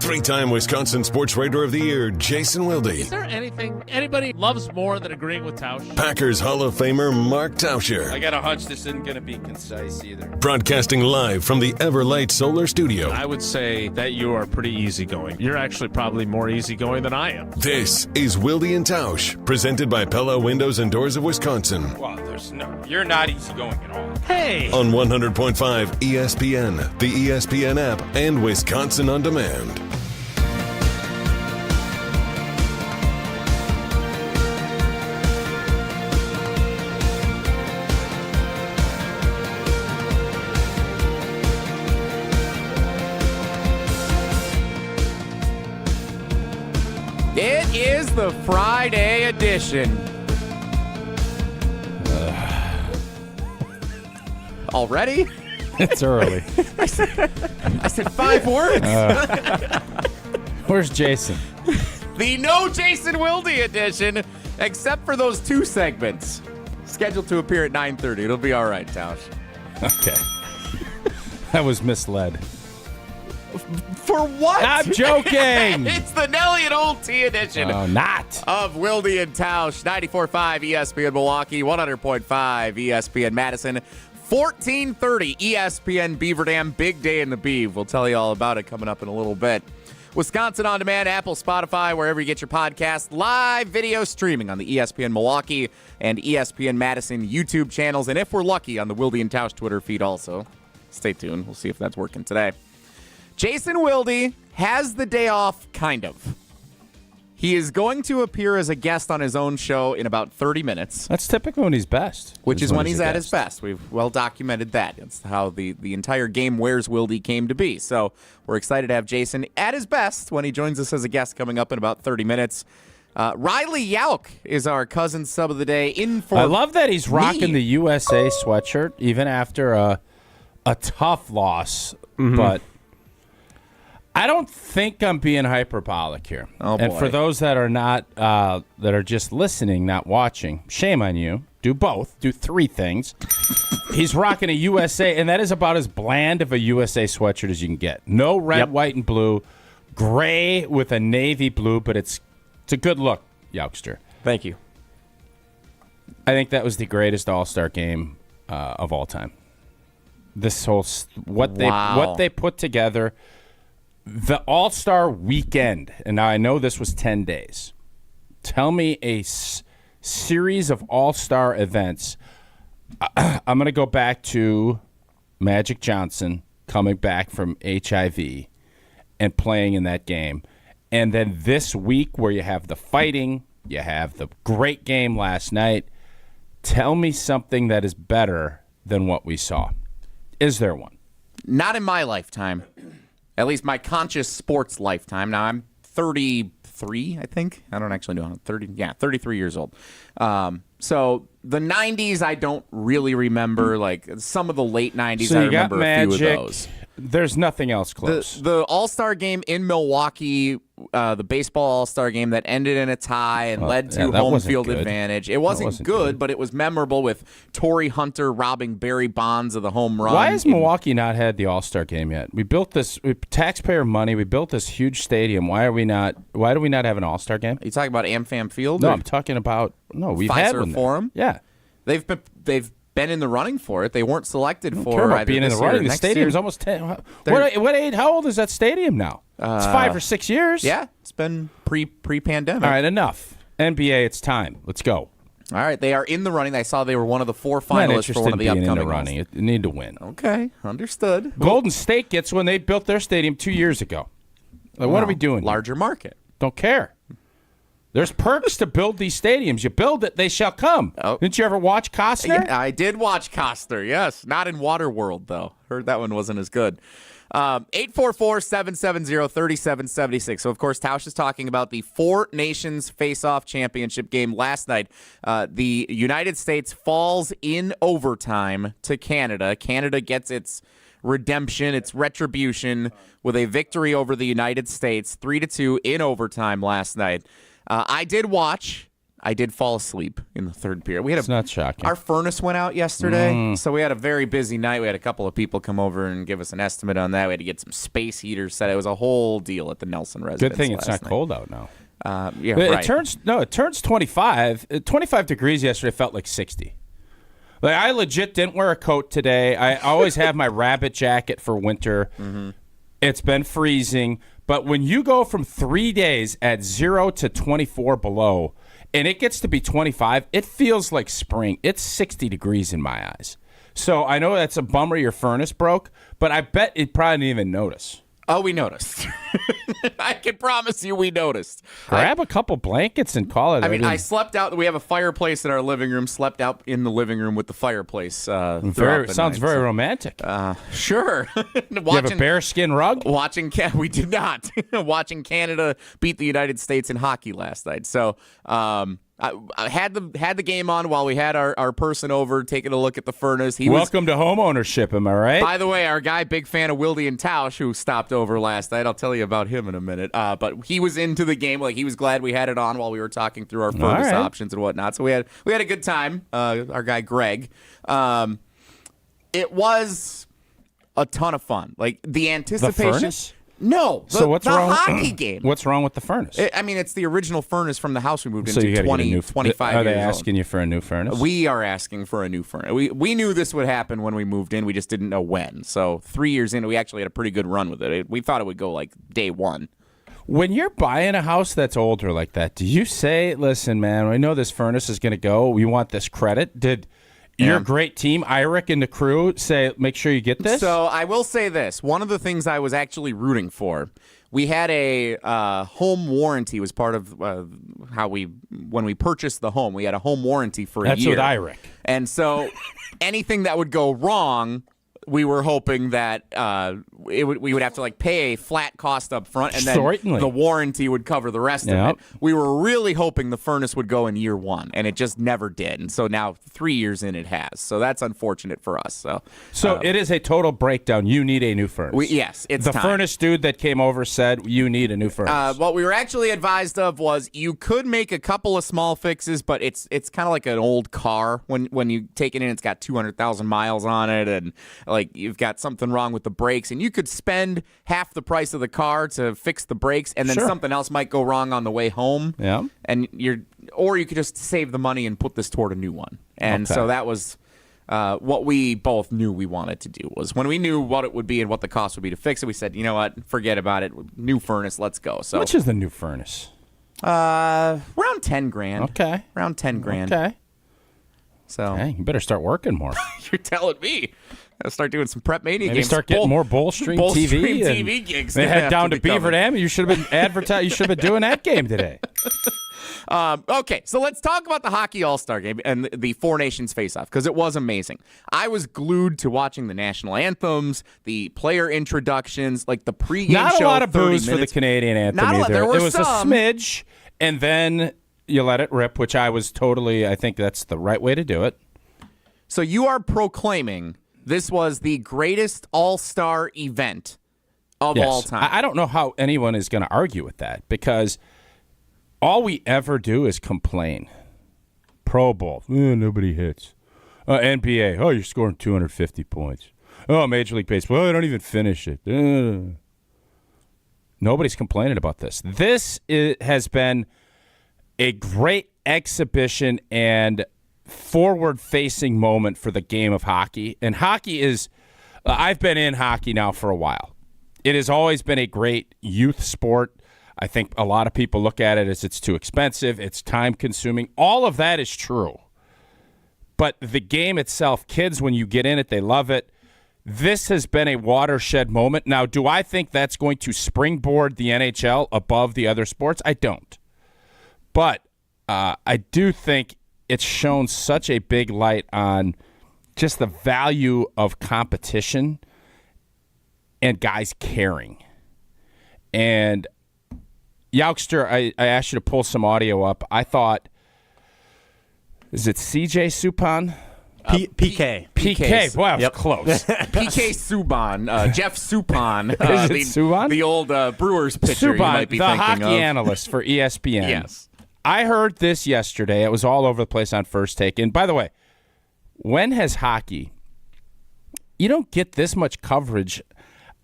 Three-time Wisconsin Sports Writer of the Year, Jason Wilde. Is there anything anybody loves more than agreeing with Tausch? Packers Hall of Famer, Mark Attanasio. I got a hunch this isn't going to be concise either. Broadcasting live from the Everlight Solar Studio. I would say that you are pretty easygoing. You're actually probably more easygoing than I am. This is Wilde and Tausch, presented by Pella Windows and Doors of Wisconsin. Well, you're not easygoing at all. Hey! On 100.5 ESPN, the ESPN app, and Wisconsin On Demand. It is the Friday edition. Already? It's early. I said 5 words. Where's Jason? The no Jason Wilde edition, except for those 2 segments. Scheduled to appear at 9:30. It'll be all right, Tausch. Okay. I was misled. For what? I'm joking. It's the Nelly and T edition. Oh, not. Of Wilde and Tausch, 94.5 ESPN Milwaukee, 100.5 ESPN Madison, 1430 ESPN Beaver Dam. Big day in the Beav. We'll tell you all about it coming up in a little bit. Wisconsin On Demand, Apple, Spotify, wherever you get your podcast. Live video streaming on the ESPN Milwaukee and ESPN Madison YouTube channels. And if we're lucky, on the Wilde and Tausch Twitter feed also. Stay tuned. We'll see if that's working today. Jason Wilde has the day off, kind of. He is going to appear as a guest on his own show in about 30 minutes. That's typically when he's best. Which is when he's at his best. We've well documented that. It's how the entire game Where's Wilde came to be. So we're excited to have Jason at his best when he joins us as a guest coming up in about 30 minutes. Riley Yauk is our cousin sub of the day in for I love that he's rocking the USA sweatshirt even after a tough loss, but I don't think I'm being hyperbolic here. Oh, and boy. for those that are not, that are just listening, not watching, shame on you. Do both. Do 3 things. He's rocking a USA, and that is about as bland of a USA sweatshirt as you can get. No red, white, and blue. Gray with a navy blue, but it's a good look, Yaukster. Thank you. I think that was the greatest All-Star game of all time. This whole what they put together. The All-Star weekend, and now I know this was 10 days. Tell me a series of All-Star events. I'm going to go back to Magic Johnson coming back from HIV and playing in that game. And then this week where you have the fighting, you have the great game last night. Tell me something that is better than what we saw. Is there one? Not in my lifetime. At least my conscious sports lifetime. Now, I'm 33, I think. I don't actually know. 33 years old. So the 90s, I don't really remember. Like, some of the late 90s, so I you got remember Magic. a few of those. There's nothing else close. The All-Star game in Milwaukee, the baseball All-Star game that ended in a tie and led to home field advantage. It wasn't good, but it was memorable with Torrey Hunter robbing Barry Bonds of the home run. Why has Milwaukee not had the All-Star game yet? We built this taxpayer money. We built this huge stadium. Why do we not have an All-Star game? Are you talking about AmFam Field? No, I'm talking about we've had one there. Forum? Yeah. They've been in the running for it. They weren't selected for care about either being in the running. The stadium's almost 10. What age? How old is that stadium now? It's 5 or 6 years. Yeah, it's been pre-pandemic. All right, enough. NBA, it's time. Let's go. All right, they are in the running. I saw they were one of the 4 finalists for one of the upcoming in the running. You need to win. Okay, understood. Golden State gets one. They built their stadium 2 years ago. What are we doing? Larger market. Don't care. There's perks to build these stadiums. You build it, they shall come. Oh. Didn't you ever watch Costner? I did watch Costner, yes. Not in Waterworld, though. Heard that one wasn't as good. 844-770-3776. So, of course, Tausch is talking about the Four Nations Faceoff Championship game last night. The United States falls in overtime to Canada. Canada gets its redemption, its retribution, with a victory over the United States, 3-2 in overtime last night. I did watch. I did fall asleep in the third period. It's not shocking. Our furnace went out yesterday, so we had a very busy night. We had a couple of people come over and give us an estimate on that. We had to get some space heaters set. It was a whole deal at the Nelson residence. Good thing it's not night. cold out now. Yeah, It right. turns 25. 25 degrees yesterday felt like 60. Like, I legit didn't wear a coat today. I always have my rabbit jacket for winter. It's been freezing. But when you go from 3 days at 0 to 24 below, and it gets to be 25, it feels like spring. It's 60 degrees in my eyes. So I know that's a bummer your furnace broke, but I bet it probably didn't even notice. Oh, we noticed. I can promise you we noticed. Grab a couple blankets and call it. I mean, I slept out. We have a fireplace in our living room. Slept out in the living room with the fireplace. Sounds very romantic. Sure. You have a bearskin rug? We did not. Watching Canada beat the United States in hockey last night. So I had the game on while we had our person over taking a look at the furnace. Welcome to home ownership, am I right? By the way, our guy, big fan of Wilde and Tausch, who stopped over last night. I'll tell you about him in a minute. But he was into the game. Like, he was glad we had it on while we were talking through our furnace options and whatnot. So we had a good time. Our guy Greg. It was a ton of fun. Like, the anticipation. The furnace? No. So what's wrong? The hockey game. What's wrong with the furnace? It's the original furnace from the house we moved So into you gotta 20, get a new, 25 Are they years asking you for a new furnace? We are asking for a new furnace. We knew this would happen when we moved in. We just didn't know when. So 3 years in, we actually had a pretty good run with it. We thought it would go like day one. When you're buying a house that's older like that, do you say, listen, man, I know this furnace is going to go. We want this credit. Did your great team, Irick and the crew, say, make sure you get this? So I will say this. One of the things I was actually rooting for, we had a home warranty. Was part of when we purchased the home, we had a home warranty for a year. That's with Irick. And so anything that would go wrong, we were hoping that we would have to like pay a flat cost up front, and then the warranty would cover the rest of it. We were really hoping the furnace would go in year one, and it just never did. And so now 3 years in, it has. So that's unfortunate for us. So it is a total breakdown. You need a new furnace. Yes, it's the time. Furnace dude that came over said you need a new furnace. What we were actually advised of was you could make a couple of small fixes, but it's kind of like an old car. When you take it in, it's got 200,000 miles on it, and like you've got something wrong with the brakes, and you could spend half the price of the car to fix the brakes, and then something else might go wrong on the way home. Yeah. And or you could just save the money and put this toward a new one. And so that was what we both knew we wanted to do. Was when we knew what it would be and what the cost would be to fix it, we said, you know what, forget about it. New furnace, let's go. So how much is the new furnace? Around 10 grand. Okay. Around 10 grand. Okay. So you better start working more. You're telling me. I'll start doing some Prep Mania Maybe games. start getting more Bowl Stream TV gigs. They head down to Beaver Dam. You should have been advertising. You should have been doing that game today. Okay, so let's talk about the Hockey All-Star Game and the Four Nations Faceoff, because it was amazing. I was glued to watching the national anthems, the player introductions, like the pregame show. Not a lot of 30 booze for the Canadian anthem Not a lot. either. There were it was some. a smidge, and then you let it rip, which I think that's the right way to do it. So you are proclaiming this was the greatest all-star event of all time. I don't know how anyone is going to argue with that, because all we ever do is complain. Pro Bowl, nobody hits. NBA, you're scoring 250 points. Major League Baseball, I don't even finish it. Nobody's complaining about this. This has been a great exhibition and forward-facing moment for the game of hockey. And hockey is, I've been in hockey now for a while. It has always been a great youth sport. I think a lot of people look at it as it's too expensive, it's time-consuming. All of that is true. But the game itself, kids, when you get in it, they love it. This has been a watershed moment. Now, do I think that's going to springboard the NHL above the other sports? I don't. But I do think it's shown such a big light on just the value of competition and guys caring. And Youngster, I asked you to pull some audio up. I thought, is it CJ Subban? PK. PK. Boy, I was close. PK Subban, Jeff Subban. Is it Subban? The old Brewers pitcher Subban, you might be the thinking hockey of. analyst for ESPN. Yes. I heard this yesterday. It was all over the place on First Take. And by the way, when has hockey, you don't get this much coverage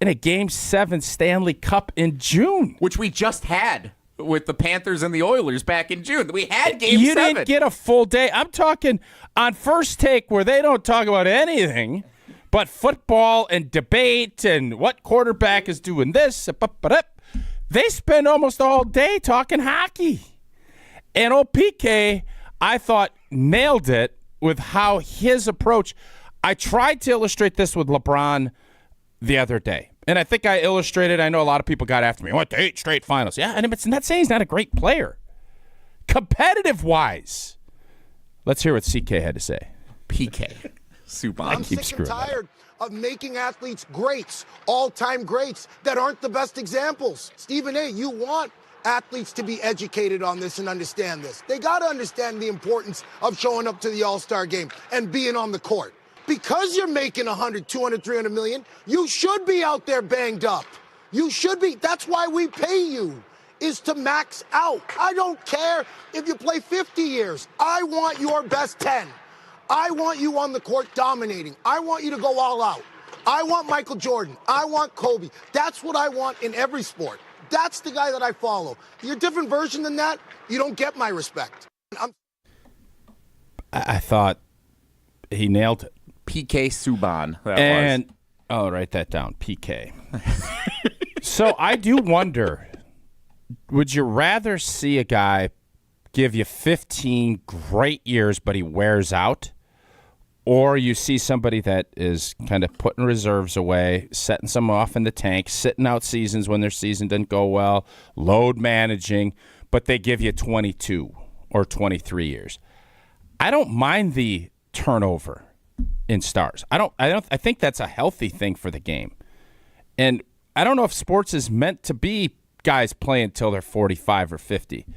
in a Game 7 Stanley Cup in June. Which we just had with the Panthers and the Oilers back in June. We had Game 7. You didn't get a full day. I'm talking on First Take where they don't talk about anything but football and debate and what quarterback is doing this. They spend almost all day talking hockey. And old PK, I thought, nailed it with how his approach. I tried to illustrate this with LeBron the other day. And I think I illustrated, I know a lot of people got after me. Went to 8 straight finals. Yeah, and it's not saying he's not a great player. Competitive-wise. Let's hear what CK had to say. PK. Subban. I'm sick and tired of making athletes greats, all-time greats that aren't the best examples. Stephen A., you want athletes to be educated on this and understand this. They got to understand the importance of showing up to the All-Star game and being on the court. Because you're making 100, 200, 300 million, you should be out there banged up. You should be. That's why we pay you, is to max out. I don't care if you play 50 years. I want your best 10. I want you on the court dominating. I want you to go all out. I want Michael Jordan. I want Kobe. That's what I want in every sport. That's the guy that I follow. You're a different version than that, you don't get my respect. I thought he nailed it. PK Subban. I'll write that down, PK. So I do wonder, would you rather see a guy give you 15 great years but he wears out, or you see somebody that is kind of putting reserves away, setting some off in the tank, sitting out seasons when their season didn't go well, load managing, but they give you 22 or 23 years? I don't mind the turnover in stars. I think that's a healthy thing for the game. And I don't know if sports is meant to be guys playing until they're 45 or 50.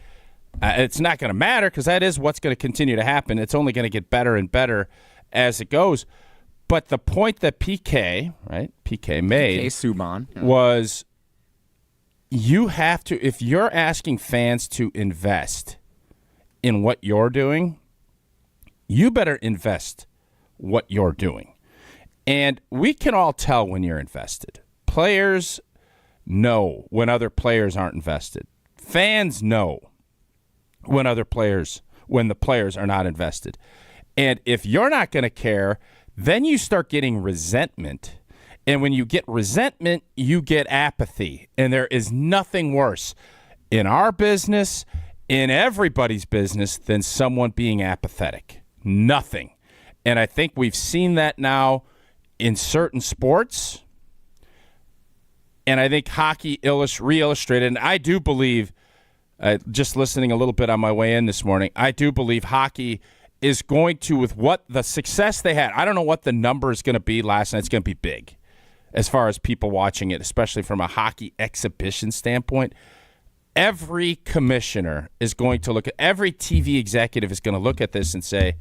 It's not going to matter because that is what's going to continue to happen. It's only going to get better and better as it goes. But the point that PK made Subban, was you have to, if you're asking fans to invest in what you're doing, you better invest what you're doing. And we can all tell when you're invested. Players know when other players aren't invested. Fans know when the players are not invested. And if you're not going to care, then you start getting resentment. And when you get resentment, you get apathy. And there is nothing worse in our business, in everybody's business, than someone being apathetic. Nothing. And I think we've seen that now in certain sports. And I think hockey re-illustrated, and I do believe, just listening a little bit on my way in this morning, I do believe hockey is going to, with what the success they had, I don't know what the number is going to be last night. It's going to be big as far as people watching it, especially from a hockey exhibition standpoint. Every commissioner is going to look at, every TV executive is going to look at this and say,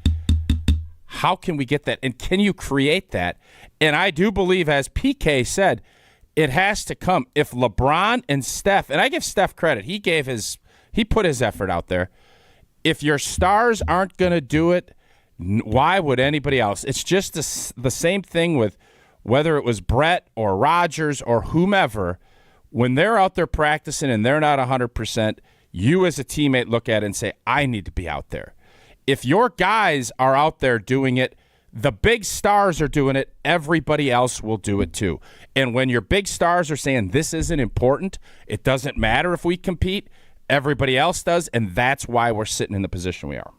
how can we get that? And can you create that? And I do believe, as PK said, it has to come. If LeBron and Steph, and I give Steph credit, he put his effort out there. If your stars aren't going to do it, why would anybody else? It's just the same thing with whether it was Brett or Rodgers or whomever. When they're out there practicing and they're not 100%, you as a teammate look at it and say, I need to be out there. If your guys are out there doing it, the big stars are doing it, everybody else will do it too. And when your big stars are saying this isn't important, it doesn't matter if we compete, everybody else does, and that's why we're sitting in the position we are.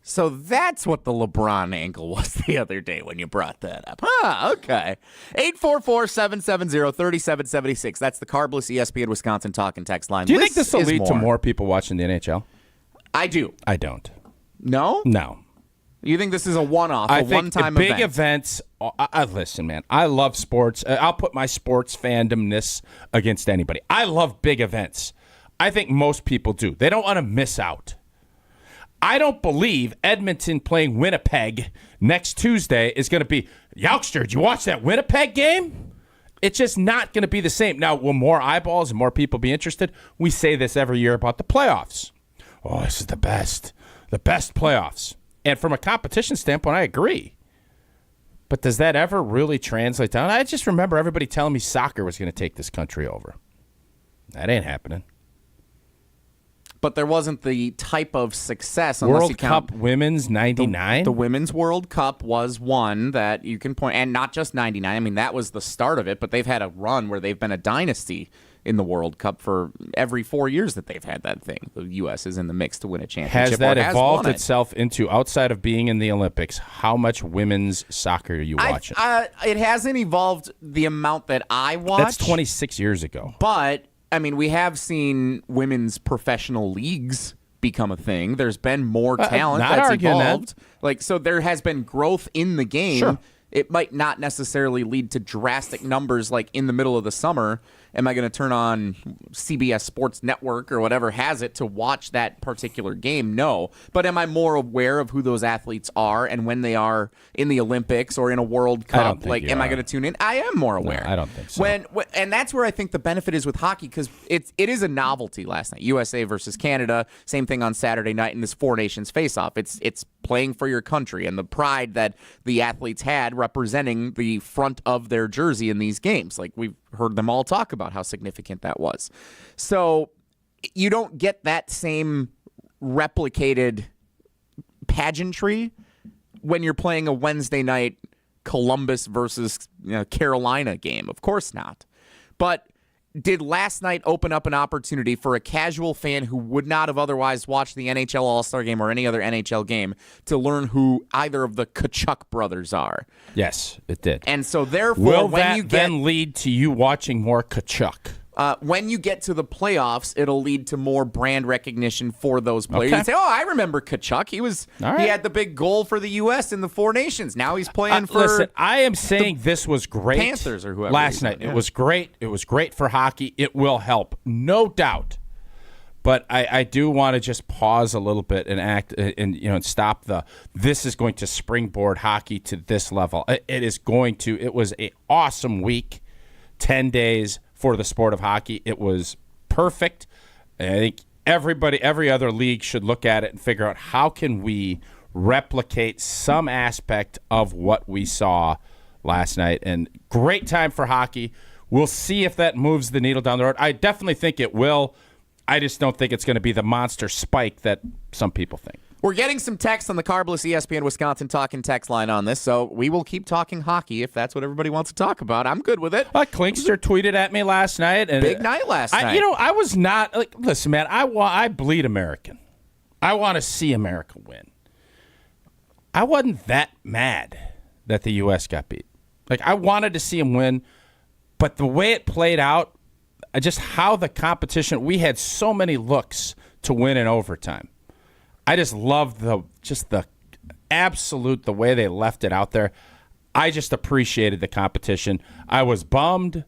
So that's what the LeBron angle was the other day when you brought that up. Okay. 844-770-3776. That's the carbless ESPN Wisconsin talk and text line. Do you think this will lead to more people watching the NHL? I do. I don't. No? No. You think this is a one-off, a one-time event? Big events. Listen, man, I love sports. I'll put my sports fandomness against anybody. I love big events. I think most people do. They don't want to miss out. I don't believe Edmonton playing Winnipeg next Tuesday is going to be, Youngster, did you watch that Winnipeg game? It's just not going to be the same. Now, will more eyeballs and more people be interested? We say this every year about the playoffs. oh, this is the best playoffs. And from a competition standpoint, I agree. But does that ever really translate down? I just remember everybody telling me soccer was going to take this country over. That ain't happening. But there wasn't the type of success unless World you count Cup Women's 99? The Women's World Cup was one that you can point, and not just 99. I mean, that was the start of it, but they've had a run where they've been a dynasty in the World Cup for every 4 years that they've had that thing. The U.S. is in the mix to win a championship. Has that evolved won itself into, outside of being in the Olympics, how much women's soccer are you watching? It hasn't evolved the amount that I watch. That's 26 years ago. But I mean, we have seen women's professional leagues become a thing. There's been more talent that's evolved. So there has been growth in the game. Sure. It might not necessarily lead to drastic numbers like in the middle of the summer. Am I going to turn on CBS Sports Network or whatever has it to watch that particular game? No. But am I more aware of who those athletes are and when they are in the Olympics or in a World Cup? Am I going to tune in? I am more aware. No, I don't think so. And that's where I think the benefit is with hockey, because it is a novelty last night. USA versus Canada, same thing on Saturday night in this Four Nations face-off. It's playing for your country and the pride that the athletes had representing the front of their jersey in these games. Like, we've heard them all talk about how significant that was. So you don't get that same replicated pageantry when you're playing a Wednesday night Columbus versus Carolina game. Of course not. But did last night open up an opportunity for a casual fan who would not have otherwise watched the NHL All-Star game or any other NHL game to learn who either of the Tkachuk brothers are? Yes, it did. And so therefore, will that then lead to you watching more Tkachuk? When you get to the playoffs, it'll lead to more brand recognition for those players. Okay. You say, "Oh, I remember Tkachuk. He had the big goal for the U.S. in the Four Nations. Now he's playing for." Listen, I am saying this was great. Panthers or whoever last night. Yeah. It was great. It was great for hockey. It will help, no doubt. But I do want to just pause a little bit and act and stop the. This is going to springboard hockey to this level. It is going to. It was an awesome week, 10 days. For the sport of hockey, it was perfect. And I think every other league should look at it and figure out how can we replicate some aspect of what we saw last night. And great time for hockey. We'll see if that moves the needle down the road. I definitely think it will. I just don't think it's going to be the monster spike that some people think. We're getting some text on the Carbless ESPN Wisconsin talking text line on this, so we will keep talking hockey if that's what everybody wants to talk about. I'm good with it. Klinkster tweeted at me last night. And big night last night. I was not listen, man. I bleed American. I want to see America win. I wasn't that mad that the U.S. got beat. I wanted to see him win, but the way it played out, just how the competition. We had so many looks to win in overtime. I just love the absolute the way they left it out there. I just appreciated the competition. I was bummed.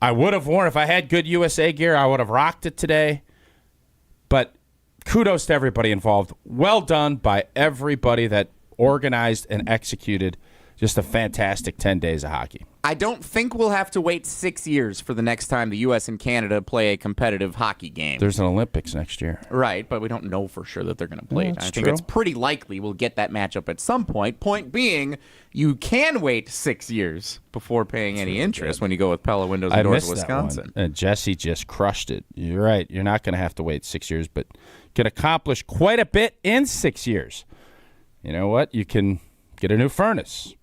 I would have worn, if I had good USA gear, I would have rocked it today. But kudos to everybody involved. Well done by everybody that organized and executed just a fantastic 10 days of hockey. I don't think we'll have to wait 6 years for the next time the U.S. and Canada play a competitive hockey game. There's an Olympics next year. Right, but we don't know for sure that they're going to play it. I think true. it's pretty likely we'll get that matchup at some point. Point being, you can wait 6 years before paying any interest when you go with Pella Windows and Doors of Wisconsin. And Jesse just crushed it. You're right. You're not going to have to wait 6 years, but can accomplish quite a bit in 6 years. You know what? You can get a new furnace.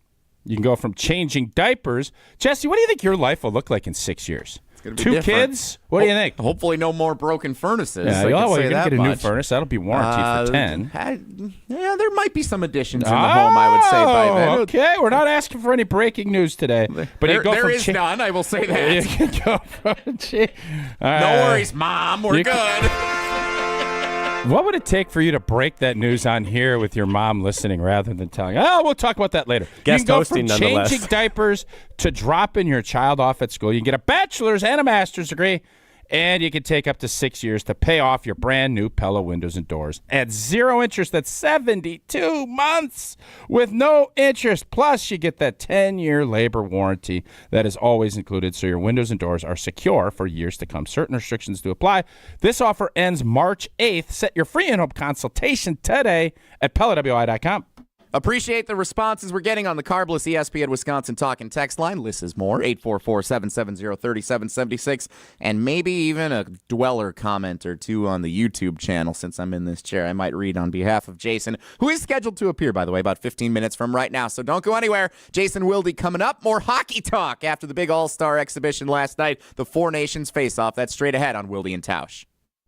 You can go from changing diapers. Jesse, what do you think your life will look like in 6 years? It's gonna be 2 different. kids? What do you think? Hopefully no more broken furnaces. Yeah, you're going to get a new furnace. That'll be warranted for 10. Yeah, there might be some additions in the home, I would say, by then. Okay, we're not asking for any breaking news today. But there is none, I will say that. You can go from no worries, Mom. We're good. What would it take for you to break that news on here with your mom listening rather than telling, we'll talk about that later? Guest hosting, nonetheless. You can go from changing nonetheless. diapers to dropping your child off at school. You can get a bachelor's and a master's degree And you can take up to 6 years to pay off your brand new Pella windows and doors at 0 interest. That's 72 months with no interest. Plus, you get that 10-year labor warranty that is always included, so your windows and doors are secure for years to come. Certain restrictions do apply. This offer ends March 8th. Set your free in-home consultation today at PellaWI.com. Appreciate the responses we're getting on the Carbless ESPN Wisconsin talk and text line. Lists is more, 844-770-3776, and maybe even a dweller comment or two on the YouTube channel. Since I'm in this chair, I might read on behalf of Jason, who is scheduled to appear, by the way, about 15 minutes from right now. So don't go anywhere. Jason Wilde coming up. More hockey talk after the big All-Star exhibition last night, the Four Nations Faceoff. That's straight ahead on Wilde and Tausch.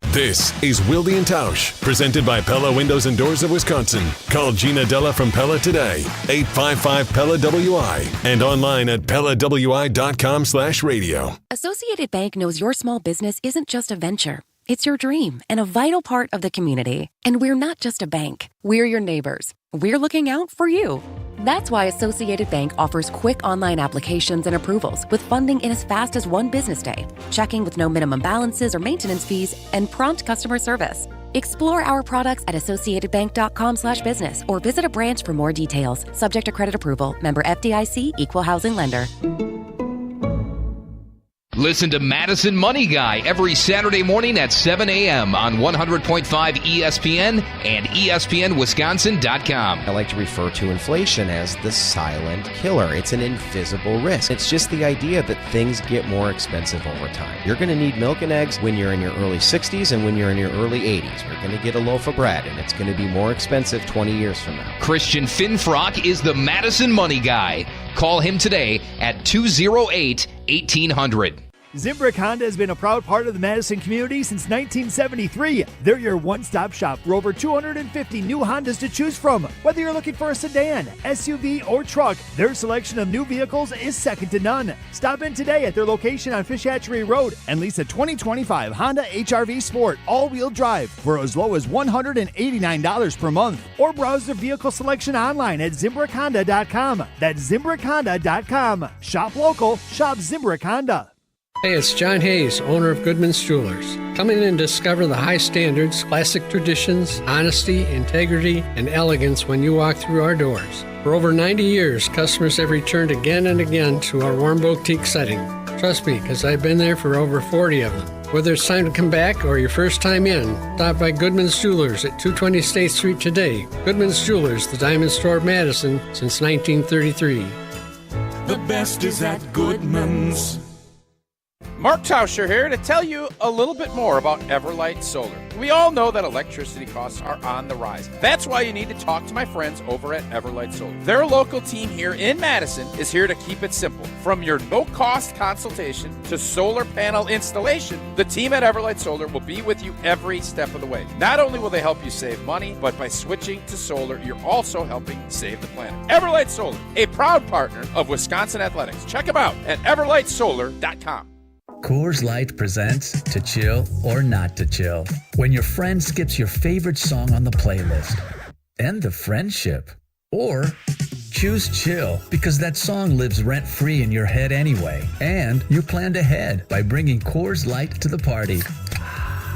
This is Wilde and Tausch, presented by Pella Windows and Doors of Wisconsin. Call Gina Della from Pella today, 855-PELLA-WI, and online at PellaWI.com/radio. Associated Bank knows your small business isn't just a venture. It's your dream and a vital part of the community. And we're not just a bank. We're your neighbors. We're looking out for you. That's why Associated Bank offers quick online applications and approvals with funding in as fast as 1 business day, checking with no minimum balances or maintenance fees, and prompt customer service. Explore our products at associatedbank.com/business or visit a branch for more details. Subject to credit approval. Member FDIC, Equal Housing Lender. Listen to Madison Money Guy every Saturday morning at 7 a.m. on 100.5 ESPN and ESPNWisconsin.com. I like to refer to inflation as the silent killer. It's an invisible risk. It's just the idea that things get more expensive over time. You're going to need milk and eggs when you're in your early 60s and when you're in your early 80s. You're going to get a loaf of bread, and it's going to be more expensive 20 years from now. Christian Finfrock is the Madison Money Guy. Call him today at 208-1800. Zimbrick Honda has been a proud part of the Madison community since 1973. They're your one-stop shop for over 250 new Hondas to choose from. Whether you're looking for a sedan, SUV, or truck, their selection of new vehicles is second to none. Stop in today at their location on Fish Hatchery Road and lease a 2025 Honda HR-V Sport all-wheel drive for as low as $189 per month. Or browse their vehicle selection online at ZimbrickHonda.com. That's ZimbrickHonda.com. Shop local, shop Zimbrick Honda. Hey, it's John Hayes, owner of Goodman's Jewelers. Come in and discover the high standards, classic traditions, honesty, integrity, and elegance when you walk through our doors. For over 90 years, customers have returned again and again to our warm boutique setting. Trust me, because I've been there for over 40 of them. Whether it's time to come back or your first time in, stop by Goodman's Jewelers at 220 State Street today. Goodman's Jewelers, the diamond store of Madison since 1933. The best is at Goodman's. Mark Tauscher here to tell you a little bit more about Everlight Solar. We all know that electricity costs are on the rise. That's why you need to talk to my friends over at Everlight Solar. Their local team here in Madison is here to keep it simple. From your no-cost consultation to solar panel installation, the team at Everlight Solar will be with you every step of the way. Not only will they help you save money, but by switching to solar, you're also helping save the planet. Everlight Solar, a proud partner of Wisconsin Athletics. Check them out at everlightsolar.com. Coors Light presents To Chill or Not to Chill. When your friend skips your favorite song on the playlist. End the friendship. Or choose chill because that song lives rent-free in your head anyway. And you planned ahead by bringing Coors Light to the party.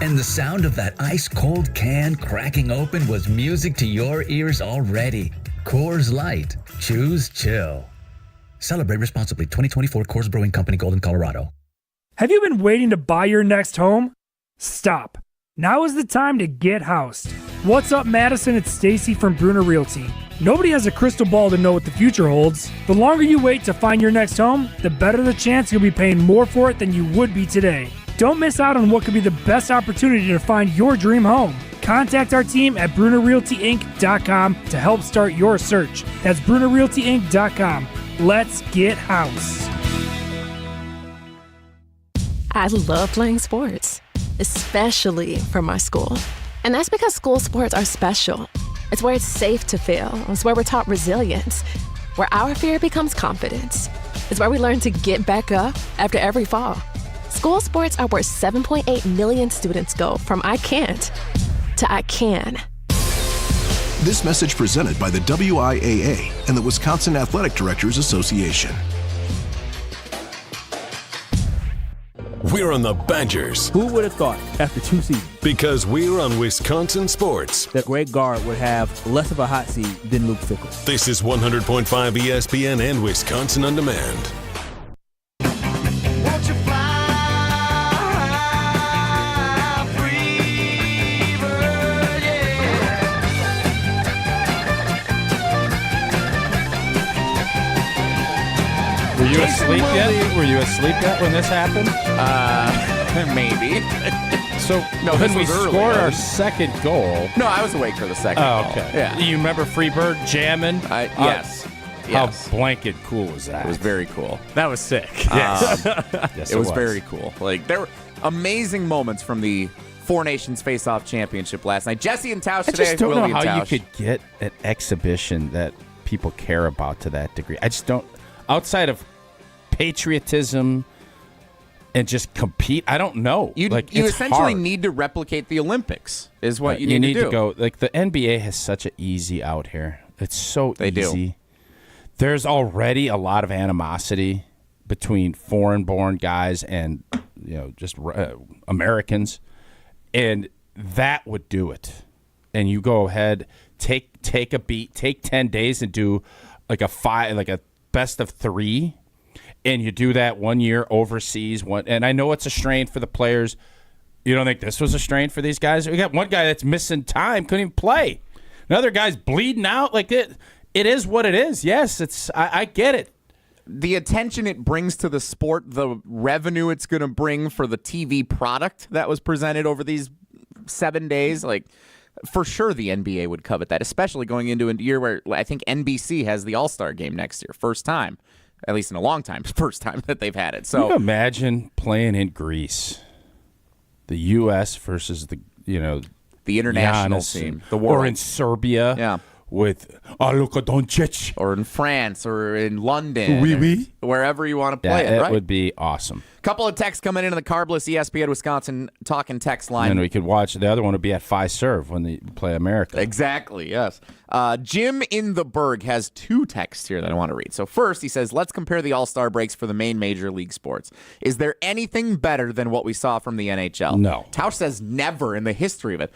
And the sound of that ice-cold can cracking open was music to your ears already. Coors Light. Choose chill. Celebrate responsibly. 2024 Coors Brewing Company, Golden, Colorado. Have you been waiting to buy your next home? Stop. Now is the time to get housed. What's up, Madison? It's Stacy from Bruner Realty. Nobody has a crystal ball to know what the future holds. The longer you wait to find your next home, the better the chance you'll be paying more for it than you would be today. Don't miss out on what could be the best opportunity to find your dream home. Contact our team at BrunerRealtyInc.com to help start your search. That's BrunerRealtyInc.com. Let's get housed. I love playing sports, especially for my school. And that's because school sports are special. It's where it's safe to fail. It's where we're taught resilience, where our fear becomes confidence. It's where we learn to get back up after every fall. School sports are where 7.8 million students go from I can't to I can. This message presented by the WIAA and the Wisconsin Athletic Directors Association. we're on the Badgers. Who would have thought after 2 seasons Because we're on Wisconsin Sports. that Greg Gard would have less of a hot seat than Luke Fickell? This is 100.5 ESPN and Wisconsin On Demand. Were you asleep yet? Were you asleep yet when this happened? Maybe. So No, when this we was early, scored our right? second goal. No, I was awake for the second Oh, goal. okay. Yeah. You remember Freebird jamming? Yes. How Yes. blanket cool was that? It was very cool. That was sick. Yes. It was very cool. Like, there were amazing moments from the Four Nations Faceoff Championship last night. Jesse and Tausch I today. just don't Wilde know and how Tausch. you could get an exhibition that people care about to that degree. I just don't. Outside of patriotism and just compete, I don't know. You it's essentially hard. need to replicate the Olympics, is what you You need to do. go. Like the NBA has such an easy out here. It's so They do. easy. There's already a lot of animosity between foreign-born guys and just Americans, and that would do it. And you go ahead, take a beat, take 10 days and do like a best of 3, and you do that 1 year overseas. And I know it's a strain for the players. You don't think this was a strain for these guys? We got one guy that's missing time, couldn't even play. Another guy's bleeding out. Like it is what it is. Yes, I get it. The attention it brings to the sport, the revenue it's going to bring for the TV product that was presented over these 7 days, like for sure the NBA would covet that, especially going into a year where I think NBC has the All-Star game next year. First time, at least in a long time, first time that they've had it. Can So you imagine playing in Greece, the U.S. versus the international Giannis team, the world. or in Serbia, with Luka Doncic, or in France, or in London, Oui. wherever you want to play it. That Right? would be awesome. Couple of texts coming into the Carbless ESPN Wisconsin talking text line. And we could watch the other one would be at Fiserv when they play America. Exactly, yes. Jim in the Berg has 2 texts here that I want to read. So first, he says, let's compare the All-Star breaks for the main major league sports. Is there anything better than what we saw from the NHL? No. Tausch says never in the history of it.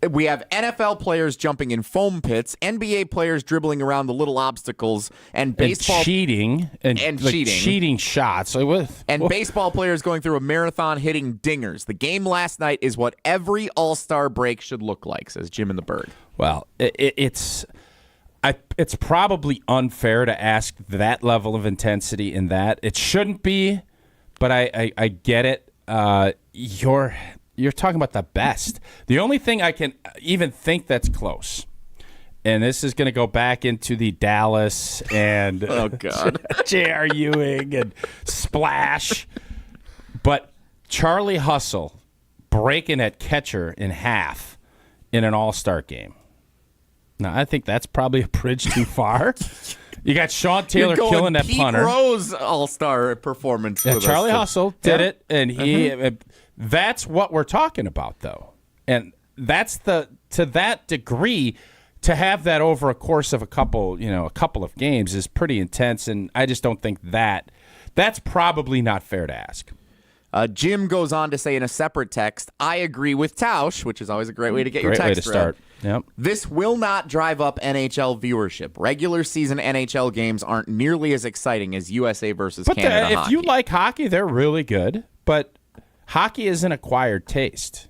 We have NFL players jumping in foam pits, NBA players dribbling around the little obstacles, and baseball... And cheating. And cheating shots. And baseball players going through a marathon hitting dingers. The game last night is what every All-Star break should look like, says Jim in the Berg. Well, it's probably unfair to ask that level of intensity in that. It shouldn't be, but I get it. You're talking about the best. The only thing I can even think that's close, and this is going to go back into the Dallas and oh God, J.R. Ewing and Splash, but Charlie Hustle breaking at catcher in half in an All-Star game. Now, I think that's probably a bridge too far. You got Sean Taylor killing that Pete punter. Rose All-Star performance. Yeah, with Charlie us. Hustle did it, and that's what we're talking about, though. And that's to that degree, to have that over a course of a couple of games is pretty intense, and I just don't think that's probably not fair to ask. Jim goes on to say in a separate text, I agree with Tausch, which is always a great way to get your Great way text to start. Yep. This will not drive up NHL viewership. Regular season NHL games aren't nearly as exciting as USA versus Canada if hockey. you like hockey, they're really good, but hockey is an acquired taste.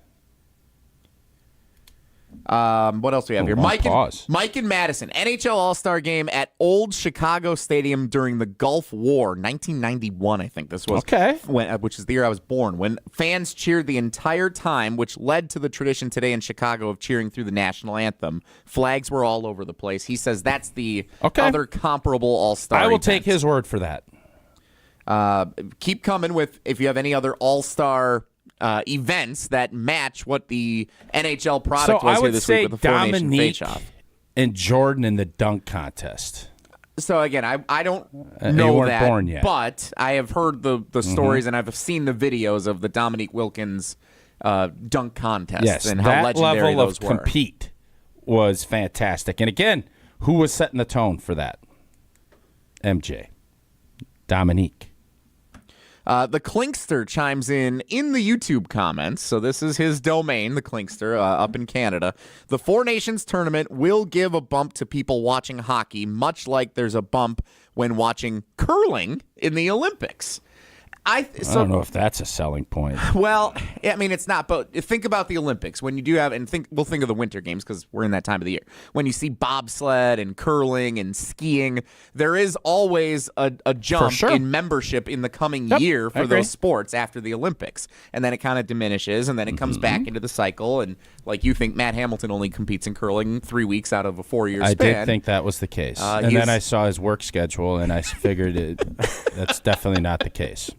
What else do we have here? Mike Pause. and Madison, NHL All-Star Game at Old Chicago Stadium during the Gulf War, 1991, I think this was. Okay. Which is the year I was born, when fans cheered the entire time, which led to the tradition today in Chicago of cheering through the national anthem. Flags were all over the place. He says that's the other comparable All-Star I will event. take his word for that. Keep coming with if you have any other All-Star events that match what the NHL product was here this week with the Four Nation Faceoff. And Jordan in the dunk contest. So again, I don't You know weren't that, born yet. but I have heard the stories and I've seen the videos of the Dominique Wilkins dunk contest Yes, and how that legendary level those of were. compete was fantastic. And again, who was setting the tone for that? MJ. Dominique. The Klinkster chimes in the YouTube comments. So this is his domain, the Klinkster, up in Canada. The Four Nations tournament will give a bump to people watching hockey, much like there's a bump when watching curling in the Olympics. I don't know if that's a selling point. Well, I mean, it's not, but think about the Olympics. When you do have, we'll think of the Winter Games because we're in that time of the year. When you see bobsled and curling and skiing, there is always a jump in membership in the coming year for those sports after the Olympics. And then it kind of diminishes, and then it comes back into the cycle. And like you think Matt Hamilton only competes in curling 3 weeks out of a 4-year span. I did think that was the case. And then I saw his work schedule, and I figured that's definitely not the case.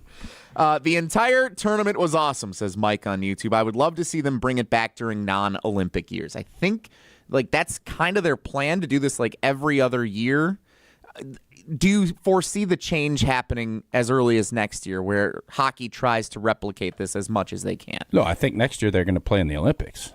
The entire tournament was awesome, says Mike on YouTube. I would love to see them bring it back during non-Olympic years. I think that's kind of their plan to do this every other year. Do you foresee the change happening as early as next year where hockey tries to replicate this as much as they can? No, I think next year they're going to play in the Olympics.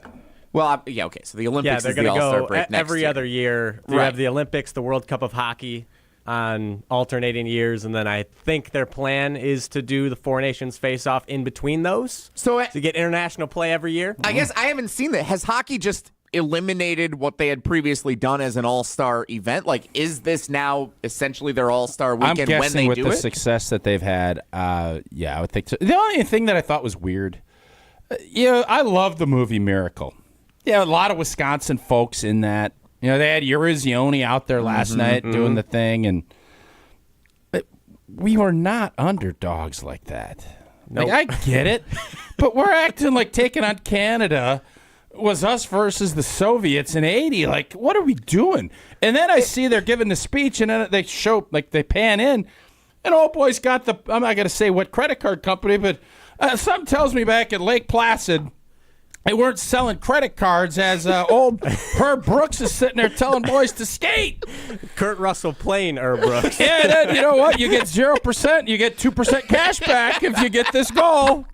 Well, okay. So the Olympics is the All-Star break next every other year. You have the Olympics, the World Cup of Hockey on alternating years, and then I think their plan is to do the Four Nations face-off in between those, so to get international play every year. I guess I haven't seen that. Has hockey just eliminated what they had previously done as an all-star event? Is this now essentially their all-star weekend when they do it? I'm guessing with the success that they've had, I would think so. The only thing that I thought was weird, I love the movie Miracle. Yeah, a lot of Wisconsin folks in that. They had Urizioni out there last night doing the thing, and we were not underdogs like that. Nope. I get it, but we're acting like taking on Canada was us versus the Soviets in '80. What are we doing? And then I see they're giving the speech, and then they show, they pan in, and old boy's got I'm not going to say what credit card company, but something tells me back at Lake Placid, they weren't selling credit cards as old Herb Brooks is sitting there telling boys to skate. Kurt Russell playing Herb Brooks. Yeah, then you know what? You get 0%. You get 2% cash back if you get this goal.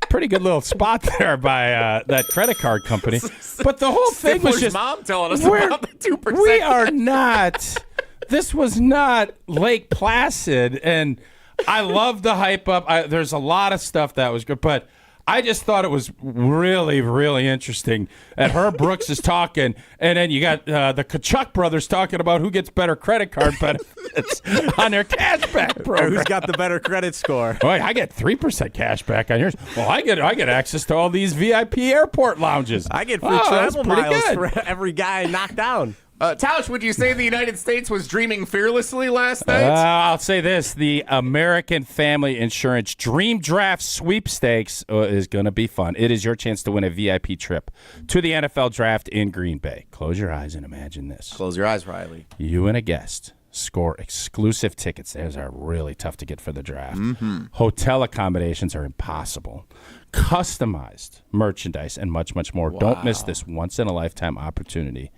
Pretty good little spot there by that credit card company. But the whole thing was just mom telling us about the 2%. We are not. This was not Lake Placid, and I love the hype up. There's a lot of stuff that was good, but I just thought it was really, really interesting that Herb Brooks is talking, and then you got the Kachuk brothers talking about who gets better credit card benefits on their cashback program. Who's got the better credit score? Well, I get 3% cashback on yours. Well, I get access to all these VIP airport lounges. I get free travel miles for every guy knocked down. Tausch, would you say the United States was dreaming fearlessly last night? I'll say this. The American Family Insurance Dream Draft Sweepstakes is going to be fun. It is your chance to win a VIP trip to the NFL Draft in Green Bay. Close your eyes and imagine this. Close your eyes, Riley. You and a guest score exclusive tickets. Those are really tough to get for the draft. Mm-hmm. Hotel accommodations are impossible. Customized merchandise and much, much more. Wow. Don't miss this once-in-a-lifetime opportunity.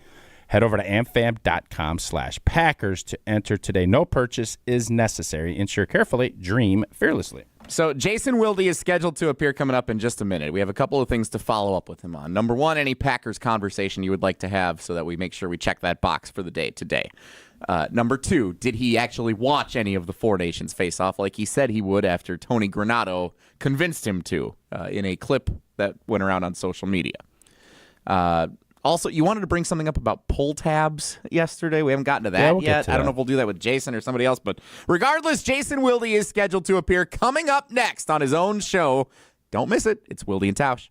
Head over to amfam.com/Packers to enter today. No purchase is necessary. Insure carefully. Dream fearlessly. So Jason Wilde is scheduled to appear coming up in just a minute. We have a couple of things to follow up with him on. Number one, any Packers conversation you would like to have so that we make sure we check that box for the day today. Number two, did he actually watch any of the Four Nations face-off like he said he would after Tony Granato convinced him to in a clip that went around on social media? Also, you wanted to bring something up about pull tabs yesterday. We haven't gotten to that yet. I don't know if we'll do that with Jason or somebody else, but regardless, Jason Wilde is scheduled to appear coming up next on his own show. Don't miss it. It's Wilde and Tausch.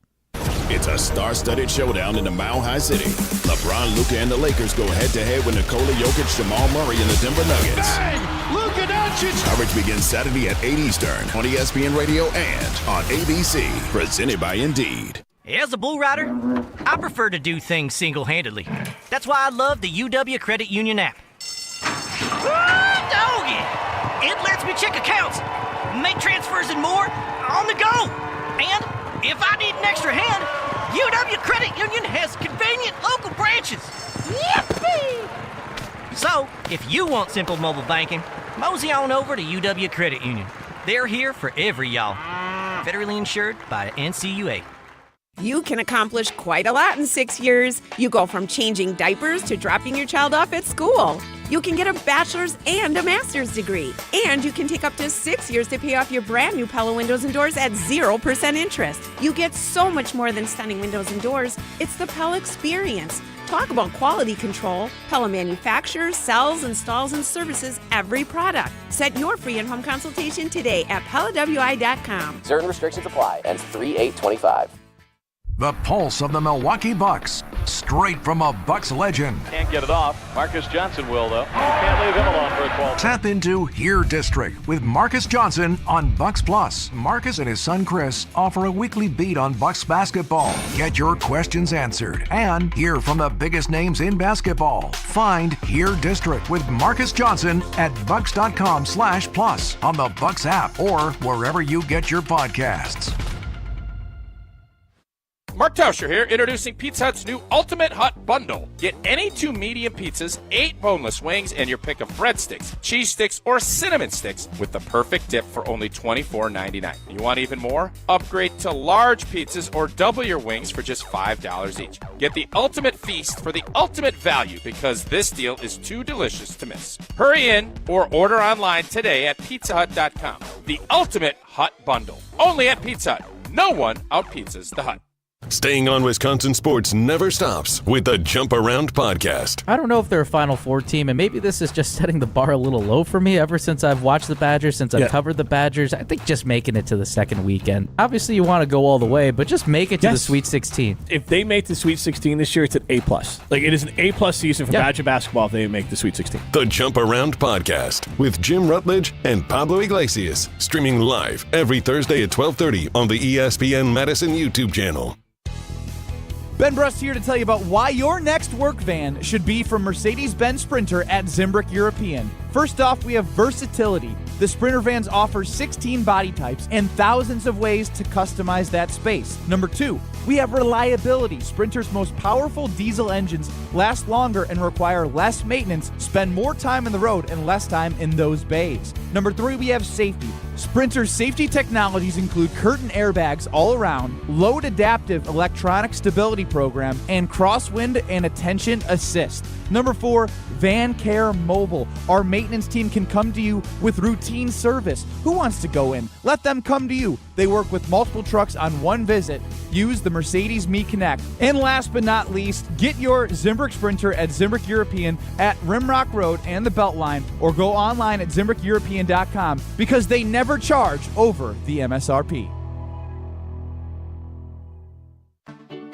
It's a star-studded showdown in the Mile High City. LeBron, Luka, and the Lakers go head-to-head with Nikola Jokic, Jamal Murray, and the Denver Nuggets. Bang! Luka Doncic! Coverage begins Saturday at 8 Eastern on ESPN Radio and on ABC. Presented by Indeed. As a bull rider, I prefer to do things single-handedly. That's why I love the UW Credit Union app. Doggy! It lets me check accounts, make transfers and more on the go. And if I need an extra hand, UW Credit Union has convenient local branches. Yippee! So, if you want simple mobile banking, mosey on over to UW Credit Union. They're here for every y'all. Federally insured by NCUA. You can accomplish quite a lot in 6 years. You go from changing diapers to dropping your child off at school. You can get a bachelor's and a master's degree. And you can take up to 6 years to pay off your brand new Pella windows and doors at 0% interest. You get so much more than stunning windows and doors. It's the Pella experience. Talk about quality control. Pella manufactures, sells, installs, and services every product. Set your free in-home consultation today at PellaWI.com. Certain restrictions apply. Ends 3/8/25. The pulse of the Milwaukee Bucks, straight from a Bucks legend. Can't get it off. Marcus Johnson will, though. Can't leave him alone for a 12. Tap into Here District with Marcus Johnson on Bucks Plus. Marcus and his son Chris offer a weekly beat on Bucks basketball. Get your questions answered and hear from the biggest names in basketball. Find Here District with Marcus Johnson at bucks.com/plus on the Bucks app or wherever you get your podcasts. Mark Tauscher here, introducing Pizza Hut's new Ultimate Hut Bundle. Get any 2 medium pizzas, 8 boneless wings, and your pick of breadsticks, cheese sticks, or cinnamon sticks with the perfect dip for only $24.99. You want even more? Upgrade to large pizzas or double your wings for just $5 each. Get the ultimate feast for the ultimate value because this deal is too delicious to miss. Hurry in or order online today at pizzahut.com. The Ultimate Hut Bundle. Only at Pizza Hut. No one out-pizzas the Hut. Staying on Wisconsin sports never stops with the Jump Around podcast. I don't know if they're a Final Four team, and maybe this is just setting the bar a little low for me ever since I've watched the Badgers, since I've covered the Badgers. I think just making it to the second weekend. Obviously, you want to go all the way, but just make it to the Sweet 16. If they make the Sweet 16 this year, it's an A+. Like, it is an A+ season for Badger basketball if they make the Sweet 16. The Jump Around podcast with Jim Rutledge and Pablo Iglesias. Streaming live every Thursday at 12:30 on the ESPN Madison YouTube channel. Ben Brust here to tell you about why your next work van should be from Mercedes-Benz Sprinter at Zimbrick European. First off, we have versatility. The Sprinter vans offer 16 body types and thousands of ways to customize that space. Number 2, we have reliability. Sprinter's most powerful diesel engines last longer and require less maintenance, spend more time on the road and less time in those bays. Number 3, we have safety. Sprinter's safety technologies include curtain airbags all around, load adaptive electronic stability program, and crosswind and attention assist. Number 4, Van Care Mobile. Our maintenance team can come to you with routine service. Who wants to go in? Let them come to you. They work with multiple trucks on one visit. Use the Mercedes Me Connect. And last but not least, get your Zimbrick Sprinter at Zimbrick European at Rimrock Road and the Beltline, or go online at ZimbrickEuropean.com because they never charge over the MSRP.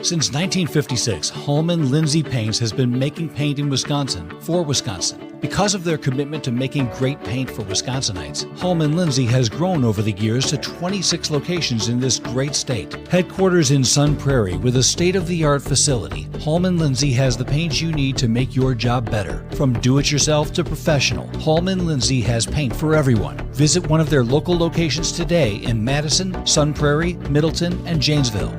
Since 1956, Holman Lindsay Paints has been making paint in Wisconsin for Wisconsin. Because of their commitment to making great paint for Wisconsinites, Holman Lindsay has grown over the years to 26 locations in this great state. Headquarters in Sun Prairie with a state-of-the-art facility, Holman Lindsay has the paint you need to make your job better. From do-it-yourself to professional, Holman Lindsay has paint for everyone. Visit one of their local locations today in Madison, Sun Prairie, Middleton, and Janesville.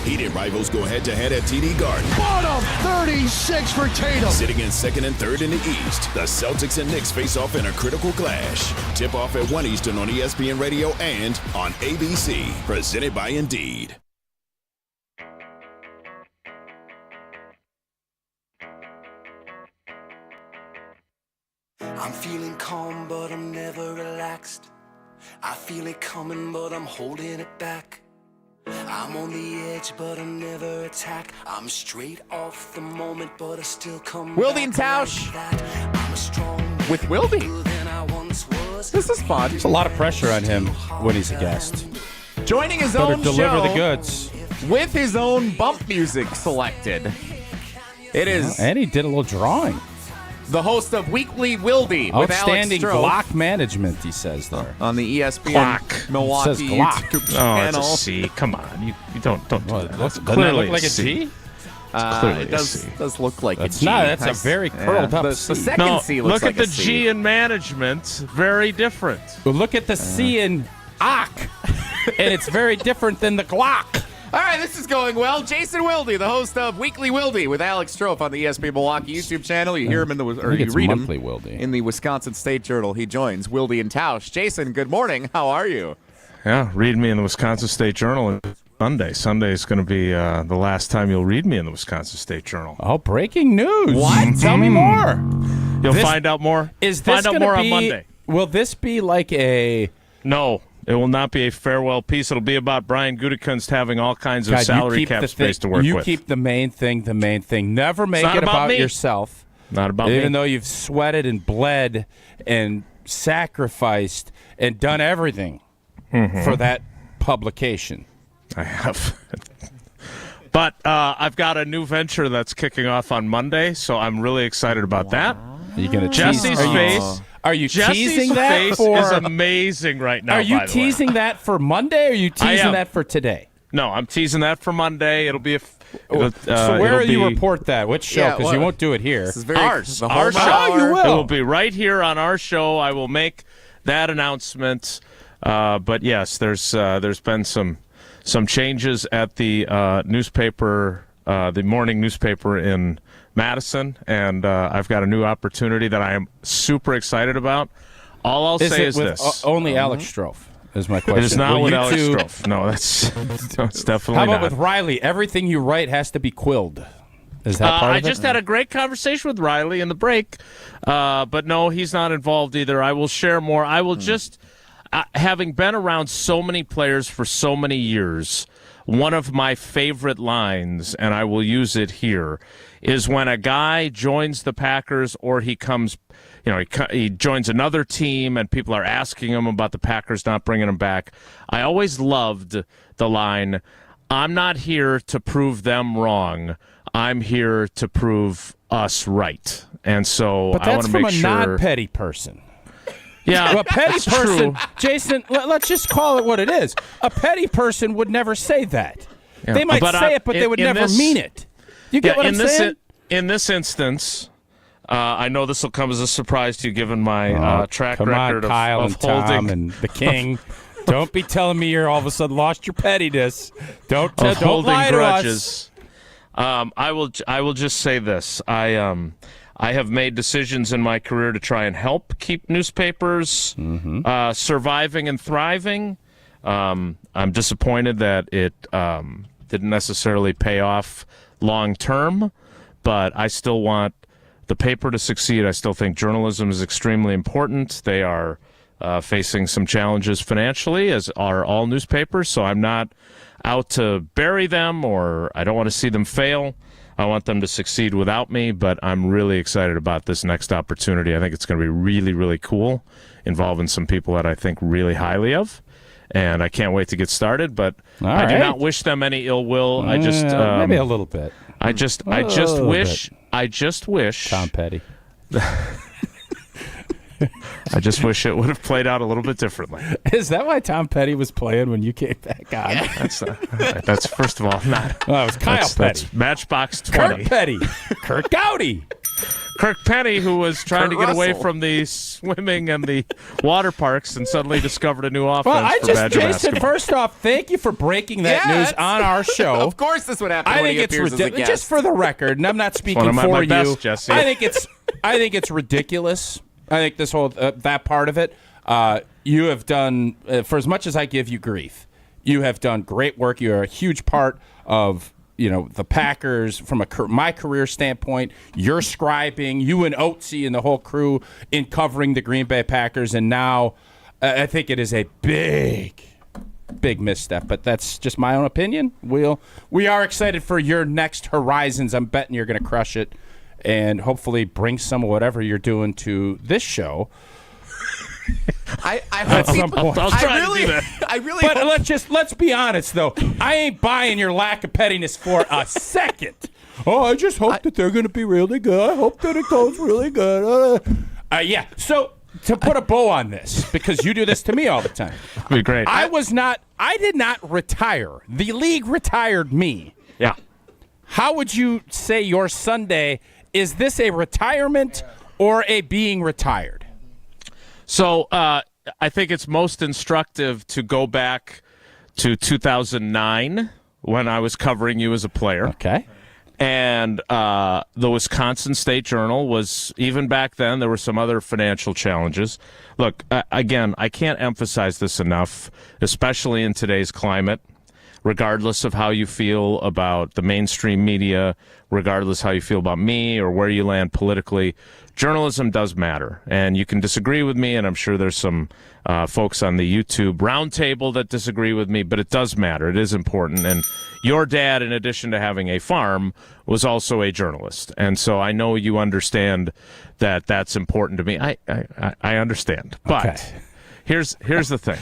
Heated rivals go head-to-head at TD Garden. Bottom 36 for Tatum. Sitting in second and third in the East, the Celtics and Knicks face off in a critical clash. Tip off at 1 Eastern on ESPN Radio and on ABC. Presented by Indeed. I'm feeling calm, but I'm never relaxed. I feel it coming, but I'm holding it back. I'm on the edge, but I never attack. I'm straight off the moment, but I still come Wilde and Tausch with Wilde. This is fun. There's a lot of pressure on him when he's a guest. Joining his Better own deliver show the goods with his own bump music selected. It is, and he did a little drawing. The host of Weekly Wilde with Outstanding Alex Stroh. Glock management, he says there. On the ESPN Milwaukee YouTube channel. Oh, it's a C. Come on. You don't do that. That's Doesn't clearly that look like a C. G? Clearly It does look like That's a G. not. That's a very curled up the C. second No, C looks look like at the a C. G in management. Very different. Well, look at the C in Ock, and it's very different than the Glock. All right, this is going well. Jason Wilde, the host of Weekly Wilde with Alex Stroh on the ESPN Milwaukee YouTube channel. You hear him or you read him in the Wisconsin State Journal. He joins Wilde and Tausch. Jason, good morning. How are you? Yeah, read me in the Wisconsin State Journal. Sunday. Sunday is going to be the last time you'll read me in the Wisconsin State Journal. Oh, breaking news! What? Tell me more. You'll find out more. Find out more on Monday. Will this be like a? No, it will not be a farewell piece. It'll be about Brian Gutekunst having all kinds of salary cap space to work with. You keep the main thing the main thing. Never make it about yourself. Not about me. Even though you've sweated and bled and sacrificed and done everything for that publication. I have. But I've got a new venture that's kicking off on Monday, so I'm really excited about that. Are you going to Jesse's face? Are you Jesse's teasing that face for? Is amazing right now. Are you teasing that for Monday? Or are you teasing that for today? No, I'm teasing that for Monday. It'll be so where will you report that? Which show? Because you won't do it here. This is very ours. Our show. Oh, you will. It will be right here on our show. I will make that announcement. But yes, there's been some changes at the newspaper, the morning newspaper in Madison, and I've got a new opportunity that I am super excited about. All I'll say is this: only Alex Strofe is my question. It is not with Alex Strofe. No, that's definitely not. How about with Riley? Everything you write has to be quilled. Is that part of it? I just had a great conversation with Riley in the break, but no, he's not involved either. I will share more. I will just, having been around so many players for so many years, one of my favorite lines, and I will use it here, is when a guy joins the Packers or he comes, he joins another team and people are asking him about the Packers not bringing him back. I always loved the line, "I'm not here to prove them wrong. I'm here to prove us right." And so I want to make sure. But that's from a non-petty person. Yeah, a petty person, true. Jason, let's just call it what it is. A petty person would never say that. Yeah. They might say it, but they would never mean it. You get what I'm saying? In this instance, I know this will come as a surprise to you given my track record Kyle of and Tom holding and the King. Don't be telling me you're all of a sudden lost your pettiness. Don't lie grudges. To us. I will just say this. I have made decisions in my career to try and help keep newspapers surviving and thriving. I'm disappointed that it didn't necessarily pay off long term, but I still want the paper to succeed. I still think journalism is extremely important. They are facing some challenges financially, as are all newspapers, so I'm not out to bury them, or I don't want to see them fail. I want them to succeed without me, but I'm really excited about this next opportunity. I think it's going to be really, really cool, involving some people that I think really highly of, and I can't wait to get started, but I do not wish them any ill will. I just maybe a little bit. I just wish Tom Petty. I just wish it would have played out a little bit differently. Is that why Tom Petty was playing when you came back on? Yeah. That's first of all not. Well, it was Kyle Petty. That's Matchbox 20. Kirk Petty. Kirk Gutey. Kirk Petty, who was trying to get away from the swimming and the water parks and suddenly discovered a new offense for Badger basketball. First off, thank you for breaking that news on our show. Of course this would happen. I think it's ridiculous. Just for the record, and I'm not speaking for my you. Best, Jesse. I think it's ridiculous. I think this whole that part of it, you have done for as much as I give you grief. You have done great work. You are a huge part of the Packers from my career standpoint. You're scribing, you and Oatsy and the whole crew in covering the Green Bay Packers, and now I think it is a big misstep. But that's just my own opinion. We are excited for your next horizons. I'm betting you're going to crush it. And hopefully bring some of whatever you're doing to this show. I hope at some point. I'll try to do that. I really. But let's be honest though. I ain't buying your lack of pettiness for a second. Oh, I just hope that they're going to be really good. I hope that it goes really good. Yeah. So to put a bow on this, because you do this to me all the time. It'd be great. I did not retire. The league retired me. Yeah. How would you say your Sunday? Is this a retirement or a being retired? So I think it's most instructive to go back to 2009 when I was covering you as a player. Okay. And the Wisconsin State Journal was, even back then, there were some other financial challenges. Look, again, I can't emphasize this enough, especially in today's climate. regardless of how you feel about the mainstream media, regardless how you feel about me or where you land politically, journalism does matter. And you can disagree with me, and I'm sure there's some folks on the YouTube roundtable that disagree with me, but it does matter. It is important. And your dad, in addition to having a farm, was also a journalist. And so I know you understand that that's important to me. I understand. But Okay. here's the thing.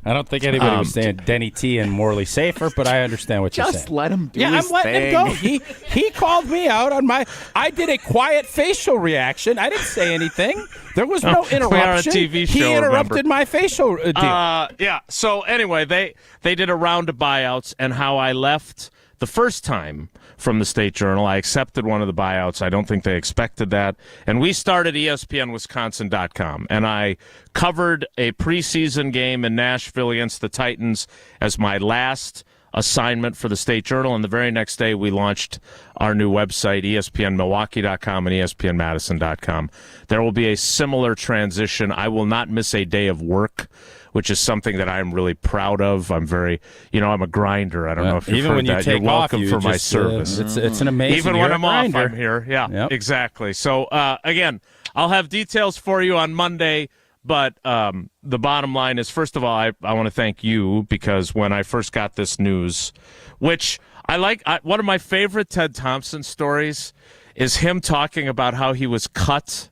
I don't think anybody was saying Denny T and Morley Safer, but I understand what you're saying. Just let him do Yeah, his I'm letting him go. He called me out on my. I did a quiet facial reaction. I didn't say anything. There was no interruption. We are a TV show, he interrupted remember? my facial deal. Yeah. So anyway, they did a round of buyouts, and how I left the first time from the State Journal, I accepted one of the buyouts. I don't think they expected that. And we started ESPNWisconsin.com, and I covered a preseason game in Nashville against the Titans as my last assignment for the State Journal, and the very next day we launched our new website, ESPNMilwaukee.com and ESPNMadison.com. There will be a similar transition. I will not miss a day of work, which is something that I'm really proud of. I'm very, I'm a grinder. I don't know if you've even heard when you that. take You're welcome off, for my just, service. It's an amazing. Even you're when a I'm off, grinder. I'm here. Yeah, Yep. exactly. So again, I'll have details for you on Monday. But the bottom line is, first of all, I want to thank you, because when I first got this news, which I like, one of my favorite Ted Thompson stories is him talking about how he was cut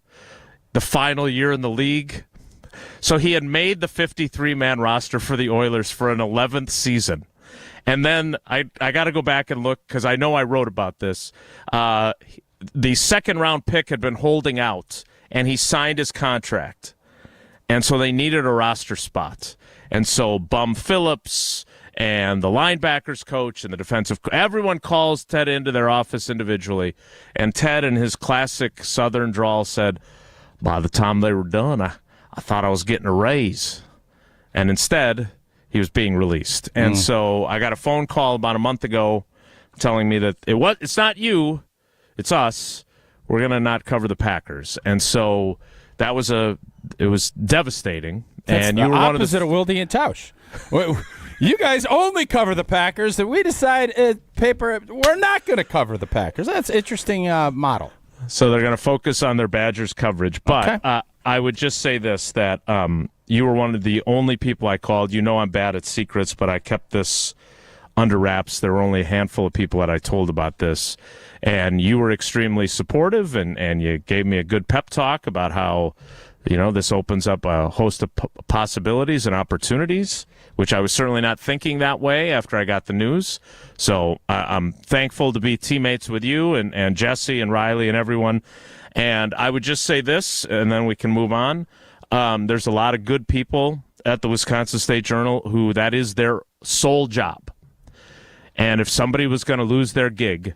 the final year in the league. So he had made the 53-man roster for the Oilers for an 11th season. And then I got to go back and look, because I know I wrote about this. The second-round pick had been holding out, and he signed his contract. And so they needed a roster spot. And so Bum Phillips and the linebackers coach and the defensive everyone calls Ted into their office individually. And Ted, in his classic Southern drawl, said, by the time they were done, I thought I was getting a raise. And instead, he was being released. And so I got a phone call about a month ago telling me that it's not you, it's us. We're going to not cover the Packers. And so it was devastating. That's and the you were one of opposite of Wilde and Tausch. You guys only cover the Packers. That we decide we're not going to cover the Packers. That's an interesting model. So they're going to focus on their Badgers coverage. But I would just say this, that you were one of the only people I called. You know I'm bad at secrets, but I kept this under wraps. There were only a handful of people that I told about this. And you were extremely supportive, and you gave me a good pep talk about how, this opens up a host of possibilities and opportunities, which I was certainly not thinking that way after I got the news. So I'm thankful to be teammates with you and Jesse and Riley and everyone. And I would just say this, and then we can move on. There's a lot of good people at the Wisconsin State Journal who that is their sole job. And if somebody was going to lose their gig,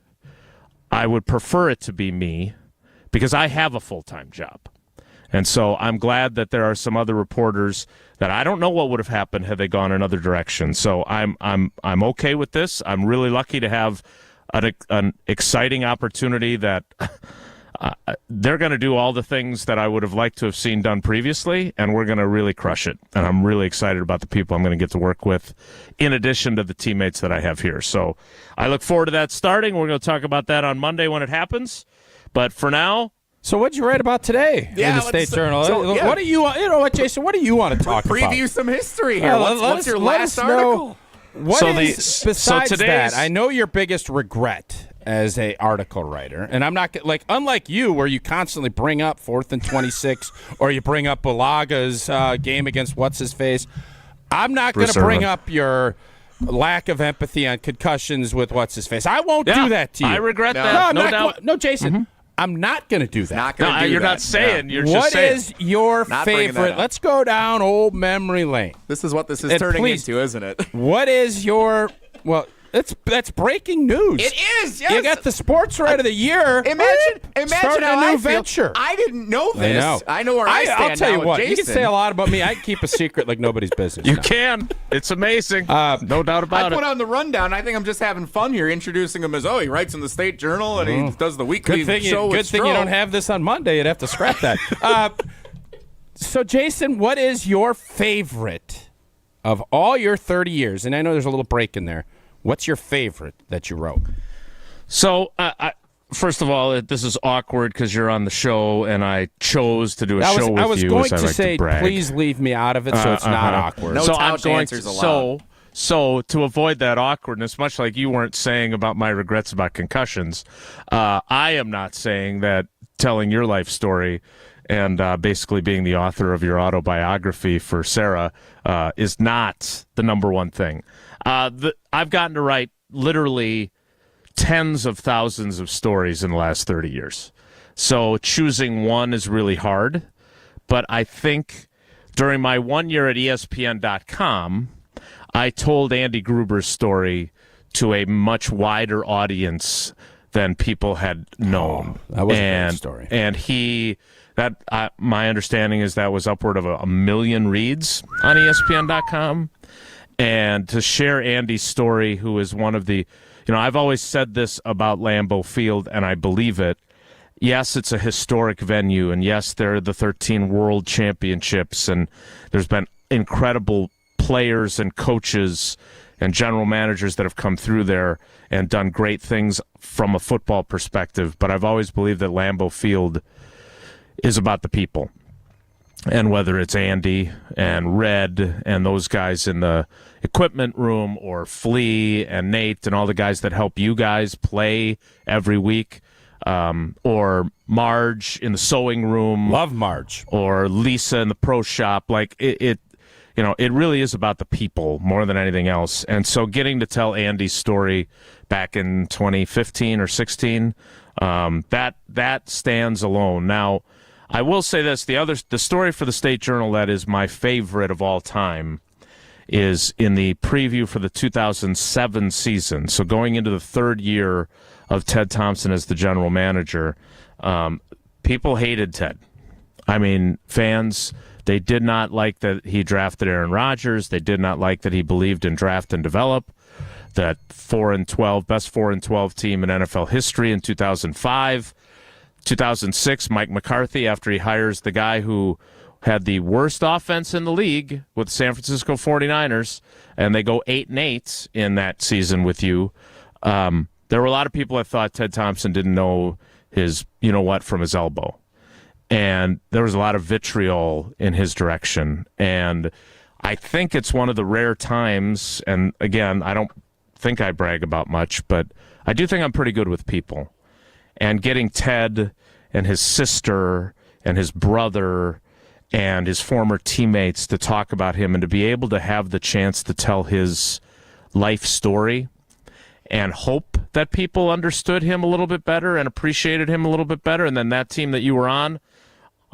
I would prefer it to be me, because I have a full-time job. And so I'm glad that there are some other reporters that I don't know what would have happened had they gone another direction. So I'm okay with this. I'm really lucky to have an exciting opportunity that they're going to do all the things that I would have liked to have seen done previously, and we're going to really crush it. And I'm really excited about the people I'm going to get to work with, in addition to the teammates that I have here. So I look forward to that starting. We're going to talk about that on Monday when it happens. But for now... So what'd you write about today in the State Journal? What do you want, Jason? What do you want to talk about? Preview some history here. What's your last article? Besides that, I know your biggest regret as a article writer, and I'm not unlike you, where you constantly bring up 4th and 26, or you bring up Balaga's game against what's his face. I'm not going to bring up your lack of empathy on concussions with what's his face. I won't do that to you. I regret that. No doubt. No, Jason. I'm not going to do that. You're not saying. You're just what saying. Is your favorite? Let's go down old memory lane. This is what this is turning into, isn't it? What is your that's breaking news. It is. Yes. You got the sports right of the year. Imagine starting how a new I feel. venture. I didn't know this. I know where I stand. I'll tell you what. Jason. You can say a lot about me. I can keep a secret like nobody's business. You can. It's amazing. No doubt about it. I put on the rundown. I think I'm just having fun here, introducing him as he writes in the State Journal and he does the weekly show. Good thing you don't have this on Monday. You'd have to scrap that. So, Jason, what is your favorite of all your 30 years? And I know there's a little break in there. What's your favorite that you wrote? So, first of all, this is awkward because you're on the show, and I chose to do a show with you. I was going to say, brag. please leave me out of it so it's not awkward. No so Tausch answers allowed. So to avoid that awkwardness, much like you weren't saying about my regrets about concussions, I am not saying that telling your life story and basically being the author of your autobiography for Sarah is not the number one thing. I've gotten to write literally tens of thousands of stories in the last 30 years. So choosing one is really hard. But I think during my 1 year at ESPN.com, I told Andy Gruber's story to a much wider audience than people had known. That was a great story. And my understanding is that was upward of a million reads on ESPN.com. And to share Andy's story, who is one of the, I've always said this about Lambeau Field, and I believe it. Yes, it's a historic venue, and yes, there are the 13 world championships, and there's been incredible players and coaches and general managers that have come through there and done great things from a football perspective. But I've always believed that Lambeau Field is about the people. And whether it's Andy and Red and those guys in the equipment room, or Flea and Nate and all the guys that help you guys play every week, or Marge in the sewing room. Love Marge. Or Lisa in the pro shop. Like it really is about the people more than anything else. And so getting to tell Andy's story back in 2015 or 16, that stands alone. Now, I will say this: the story for the State Journal that is my favorite of all time is in the preview for the 2007 season. So going into the third year of Ted Thompson as the general manager, people hated Ted. I mean, fans, they did not like that he drafted Aaron Rodgers. They did not like that he believed in draft and develop. That 4-12, best 4-12 team in NFL history in 2005. 2006, Mike McCarthy, after he hires the guy who had the worst offense in the league with the San Francisco 49ers, and they go 8-8 in that season with you. There were a lot of people that thought Ted Thompson didn't know his from his elbow. And there was a lot of vitriol in his direction. And I think it's one of the rare times, and again, I don't think I brag about much, but I do think I'm pretty good with people. And getting Ted and his sister and his brother and his former teammates to talk about him and to be able to have the chance to tell his life story and hope that people understood him a little bit better and appreciated him a little bit better. And then that team that you were on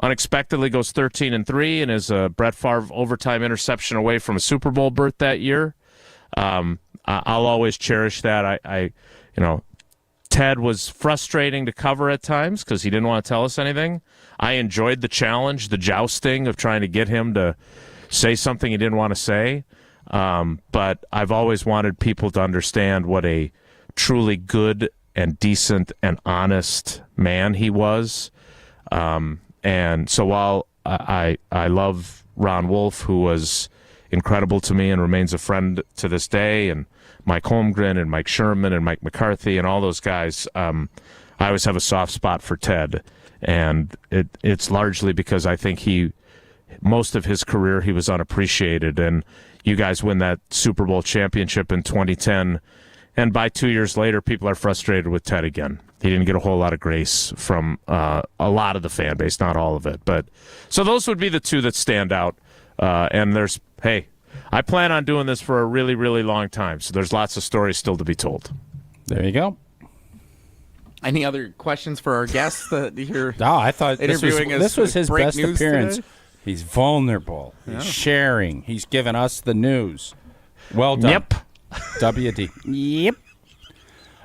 unexpectedly goes 13-3 and is a Brett Favre overtime interception away from a Super Bowl berth that year. I'll always cherish that. Ted was frustrating to cover at times because he didn't want to tell us anything. I enjoyed the challenge, the jousting of trying to get him to say something he didn't want to say. But I've always wanted people to understand what a truly good and decent and honest man he was. And so while I love Ron Wolf, who was incredible to me and remains a friend to this day, and Mike Holmgren and Mike Sherman and Mike McCarthy and all those guys, I always have a soft spot for Ted. And it's largely because I think most of his career, he was unappreciated. And you guys win that Super Bowl championship in 2010. And by 2 years later, people are frustrated with Ted again. He didn't get a whole lot of grace from a lot of the fan base, not all of it. But so those would be the two that stand out. And I plan on doing this for a really, really long time. So there's lots of stories still to be told. There you go. Any other questions for our guests that you're I thought this was his best appearance. Today? He's vulnerable. He's sharing. He's giving us the news. Well done. Yep. WD. Yep.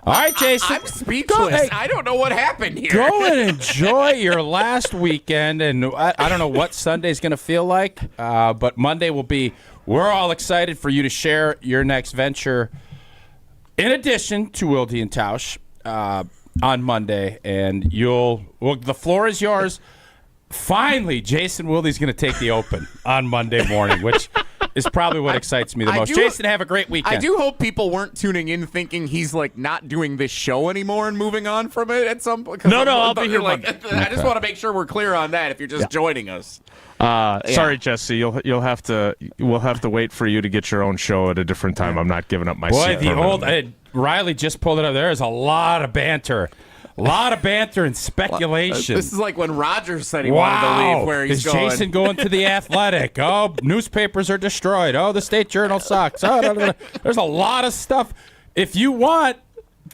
All right, Jason. I'm speechless. I don't know what happened here. Go and enjoy your last weekend. And I don't know what Sunday's going to feel like, but Monday will be. We're all excited for you to share your next venture. In addition to Wilde and Tausch on Monday, and the floor is yours. Finally, Jason Wilde's going to take the Open on Monday morning, which is probably what excites me the most. Jason, have a great weekend. I do hope people weren't tuning in thinking he's like not doing this show anymore and moving on from it at some point. No, I'll be here. I just want to make sure we're clear on that if you're just joining us. Sorry, Jesse. We'll have to wait for you to get your own show at a different time. I'm not giving up my seat. Boy, Riley just pulled it up. There is a lot of banter. A lot of banter and speculation. This is like when Rogers said he wanted to leave. Where he's going. Is Jason going to the Athletic? Oh, newspapers are destroyed. Oh, the State Journal sucks. Oh, there's a lot of stuff. If you want,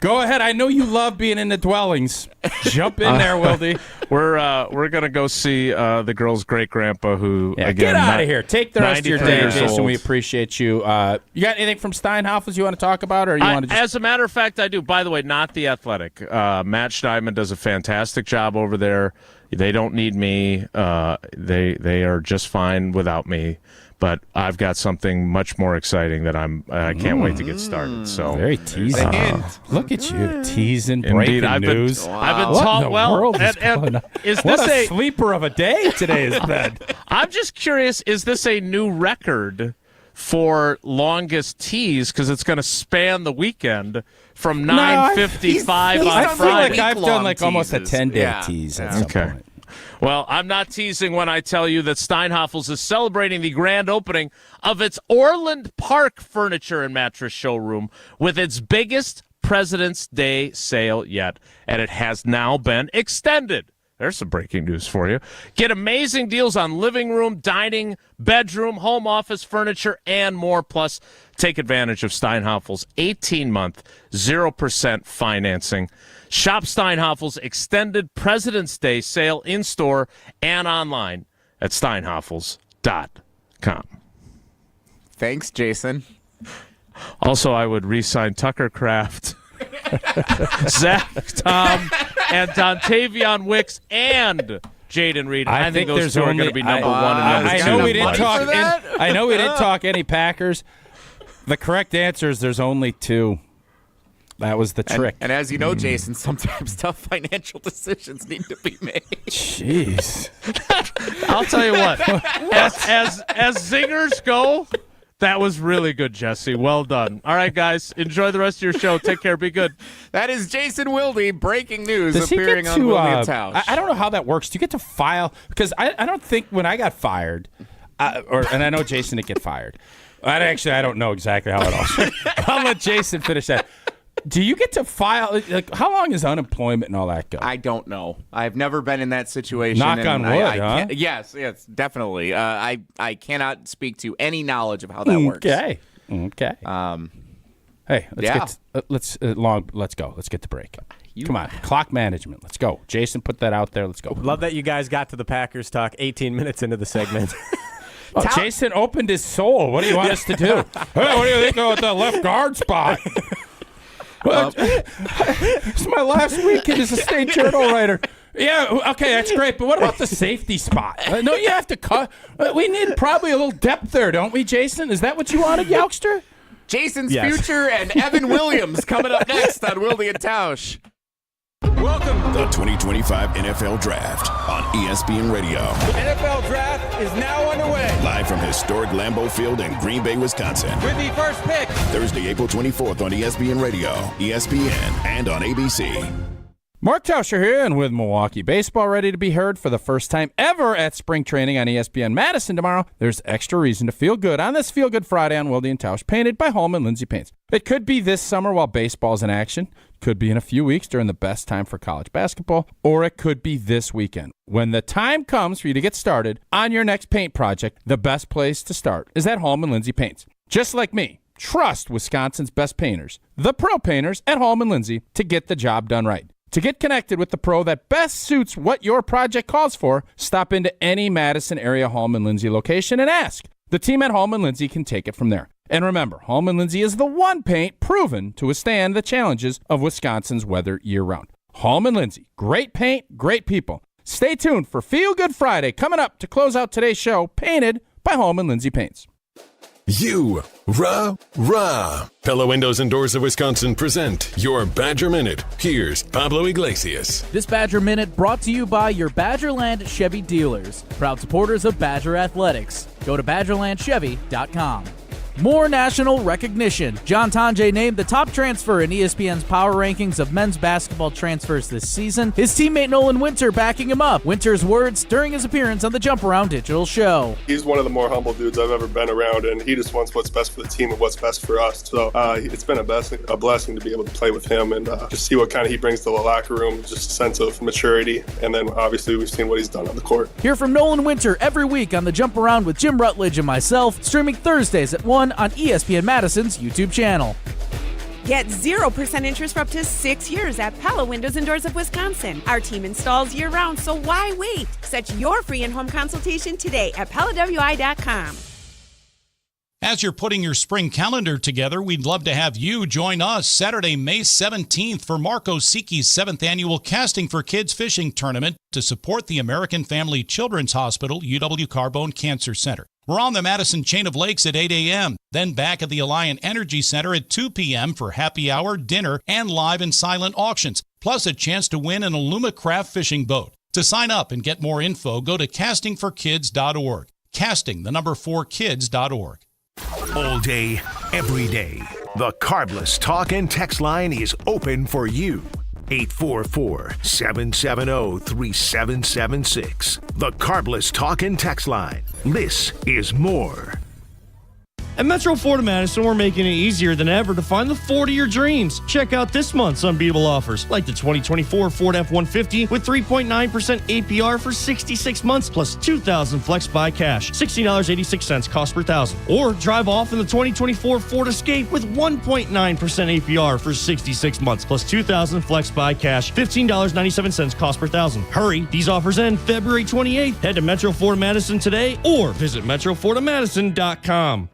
go ahead. I know you love being in the dwellings. Jump in there, Wildy. We're gonna go see the girl's great grandpa, who again get out of here. Take the rest of your day, Jason. Old. We appreciate you. You got anything from Steinhoffels you want to talk about, or you want to? As a matter of fact, I do. By the way, not the Athletic. Matt Steinman does a fantastic job over there. They don't need me. They are just fine without me. But I've got something much more exciting that I can't wait to get started. So very teasing. Look at you teasing. Indeed, breaking news. I've been taught well. Is what this a sleeper of a day today has been? I'm just curious. Is this a new record for longest tease? Because it's going to span the weekend from 9:55 on I feel Friday. like I've done like almost a 10-day tease at some point. Well, I'm not teasing when I tell you that Steinhoffels is celebrating the grand opening of its Orland Park furniture and mattress showroom with its biggest President's Day sale yet, and it has now been extended. There's some breaking news for you. Get amazing deals on living room, dining, bedroom, home office furniture, and more. Plus, take advantage of Steinhoffels' 18-month, 0% financing. Shop Steinhoffels' extended President's Day sale in-store and online at steinhoffels.com. Thanks, Jason. Also, I would re-sign Tucker Kraft, Zach, Tom, and Dontavion Wicks, and Jaden Reed. I think those two are going to be number one and number two. I know we didn't talk any Packers. The correct answer is there's only two. That was the trick. And as you know, Jason, sometimes tough financial decisions need to be made. Jeez. I'll tell you what. As zingers go, that was really good, Jesse. Well done. All right, guys. Enjoy the rest of your show. Take care. Be good. That is Jason Wilde, breaking news, appearing on Wilde and Tausch. I don't know how that works. Do you get to file? Because I don't think when I got fired, and I know Jason didn't get fired. I don't know exactly how it all works. I'll let Jason finish that. Do you get to file? Like, how long is unemployment and all that go? I don't know. I've never been in that situation. Knock on wood, huh? Yes, definitely. I cannot speak to any knowledge of how that works. Okay. Hey, let's go. Let's get to break. Come on, clock management. Let's go. Jason, put that out there. Let's go. Love that you guys got to the Packers talk 18 minutes into the segment. Jason opened his soul. What do you want us to do? Hey, what do you think about the left guard spot? It's my last weekend as a State Journal writer. Yeah, okay, that's great. But what about the safety spot? No, you have to cut. We need probably a little depth there, don't we, Jason? Is that what you wanted, youngster? Jason's future and Evan Williams coming up next on Wilde and Tausch. Welcome to the 2025 NFL Draft on ESPN Radio. The NFL Draft is now underway. Live from historic Lambeau Field in Green Bay, Wisconsin. With the first pick. Thursday, April 24th on ESPN Radio, ESPN, and on ABC. Mark Tauscher here, and with Milwaukee baseball ready to be heard for the first time ever at spring training on ESPN Madison tomorrow, there's extra reason to feel good on this Feel Good Friday on Wilde and Tausch, painted by Holman Lindsay Paints. It could be this summer while baseball's in action, could be in a few weeks during the best time for college basketball, or it could be this weekend. When the time comes for you to get started on your next paint project, the best place to start is at Holman Lindsay Paints. Just like me, trust Wisconsin's best painters, the pro painters at Holman Lindsay, to get the job done right. To get connected with the pro that best suits what your project calls for, stop into any Madison area Holman Lindsay location and ask. The team at Holman Lindsay can take it from there. And remember, Holman Lindsay is the one paint proven to withstand the challenges of Wisconsin's weather year-round. Holman Lindsay, great paint, great people. Stay tuned for Feel Good Friday coming up to close out today's show, painted by Holman Lindsay Paints. You rah. Pella Windows and Doors of Wisconsin present your Badger Minute. Here's Pablo Iglesias. This Badger Minute brought to you by your Badgerland Chevy dealers, proud supporters of Badger Athletics. Go to BadgerlandChevy.com. More national recognition. John Tonje named the top transfer in ESPN's power rankings of men's basketball transfers this season. His teammate Nolan Winter backing him up. Winter's words during his appearance on the Jump Around digital show. He's one of the more humble dudes I've ever been around, and he just wants what's best for the team and what's best for us. So it's been a blessing to be able to play with him and just see what kind of he brings to the locker room, just a sense of maturity. And then obviously we've seen what he's done on the court. Hear from Nolan Winter every week on the Jump Around with Jim Rutledge and myself, streaming Thursdays at 1 on ESPN Madison's YouTube channel. Get 0% interest for up to 6 years at Pella Windows and Doors of Wisconsin. Our team installs year-round, so why wait? Set your free in-home consultation today at PellaWI.com. As you're putting your spring calendar together, we'd love to have you join us Saturday, May 17th for Mark Osiki's 7th Annual Casting for Kids Fishing Tournament to support the American Family Children's Hospital, UW Carbone Cancer Center. We're on the Madison Chain of Lakes at 8 a.m., then back at the Alliant Energy Center at 2 p.m. for happy hour, dinner, and live and silent auctions, plus a chance to win an Alumacraft fishing boat. To sign up and get more info, go to castingforkids.org. Casting, 4kids.org. All day, every day, the Carbless Talk and Text line is open for you. 844-770-3776. The Carbless Talk and Text line. This is more. At Metro Ford of Madison, we're making it easier than ever to find the Ford of your dreams. Check out this month's unbeatable offers, like the 2024 Ford F-150 with 3.9% APR for 66 months, plus $2,000 flex buy cash, $16.86 cost per thousand. Or drive off in the 2024 Ford Escape with 1.9% APR for 66 months, plus $2,000 flex buy cash, $15.97 cost per thousand. Hurry, these offers end February 28th. Head to Metro Ford of Madison today or visit MetroFordofMadison.com.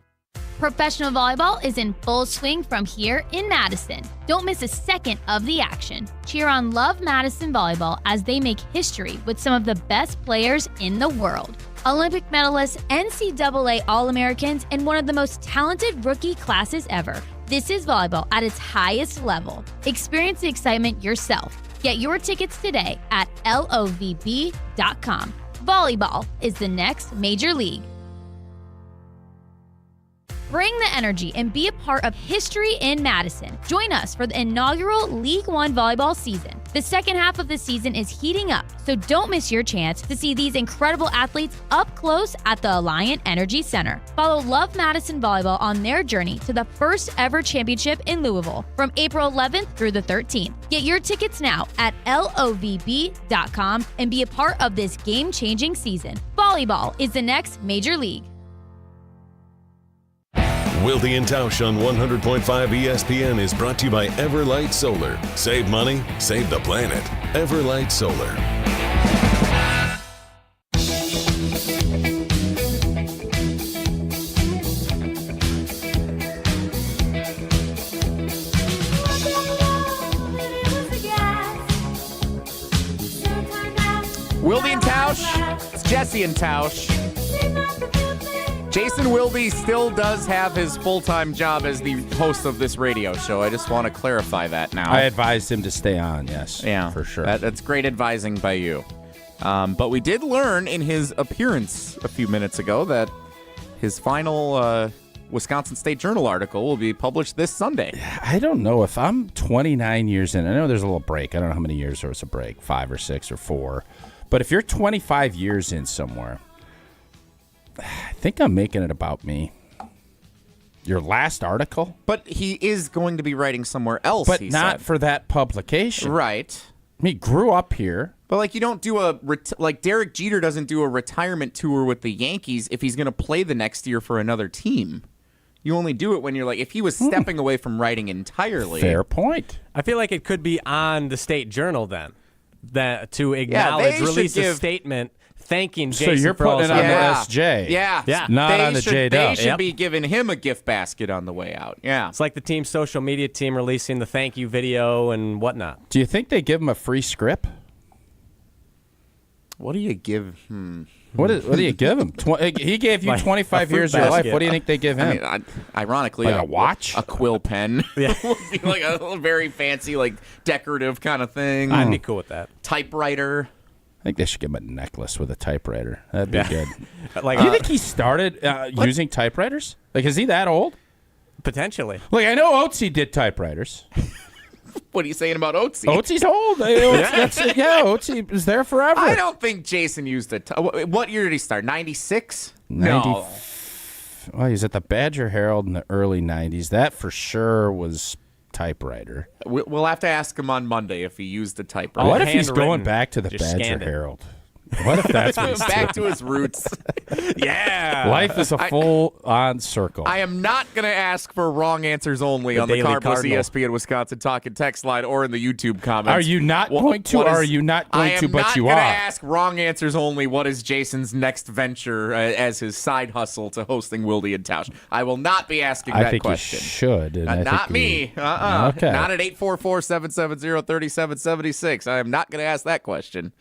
Professional volleyball is in full swing from here in Madison. Don't miss a second of the action. Cheer on Love Madison Volleyball as they make history with some of the best players in the world. Olympic medalists, NCAA All-Americans, and one of the most talented rookie classes ever. This is volleyball at its highest level. Experience the excitement yourself. Get your tickets today at lovb.com. Volleyball is the next major league. Bring the energy and be a part of history in Madison. Join us for the inaugural League One volleyball season. The second half of the season is heating up, so don't miss your chance to see these incredible athletes up close at the Alliant Energy Center. Follow Love Madison Volleyball on their journey to the first ever championship in Louisville from April 11th through the 13th. Get your tickets now at lovb.com and be a part of this game-changing season. Volleyball is the next major league. Wilde and Tausch on 100.5 ESPN is brought to you by Everlight Solar. Save money, save the planet. Everlight Solar. Wilde and Tausch. It's Jesse and Tausch. Jason Wilde still does have his full-time job as the host of this radio show. I just want to clarify that now. I advised him to stay on, yes. Yeah, for sure. That's great advising by you. But we did learn in his appearance a few minutes ago that his final Wisconsin State Journal article will be published this Sunday. I don't know if I'm 29 years in. I know there's a little break. I don't know how many years there was a break, 5 or 6 or 4. But if you're 25 years in somewhere, I think I'm making it about me. Your last article? But he is going to be writing somewhere else, but he not said. for that publication. Right. He grew up here. But, like, you don't do like Derek Jeter doesn't do a retirement tour with the Yankees if he's going to play the next year for another team. You only do it when you're like, if he was stepping away from writing entirely. Fair point. I feel like it could be on the State Journal then, that to acknowledge, release a statement thanking Jason. So you're for all putting it on the SJ. Yeah. Not on the J-Dub. They should be giving him a gift basket on the way out. Yeah. It's like the team's social media team releasing the thank you video and whatnot. Do you think they give him a free script? What do you give? What do you give him? He gave you 25 years of your life. What do you think they give him? I mean, ironically, like a watch, a quill pen, would be like a very fancy, like decorative kind of thing. I'd be cool with that. Typewriter. I think they should give him a necklace with a typewriter. That'd be good. Do you think he started using typewriters? Like, is he that old? Potentially. Like, I know Oatsy did typewriters. What are you saying about Oatsy? Otsy's old. Oatsy was there forever. I don't think Jason used it. What year did he start? 96? No. Well, he's at the Badger Herald in the early 90s. That for sure was typewriter. We'll have to ask him on Monday if he used the typewriter. What if he's going back to the Badger Herald? What if that's what he's back doing? to his roots? Yeah. Life is a full-on circle. I am not going to ask for wrong answers only on the Cardinals ESPN Wisconsin talking text line or in the YouTube comments. Are you not going to, or are you not going to, but you are? I am not going to ask wrong answers only. What is Jason's next venture as his side hustle to hosting Wilde and Tausch? I will not be asking that question. I think you should. Not me. Okay. Not at 844-770-3776. I am not going to ask that question.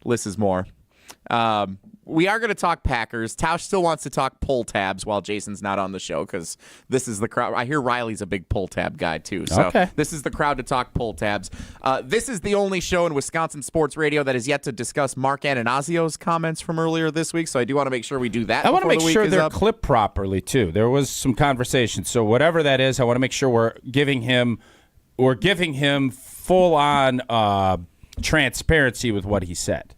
Less is more. We are going to talk Packers. Tausch still wants to talk pull tabs while Jason's not on the show because this is the crowd. I hear Riley's a big pull tab guy too. So This is the crowd to talk pull tabs. This is the only show in Wisconsin sports radio that is yet to discuss Mark Attanasio's comments from earlier this week. So I do want to make sure we do that. I want to make sure they're up. clipped properly too. There was some conversation. So whatever that is, I want to make sure we're giving him full on transparency with what he said.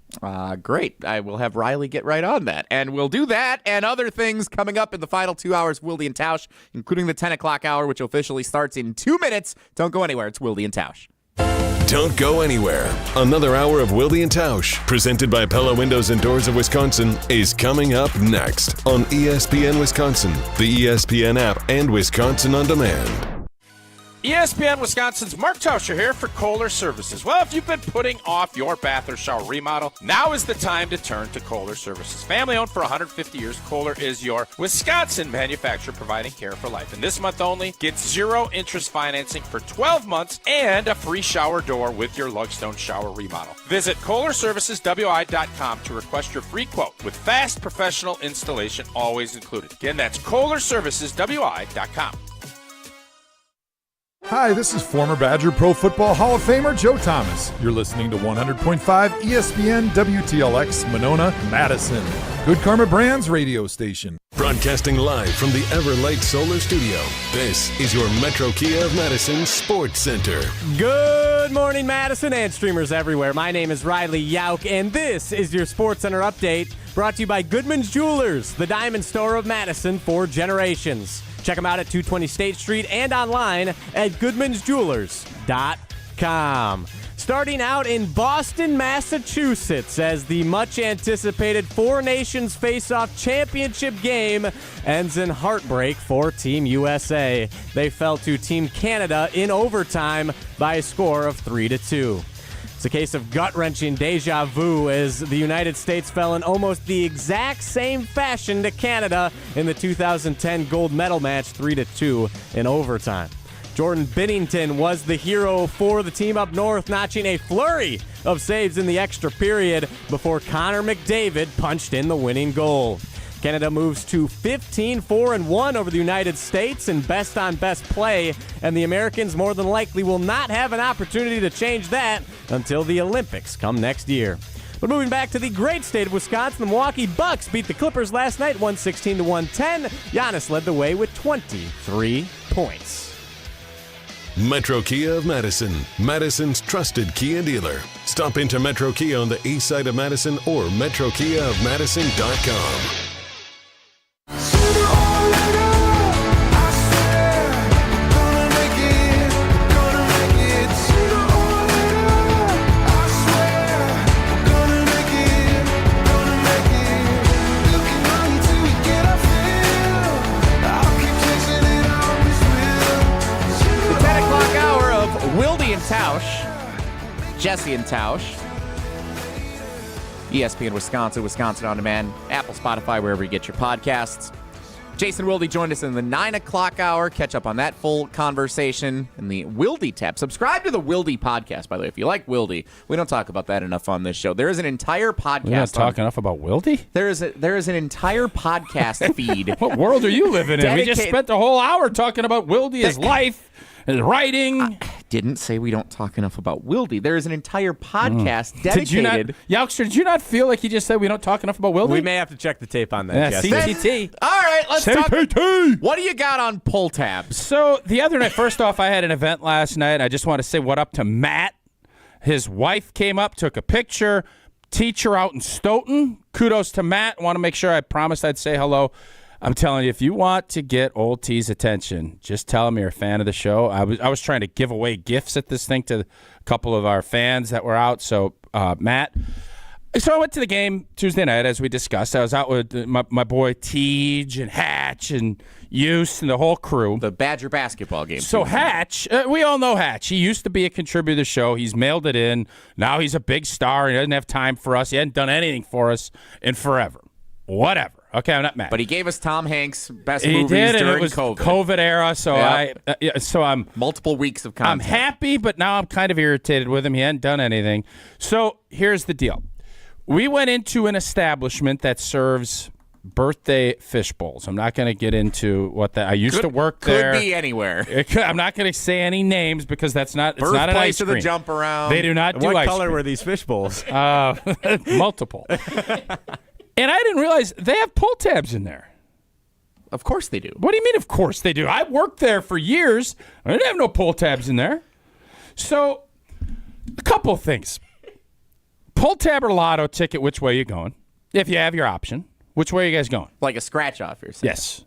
Great. I will have Riley get right on that. And we'll do that and other things coming up in the final 2 hours, Wilde and Tausch, including the 10 o'clock hour, which officially starts in 2 minutes. Don't go anywhere. It's Wilde and Tausch. Don't go anywhere. Another hour of Wilde and Tausch, presented by Pella Windows and Doors of Wisconsin, is coming up next on ESPN Wisconsin, the ESPN app, and Wisconsin On Demand. ESPN Wisconsin's Mark Attanasio here for Kohler Services. Well, if you've been putting off your bath or shower remodel, now is the time to turn to Kohler Services. Family owned for 150 years, Kohler is your Wisconsin manufacturer providing care for life. And this month only, get 0 interest financing for 12 months and a free shower door with your Lugstone shower remodel. Visit KohlerServicesWI.com to request your free quote with fast professional installation always included. Again, that's KohlerServicesWI.com. Hi, this is former Badger Pro Football Hall of Famer Joe Thomas. You're listening to 100.5 ESPN WTLX Monona, Madison. Good Karma Brands radio station. Broadcasting live from the Everlight Solar Studio, this is your Metro Kia of Madison Sports Center. Good morning, Madison and streamers everywhere. My name is Riley Yauk, and this is your Sports Center update brought to you by Goodman's Jewelers, the diamond store of Madison for generations. Check them out at 220 State Street and online at goodmansjewelers.com. Starting out in Boston, Massachusetts, as the much-anticipated Four Nations Faceoff championship game ends in heartbreak for Team USA. They fell to Team Canada in overtime by a score of 3-2. It's a case of gut-wrenching deja vu as the United States fell in almost the exact same fashion to Canada in the 2010 gold medal match 3-2 in overtime. Jordan Binnington was the hero for the team up north, notching a flurry of saves in the extra period before Connor McDavid punched in the winning goal. Canada moves to 15-4-1 over the United States in best-on-best play, and the Americans more than likely will not have an opportunity to change that until the Olympics come next year. But moving back to the great state of Wisconsin, the Milwaukee Bucks beat the Clippers last night, 116-110. Giannis led the way with 23 points. Metro Kia of Madison, Madison's trusted Kia dealer. Stop into Metro Kia on the east side of Madison or metrokiaofmadison.com. Tausch, Jesse and Tausch, ESPN Wisconsin, Wisconsin On Demand, Apple, Spotify, wherever you get your podcasts. Jason Wilde joined us in the 9 o'clock hour. Catch up on that full conversation in the Wilde tab. Subscribe to the Wilde podcast, by the way. If you like Wilde, we don't talk about that enough on this show. There is an entire podcast. We don't talk enough about Wilde? There is an entire podcast feed. What world are you living in? We just spent the whole hour talking about Wilde, his life, his writing. I didn't say we don't talk enough about Wilde. There is an entire podcast dedicated. Youngster, did you not feel like you just said we don't talk enough about Wilde? We may have to check the tape on that. CTT. All right, let's talk. CTT. What do you got on pull tabs? So the other night, first off, I had an event last night. I just want to say what up to Matt. His wife came up, took a picture. Teacher out in Stoughton. Kudos to Matt. Want to make sure I promised I'd say hello. I'm telling you, if you want to get Old T's attention, just tell him you're a fan of the show. I was trying to give away gifts at this thing to a couple of our fans that were out. So, Matt. So I went to the game Tuesday night, as we discussed. I was out with my boy Tej and Hatch and Use and the whole crew. The Badger basketball game. So Hatch, we all know Hatch. He used to be a contributor to the show. He's mailed it in. Now he's a big star. He doesn't have time for us. He hadn't done anything for us in forever. Whatever. Okay, I'm not mad. But he gave us Tom Hanks' best he movies did, during and it was COVID era. So I'm multiple weeks of content. I'm happy, but now I'm kind of irritated with him. He hadn't done anything. So here's the deal: we went into an establishment that serves birthday fish bowls. I'm not going to get into what that. I used to work there. Could be anywhere. I'm not going to say any names because that's not. It's not an ice Birthplace of cream. the jump around. They do not do What ice color cream. were these fish bowls? Multiple. And I didn't realize they have pull tabs in there. Of course they do. What do you mean, of course they do? I worked there for years. I didn't have no pull tabs in there. So, a couple of things. Pull tab or lotto ticket, which way you going? If you have your option. Which way are you guys going? Like a scratch off, you're saying? Yes.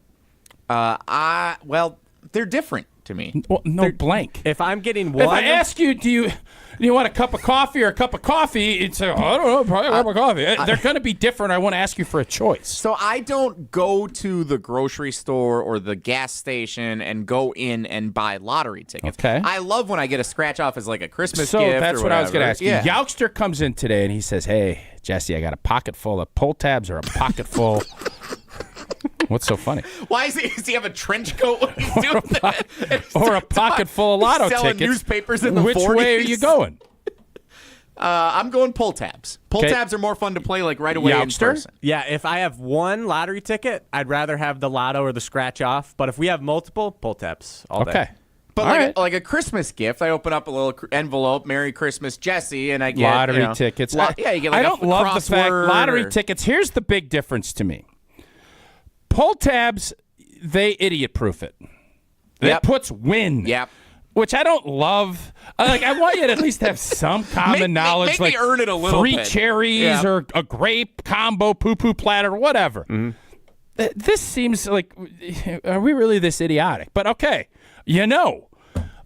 Well, they're different to me. Well, no blank. If I'm getting one. If I ask you, do you want a cup of coffee or a cup of coffee? It's I don't know, probably a cup of coffee. They're going to be different. I want to ask you for a choice. So I don't go to the grocery store or the gas station and go in and buy lottery tickets. Okay. I love when I get a scratch off as like a Christmas So gift. that's or what I was going to ask you. Yeah. Youngster comes in today and he says, "Hey, Jesse, I got a pocket full of pull tabs or a pocket full." What's so funny? Why does he have a trench coat when he's doing that? Or a pocket full of lotto selling tickets. Newspapers in the Which 40s. way are you going? I'm going pull tabs. Pull Okay. tabs are more fun to play like right away Youngster? in person. Yeah, if I have one lottery ticket, I'd rather have the lotto or the scratch off. But if we have multiple, pull tabs all day. Okay. But like a Christmas gift, I open up a little envelope, Merry Christmas, Jesse, and I get Lottery tickets. Yeah, you get like I don't a love the fact crossword lottery or- tickets. Here's the big difference to me. Pull tabs, they idiot-proof it. That puts win. Yep. Which I don't love. I want you to at least have some common knowledge. Make like me earn it a little 3 bit. cherries Yeah. or a grape combo, poo-poo platter, whatever. This seems like, are we really this idiotic? But okay,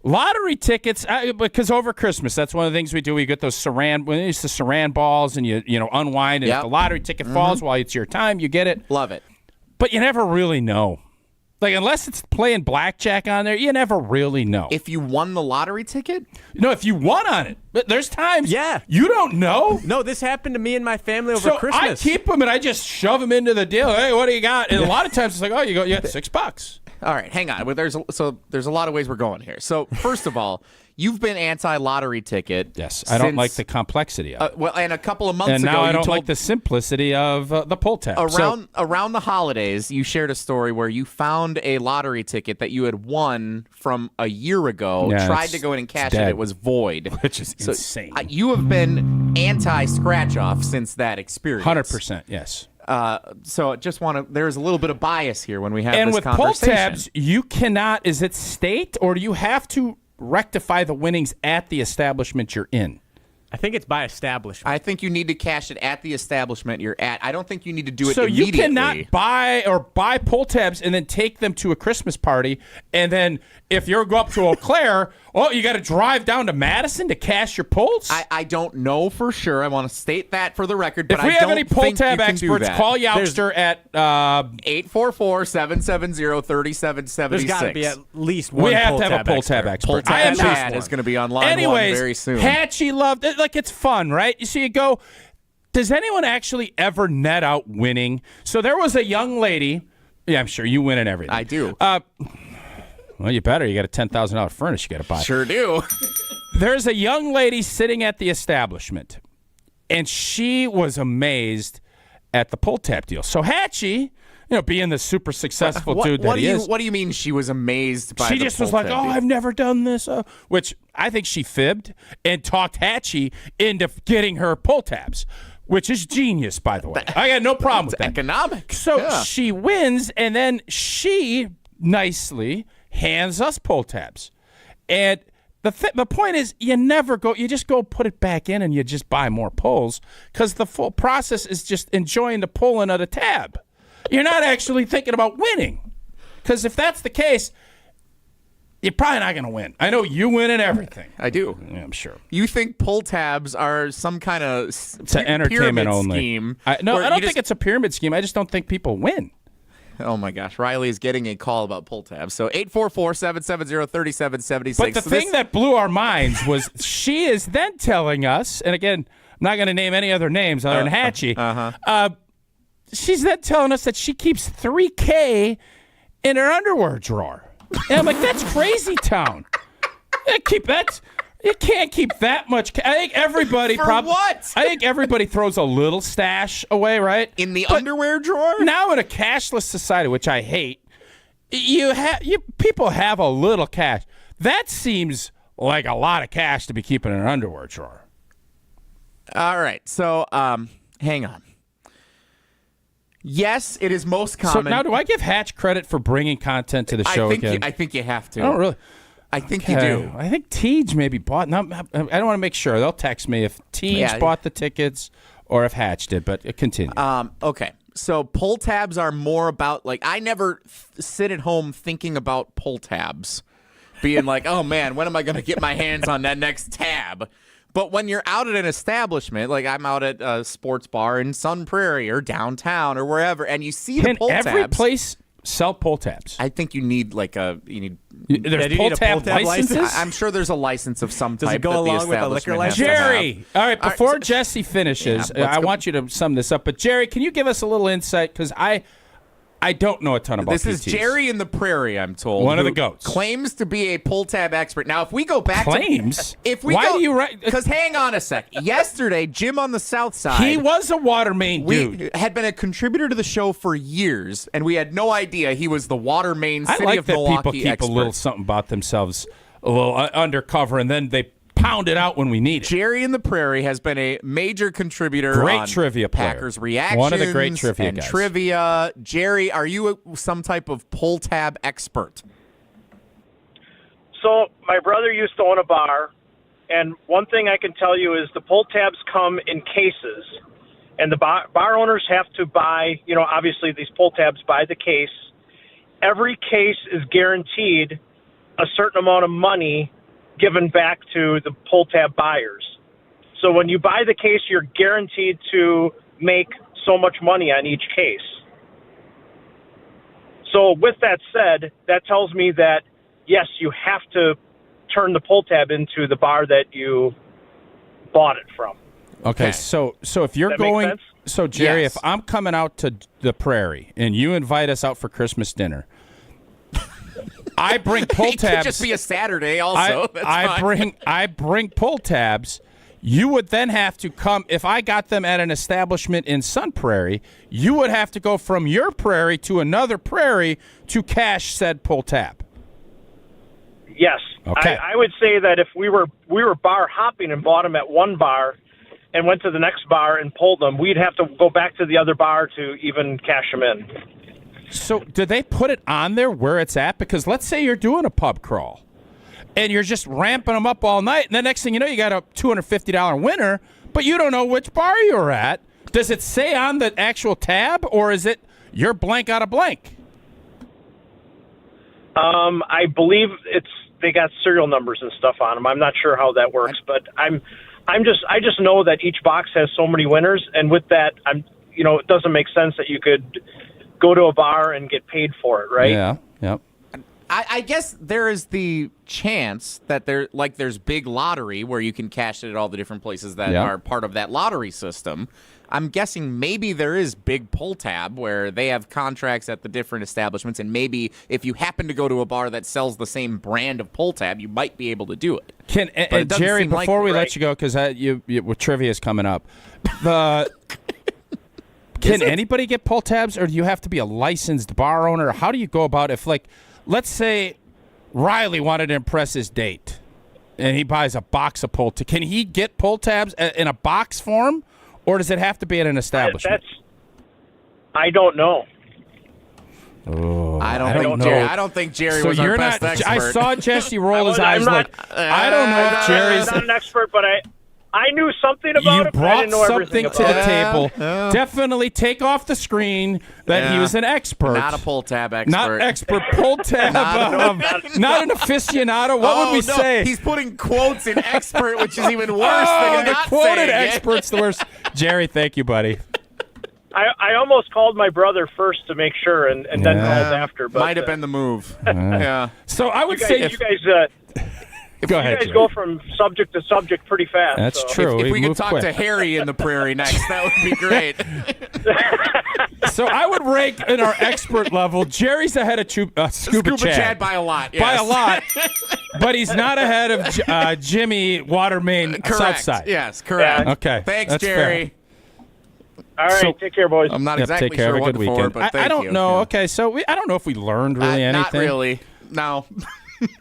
lottery tickets, because over Christmas, that's one of the things we do. We get those saran balls, and you unwind, and Yep. if the lottery ticket falls while it's your time, you get it. Love it. But you never really know. Like, unless it's playing blackjack on there, you never really know. If you won the lottery ticket? No, if you won on it. But there's times Yeah. you don't know. No, this happened to me and my family over So Christmas. I keep them, and I just shove them into the deal. Hey, what do you got? And a lot of times it's like, oh, you got $6. All right, hang on. Well, there's a lot of ways we're going here. So first of all, you've been anti-lottery ticket. Yes, I don't like the complexity of it. Well, and a couple of months And ago, now I you don't told like the simplicity of the pull tab. around the holidays, you shared a story where you found a lottery ticket that you had won from a year ago. Yeah, tried it's- to go in and it's cash it. dead. It was void, Which is insane. You have been anti-scratch off since that experience. 100%, yes. So just want to. There's a little bit of bias here when we have And this with pull conversation. tabs, you cannot. Is it state, or do you have to rectify the winnings at the establishment you're in? I think it's by establishment. I think you need to cash it at the establishment you're at. I don't think you need to do it So immediately. you cannot buy pull tabs and then take them to a Christmas party, and then if you go up to Eau Claire, you got to drive down to Madison to cash your pulls? I don't know for sure. I want to state that for the record. But If we I have don't any pull think tab you can do experts, that. call Youngster at 844-770-3776. There's got to be at least one we have pull to have tab a pull tab expert. expert. Pull I am tab not chat one. is going to be on line Anyways, one very soon. Hatchie loved it. Like, it's fun, right? So you go, does anyone actually ever net out winning? So there was a young lady, Yeah, I'm sure you win in everything. I do. Well, you better. You got a $10,000 furnace you got to buy. Sure do. There's a young lady sitting at the establishment, and she was amazed at the pull tab deal. So Hatchie, being the super successful dude that he is. What do you mean she was amazed by She the just was like, I've never done this. Which I think she fibbed and talked Hatchie into getting her pull tabs, which is genius, by the way. I got no problem with that. Economic. So she wins, and then she nicely hands us pull tabs. And the point is, you just go put it back in and you just buy more pulls, because the full process is just enjoying the pulling of the tab. You're not actually thinking about winning, because if that's the case, you're probably not going to win. I know you win in everything. I do. Yeah, I'm sure. You think pull tabs are some kind of it's an entertainment only scheme? I don't think it's a pyramid scheme. I just don't think people win. Oh, my gosh. Riley is getting a call about pull tabs. So 844-770-3776. But the thing that blew our minds was she is then telling us, and again, I'm not going to name any other names other than Hatchie. She's then telling us that she keeps $3K in her underwear drawer. And I'm like, that's crazy town. You can't keep that much. I think everybody what? I think everybody throws a little stash away, right? In the underwear drawer? Now in a cashless society, which I hate, people have a little cash. That seems like a lot of cash to be keeping in an underwear drawer. All right. So, hang on. Yes, it is most common. So now, do I give Hatch credit for bringing content to the show again? I think you have to. Oh, really? I think you do. I think Teej maybe bought. I don't want to make sure. They'll text me if Teej bought the tickets or if Hatch did, but continue. Okay. So pull tabs are more about, I never sit at home thinking about pull tabs, being like, oh, man, when am I going to get my hands on that next tab? But when you're out at an establishment, like I'm out at a sports bar in Sun Prairie or downtown or wherever, and you see the pull tabs. Can every place sell pull tabs? I think you need there's pull tab licenses? I'm sure there's a license of some type. Does it go along with a liquor license? Jerry! All right, before Jesse finishes, I want you to sum this up. But Jerry, can you give us a little insight? Because I don't know a ton about this. PTs. Is Jerry in the Prairie, I'm told. One of the goats. Claims to be a pull tab expert. Now, if we go back Claims? Why do you write? Because hang on a sec. Yesterday, Jim on the South Side. He was a water main dude. Had been a contributor to the show for years, and we had no idea he was the water main city of Milwaukee expert. I like that people keep expert. a little something about themselves, a little undercover, and then they pound it out when we need it. Jerry in the Prairie has been a major contributor. Great on trivia player. Packers reactions. One of the great trivia and guys. Trivia. Jerry, are you some type of pull tab expert? So my brother used to own a bar, and one thing I can tell you is the pull tabs come in cases, and the bar owners have to buy, obviously these pull tabs by the case. Every case is guaranteed a certain amount of money given back to the pull tab buyers. So when you buy the case, you're guaranteed to make so much money on each case. So with that said, that tells me that, yes, you have to turn the pull tab into the bar that you bought it from. Okay. So if you're going, so Jerry, if I'm coming out to the Prairie and you invite us out for Christmas dinner, I bring pull tabs. It could just be a Saturday also. I bring pull tabs. You would then have to come, if I got them at an establishment in Sun Prairie, you would have to go from your prairie to another prairie to cash said pull tab. Yes. Okay. I would say that if we were bar hopping and bought them at one bar and went to the next bar and pulled them, we'd have to go back to the other bar to even cash them in. So do they put it on there where it's at? Because let's say you're doing a pub crawl and you're just ramping them up all night, and the next thing you know, you got a $250 winner, but you don't know which bar you're at. Does it say on the actual tab, or is it you're blank out of blank? I believe they got serial numbers and stuff on them. I'm not sure how that works, but I just know that each box has so many winners, and with that, it doesn't make sense that you could go to a bar and get paid for it, right? Yeah. Yep. I guess there is the chance that there's big lottery where you can cash it at all the different places that are part of that lottery system. I'm guessing maybe there is big pull tab where they have contracts at the different establishments, and maybe if you happen to go to a bar that sells the same brand of pull tab, you might be able to do it. Jerry, before we let you go, because with trivia is coming up, can anybody get pull tabs, or do you have to be a licensed bar owner? How do you go about if, like, let's say Riley wanted to impress his date, and he buys a box of pull tabs. Can he get pull tabs in a box form? Or does it have to be at an establishment? I don't know. Oh, I don't think Jerry was our best expert. I saw Jesse roll his eyes I don't know if Jerry's... I'm not an expert, but I knew something about it, but I didn't know everything about it. You brought something to the table. Definitely take off the screen that he was an expert. Not a pull tab expert. Not expert. Pull tab. Not an aficionado. What would we say? He's putting quotes in expert, which is even worse than the not quoted saying expert's the worst. Jerry, thank you, buddy. I almost called my brother first to make sure, and then called after. But might have been the move. Yeah. So I would say you guys. Go ahead. You guys go from subject to subject pretty fast. That's true. If we could talk to Harry in the prairie next, that would be great. So I would rank in our expert level. Jerry's ahead of Scuba Chad by a lot. Yes. By a lot. But he's not ahead of Jimmy Watermain Southside. Yes, correct. Yeah. Okay. Thanks, That's Jerry. Fair. All right, take care, boys. I'm not exactly sure what for, but thank you. I don't know. Yeah. Okay, so I don't know if we learned really anything. Not really. No.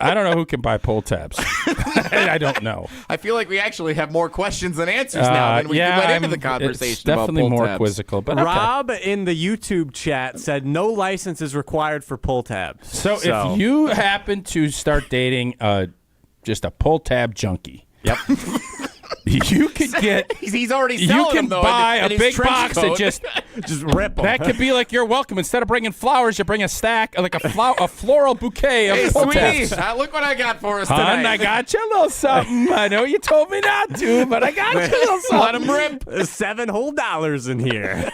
I don't know who can buy pull tabs. I don't know. I feel like we actually have more questions than answers now than we went into the conversation. It's definitely about pull more tabs. quizzical. But Rob in the YouTube chat said no license is required for pull tabs. So if you happen to start dating just a pull tab junkie, you could get. He's already selling You can them, though, buy in a his big trench box coat. that just rip them. That could be like you're welcome. Instead of bringing flowers, you bring a stack, like a floral bouquet of Hey, pull sweetie, tabs. look what I got for us Hon, tonight. I got you a little something. I know you told me not to, but I got you a little something. Let him rip. There's $7 whole in here.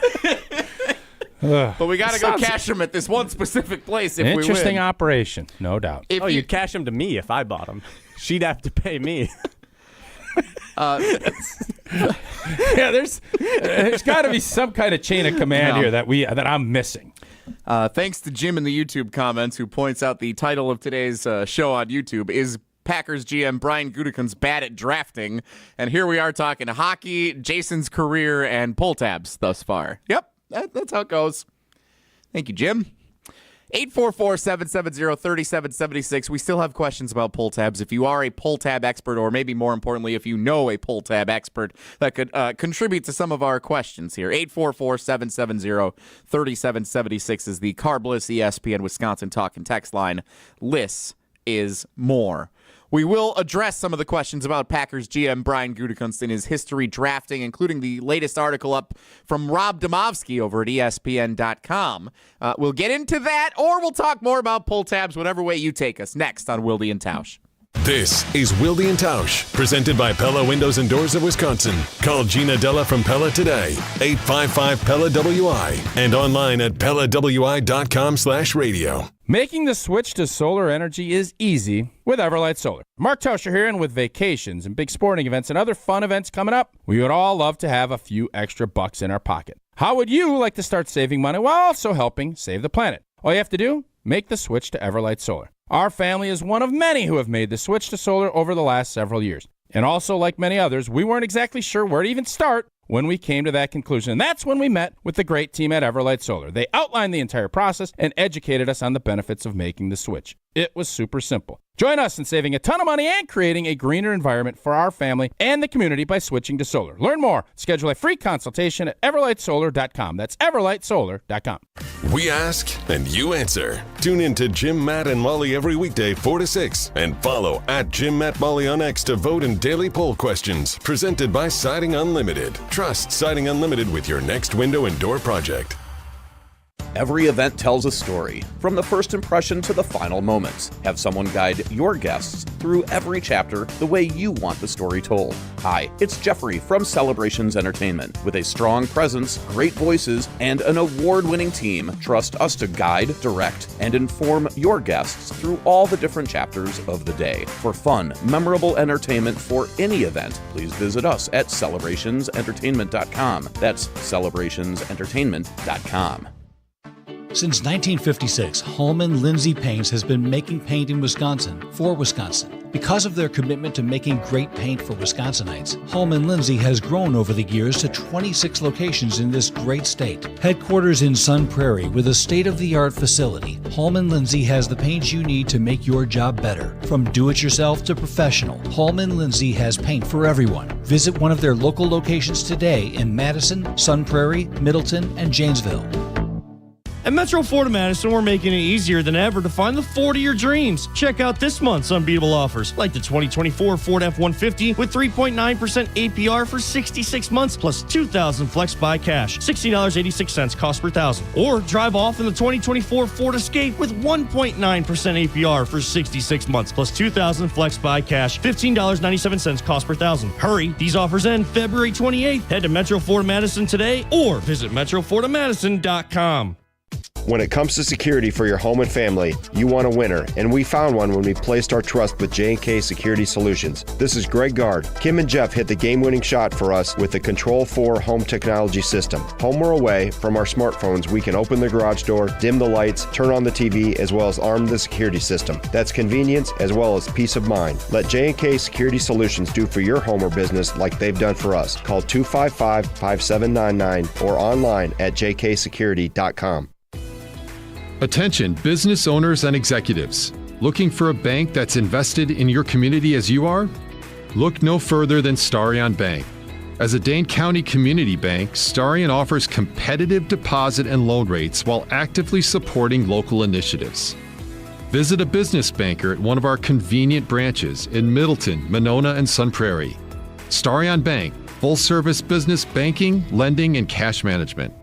But we got to go cash them at this one specific place if we win. Interesting operation, no doubt. You'd cash them to me if I bought them. She'd have to pay me. There's got to be some kind of chain of command here that I'm missing. Thanks to Jim in the YouTube comments, who points out the title of today's show on YouTube is Packers GM Brian Gutekunst bad at drafting, and here we are talking hockey, Jason's career, and pull tabs thus far. Yep, that's how it goes. Thank you, Jim. 844-770-3776. We still have questions about pull tabs. If you are a pull tab expert, or maybe more importantly, if you know a pull tab expert that could contribute to some of our questions here. 844-770-3776 is the Carbliss ESPN Wisconsin talk and text line. Liss is more. We will address some of the questions about Packers GM Brian Gutekunst in his history drafting, including the latest article up from Rob Demovsky over at ESPN.com. We'll get into that, or we'll talk more about pull tabs, whatever way you take us, next on Wilde and Tausch. This is Wilde and Tausch, presented by Pella Windows and Doors of Wisconsin. Call Gina Della from Pella today, 855-PELLA-WI, and online at PellaWI.com/radio. Making the switch to solar energy is easy with Everlight Solar. Mark Attanasio here, and with vacations and big sporting events and other fun events coming up, we would all love to have a few extra bucks in our pocket. How would you like to start saving money while also helping save the planet? All you have to do, make the switch to Everlight Solar. Our family is one of many who have made the switch to solar over the last several years. And also, like many others, we weren't exactly sure where to even start when we came to that conclusion. And that's when we met with the great team at Everlight Solar. They outlined the entire process and educated us on the benefits of making the switch. It was super simple. Join us in saving a ton of money and creating a greener environment for our family and the community by switching to solar. Learn more. Schedule a free consultation at everlightsolar.com. That's everlightsolar.com. We ask and you answer. Tune in to Jim, Matt, and Molly every weekday 4 to 6. And follow at Jim, Matt, Molly on X to vote in daily poll questions. Presented by Siding Unlimited. Trust Siding Unlimited with your next window and door project. Every event tells a story, from the first impression to the final moments. Have someone guide your guests through every chapter the way you want the story told. Hi, it's Jeffrey from Celebrations Entertainment. With a strong presence, great voices, and an award-winning team, trust us to guide, direct, and inform your guests through all the different chapters of the day. For fun, memorable entertainment for any event, please visit us at celebrationsentertainment.com. That's celebrationsentertainment.com. Since 1956, Holman Lindsay Paints has been making paint in Wisconsin for Wisconsin. Because of their commitment to making great paint for Wisconsinites, Holman Lindsay has grown over the years to 26 locations in this great state. Headquarters in Sun Prairie with a state-of-the-art facility, Holman Lindsay has the paints you need to make your job better. From do-it-yourself to professional, Holman Lindsay has paint for everyone. Visit one of their local locations today in Madison, Sun Prairie, Middleton, and Janesville. At Metro Ford of Madison, we're making it easier than ever to find the Ford of your dreams. Check out this month's unbeatable offers, like the 2024 Ford F-150 with 3.9% APR for 66 months, plus $2,000 flex buy cash, $60.86 cost per thousand. Or drive off in the 2024 Ford Escape with 1.9% APR for 66 months, plus $2,000 flex buy cash, $15.97 cost per thousand. Hurry, these offers end February 28th. Head to Metro Ford of Madison today or visit metrofordofmadison.com. When it comes to security for your home and family, you want a winner, and we found one when we placed our trust with J&K Security Solutions. This is Greg Gard. Kim and Jeff hit the game-winning shot for us with the Control 4 home technology system. Home or away, from our smartphones, we can open the garage door, dim the lights, turn on the TV, as well as arm the security system. That's convenience as well as peace of mind. Let J&K Security Solutions do for your home or business like they've done for us. Call 255-5799 or online at jksecurity.com. Attention business owners and executives. Looking for a bank that's invested in your community as you are? Look no further than Starion Bank. As a Dane County community bank, Starion offers competitive deposit and loan rates while actively supporting local initiatives. Visit a business banker at one of our convenient branches in Middleton, Monona, and Sun Prairie. Starion Bank, full-service business banking, lending, and cash management.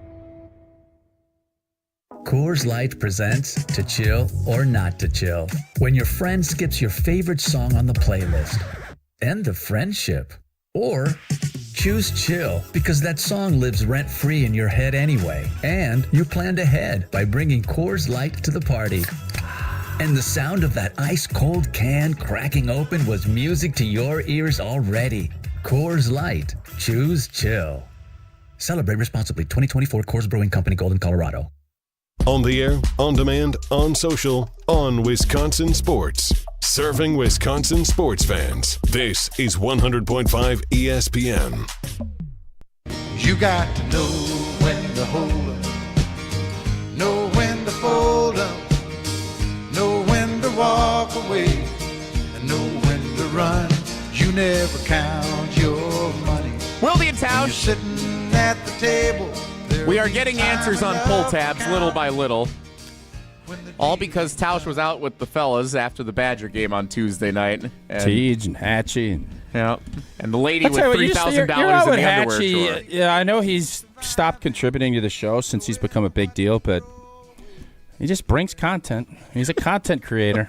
Coors Light presents To Chill or Not to Chill. When your friend skips your favorite song on the playlist. End the friendship. Or choose chill because that song lives rent-free in your head anyway. And you planned ahead by bringing Coors Light to the party. And the sound of that ice-cold can cracking open was music to your ears already. Coors Light. Choose chill. Celebrate responsibly. 2024 Coors Brewing Company, Golden, Colorado. On the air, on demand, on social, on Wisconsin Sports. Serving Wisconsin sports fans. This is 100.5 ESPN. You got to know when to hold up, know when to fold up, know when to walk away, and know when to run. You never count your money. Wilde and Tausch. You're sitting at the table. We are getting answers on pull tabs little by little. All because Tausch was out with the fellas after the Badger game on Tuesday night. Teej and Hatchie. And the lady with $3,000 in the underwear drawer. Yeah, I know he's stopped contributing to the show since he's become a big deal, but he just brings content. He's a content creator.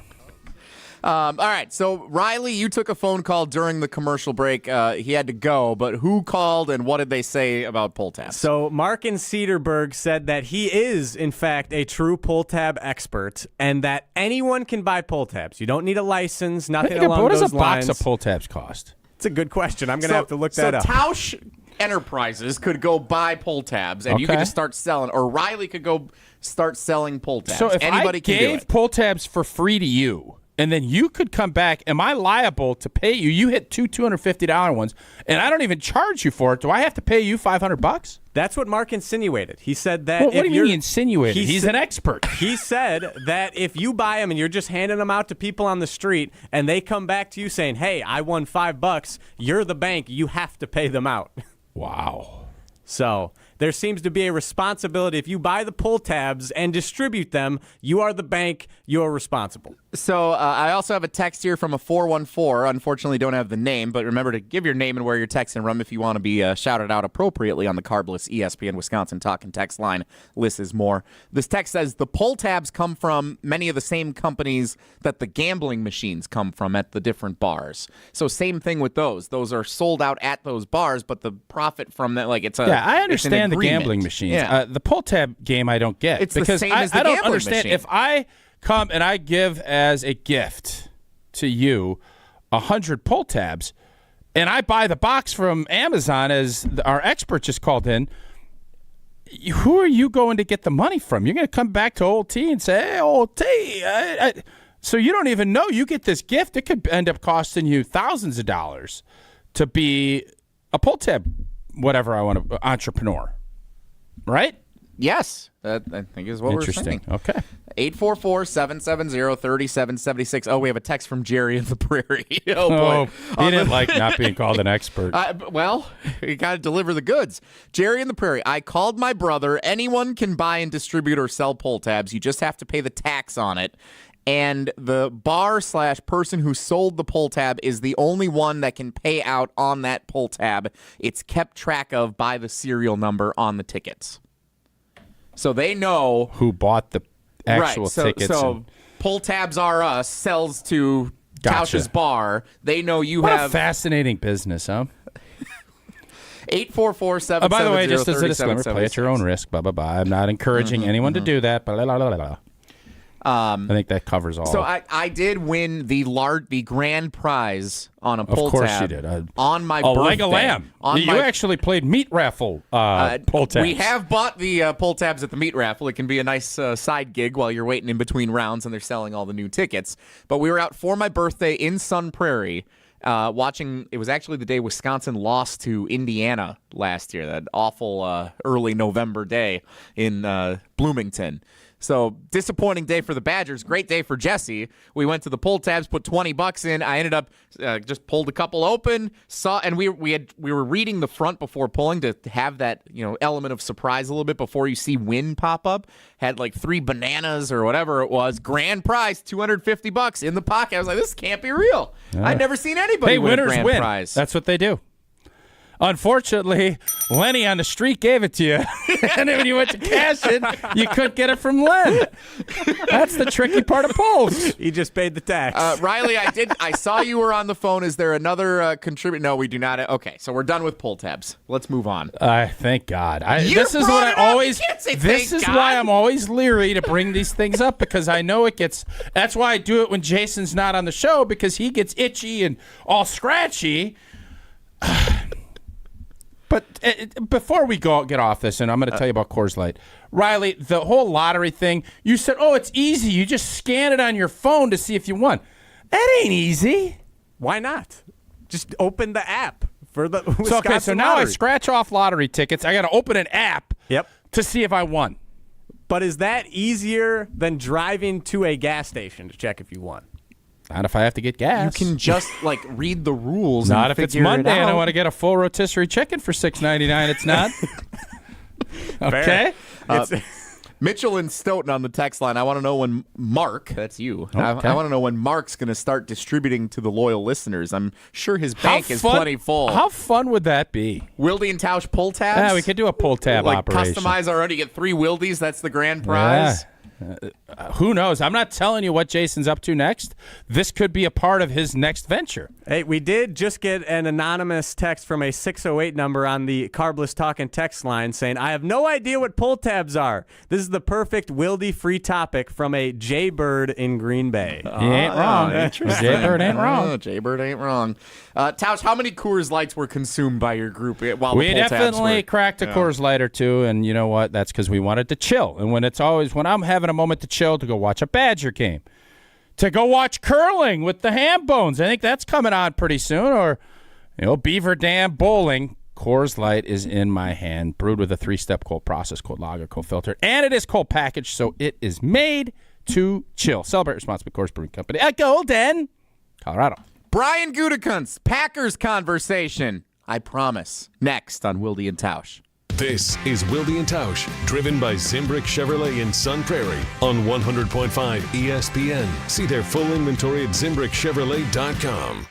All right, so Riley, you took a phone call during the commercial break. He had to go, but who called and what did they say about pull tabs? So Mark in Cedarburg said that he is, in fact, a true pull tab expert and that anyone can buy pull tabs. You don't need a license, nothing along those lines. What does a box of pull tabs cost? It's a good question. I'm going to have to look that up. So Tausch Enterprises could go buy pull tabs, and you could just start selling, or Riley could go start selling pull tabs. So if anybody I can do gave it. pull tabs for free to you, and then you could come back, am I liable to pay you? You hit two $250 ones, and I don't even charge you for it. Do I have to pay you $500? That's what Mark insinuated. He said that. Well, what do you mean he insinuated? He's an expert. He said that if you buy them and you're just handing them out to people on the street, and they come back to you saying, "Hey, I won $5," you're the bank. You have to pay them out. Wow. So there seems to be a responsibility. If you buy the pull tabs and distribute them, you are the bank. You're responsible. So I also have a text here from a 414. Unfortunately, don't have the name, but remember to give your name and where you're texting from if you want to be shouted out appropriately on the Carbless ESPN Wisconsin talk and text line. List is more. This text says the pull tabs come from many of the same companies that the gambling machines come from at the different bars. So same thing with those. Those are sold out at those bars, but the profit from that, like it's a I understand the gambling machines. Yeah. The pull tab game I don't get. It's because the same as the I don't gambling understand machine. if I come and I give as a gift to you 100 pull tabs, and I buy the box from Amazon as our expert just called in. Who are you going to get the money from? You're going to come back to Old T and say, "Hey, Old T." So you don't even know you get this gift. It could end up costing you thousands of dollars to be a pull tab, whatever I want to, entrepreneur, right? Yes, I think is what we're saying. Okay. 844-770-3776. Oh, we have a text from Jerry in the Prairie. Oh, boy. He didn't like not being called an expert. Well, you got to deliver the goods. Jerry in the Prairie. I called my brother. Anyone can buy and distribute or sell pull tabs. You just have to pay the tax on it. And the bar/person who sold the pull tab is the only one that can pay out on that pull tab. It's kept track of by the serial number on the tickets. So they know who bought the actual tickets. So pull tabs are us, sells to Tausch's bar. They know you what have a fascinating business, huh? 844-770-3776. By the way, just as a disclaimer, play at your own risk. Blah blah blah. I'm not encouraging anyone to do that. Blah, blah, blah, blah, blah. I think that covers all. So I did win the grand prize on a pull tab. Of course you did. On my birthday. leg of lamb. You actually played meat raffle pull tabs. We have bought the pull tabs at the meat raffle. It can be a nice side gig while you're waiting in between rounds and they're selling all the new tickets. But we were out for my birthday in Sun Prairie watching. It was actually the day Wisconsin lost to Indiana last year, that awful early November day in Bloomington. So, disappointing day for the Badgers. Great day for Jesse. We went to the pull tabs, put $20 in. I ended up just pulled a couple open. And we were reading the front before pulling to have that element of surprise a little bit before you see win pop up. Had like 3 bananas or whatever it was. Grand prize, $250 in the pocket. I was like, this can't be real. I've never seen anybody win a grand prize. That's what they do. Unfortunately, Lenny on the street gave it to you. And then when you went to cash it, you couldn't get it from Len. That's the tricky part of polls. He just paid the tax. Riley, I saw you were on the phone. Is there another contributor? No, we do not. Okay, so we're done with pull tabs. Let's move on. Thank God. This is what I always. This is why I'm always leery to bring these things up, because I know it gets. That's why I do it when Jason's not on the show, because he gets itchy and all scratchy. But before we get off this, and I'm going to tell you about Coors Light, Riley, the whole lottery thing, you said, oh, it's easy. You just scan it on your phone to see if you won. That ain't easy. Why not? Just open the app for the Wisconsin so now lottery. I scratch off lottery tickets. I got to open an app to see if I won. But is that easier than driving to a gas station to check if you won? Not if I have to get gas. You can just read the rules. Not and if it's figure Monday it out. and I want to get a full rotisserie chicken for $6.99. It's not. Okay. Mitchell and Stoughton on the text line. I want to know when Mark, that's you, Okay. I want to know when Mark's going to start distributing to the loyal listeners. I'm sure his bank is plenty full. How fun would that be? Wilde and Tausch pull tabs? Yeah, we could do a pull tab operation. Customize already, get 3 Wildies. That's the grand prize. Yeah. Who knows? I'm not telling you what Jason's up to next. This could be a part of his next venture. Hey, we did just get an anonymous text from a 608 number on the Carbless Talk and text line saying, I have no idea what pull tabs are. This is the perfect Wildy-free topic from a Jaybird in Green Bay. He ain't wrong. Jaybird ain't wrong. Jaybird ain't wrong. Tausch, how many Coors Lights were consumed by your group while we the pull tabs definitely were? cracked a Coors Light or two, and you know what? That's because we wanted to chill. And when I'm having a moment to chill, to go watch a Badger game, to go watch curling with the Ham Bones. I think that's coming on pretty soon. Or, Beaver Dam bowling. Coors Light is in my hand, brewed with a 3-step cold process, cold lager, cold filter, and it is cold packaged, so it is made to chill. Celebrate responsibly, Coors Brewing Company at Golden, Colorado. Brian Gutekunst, Packers conversation. I promise. Next on Wilde and Tausch. This is Wilde and Tausch, driven by Zimbrick Chevrolet in Sun Prairie on 100.5 ESPN. See their full inventory at ZimbrickChevrolet.com.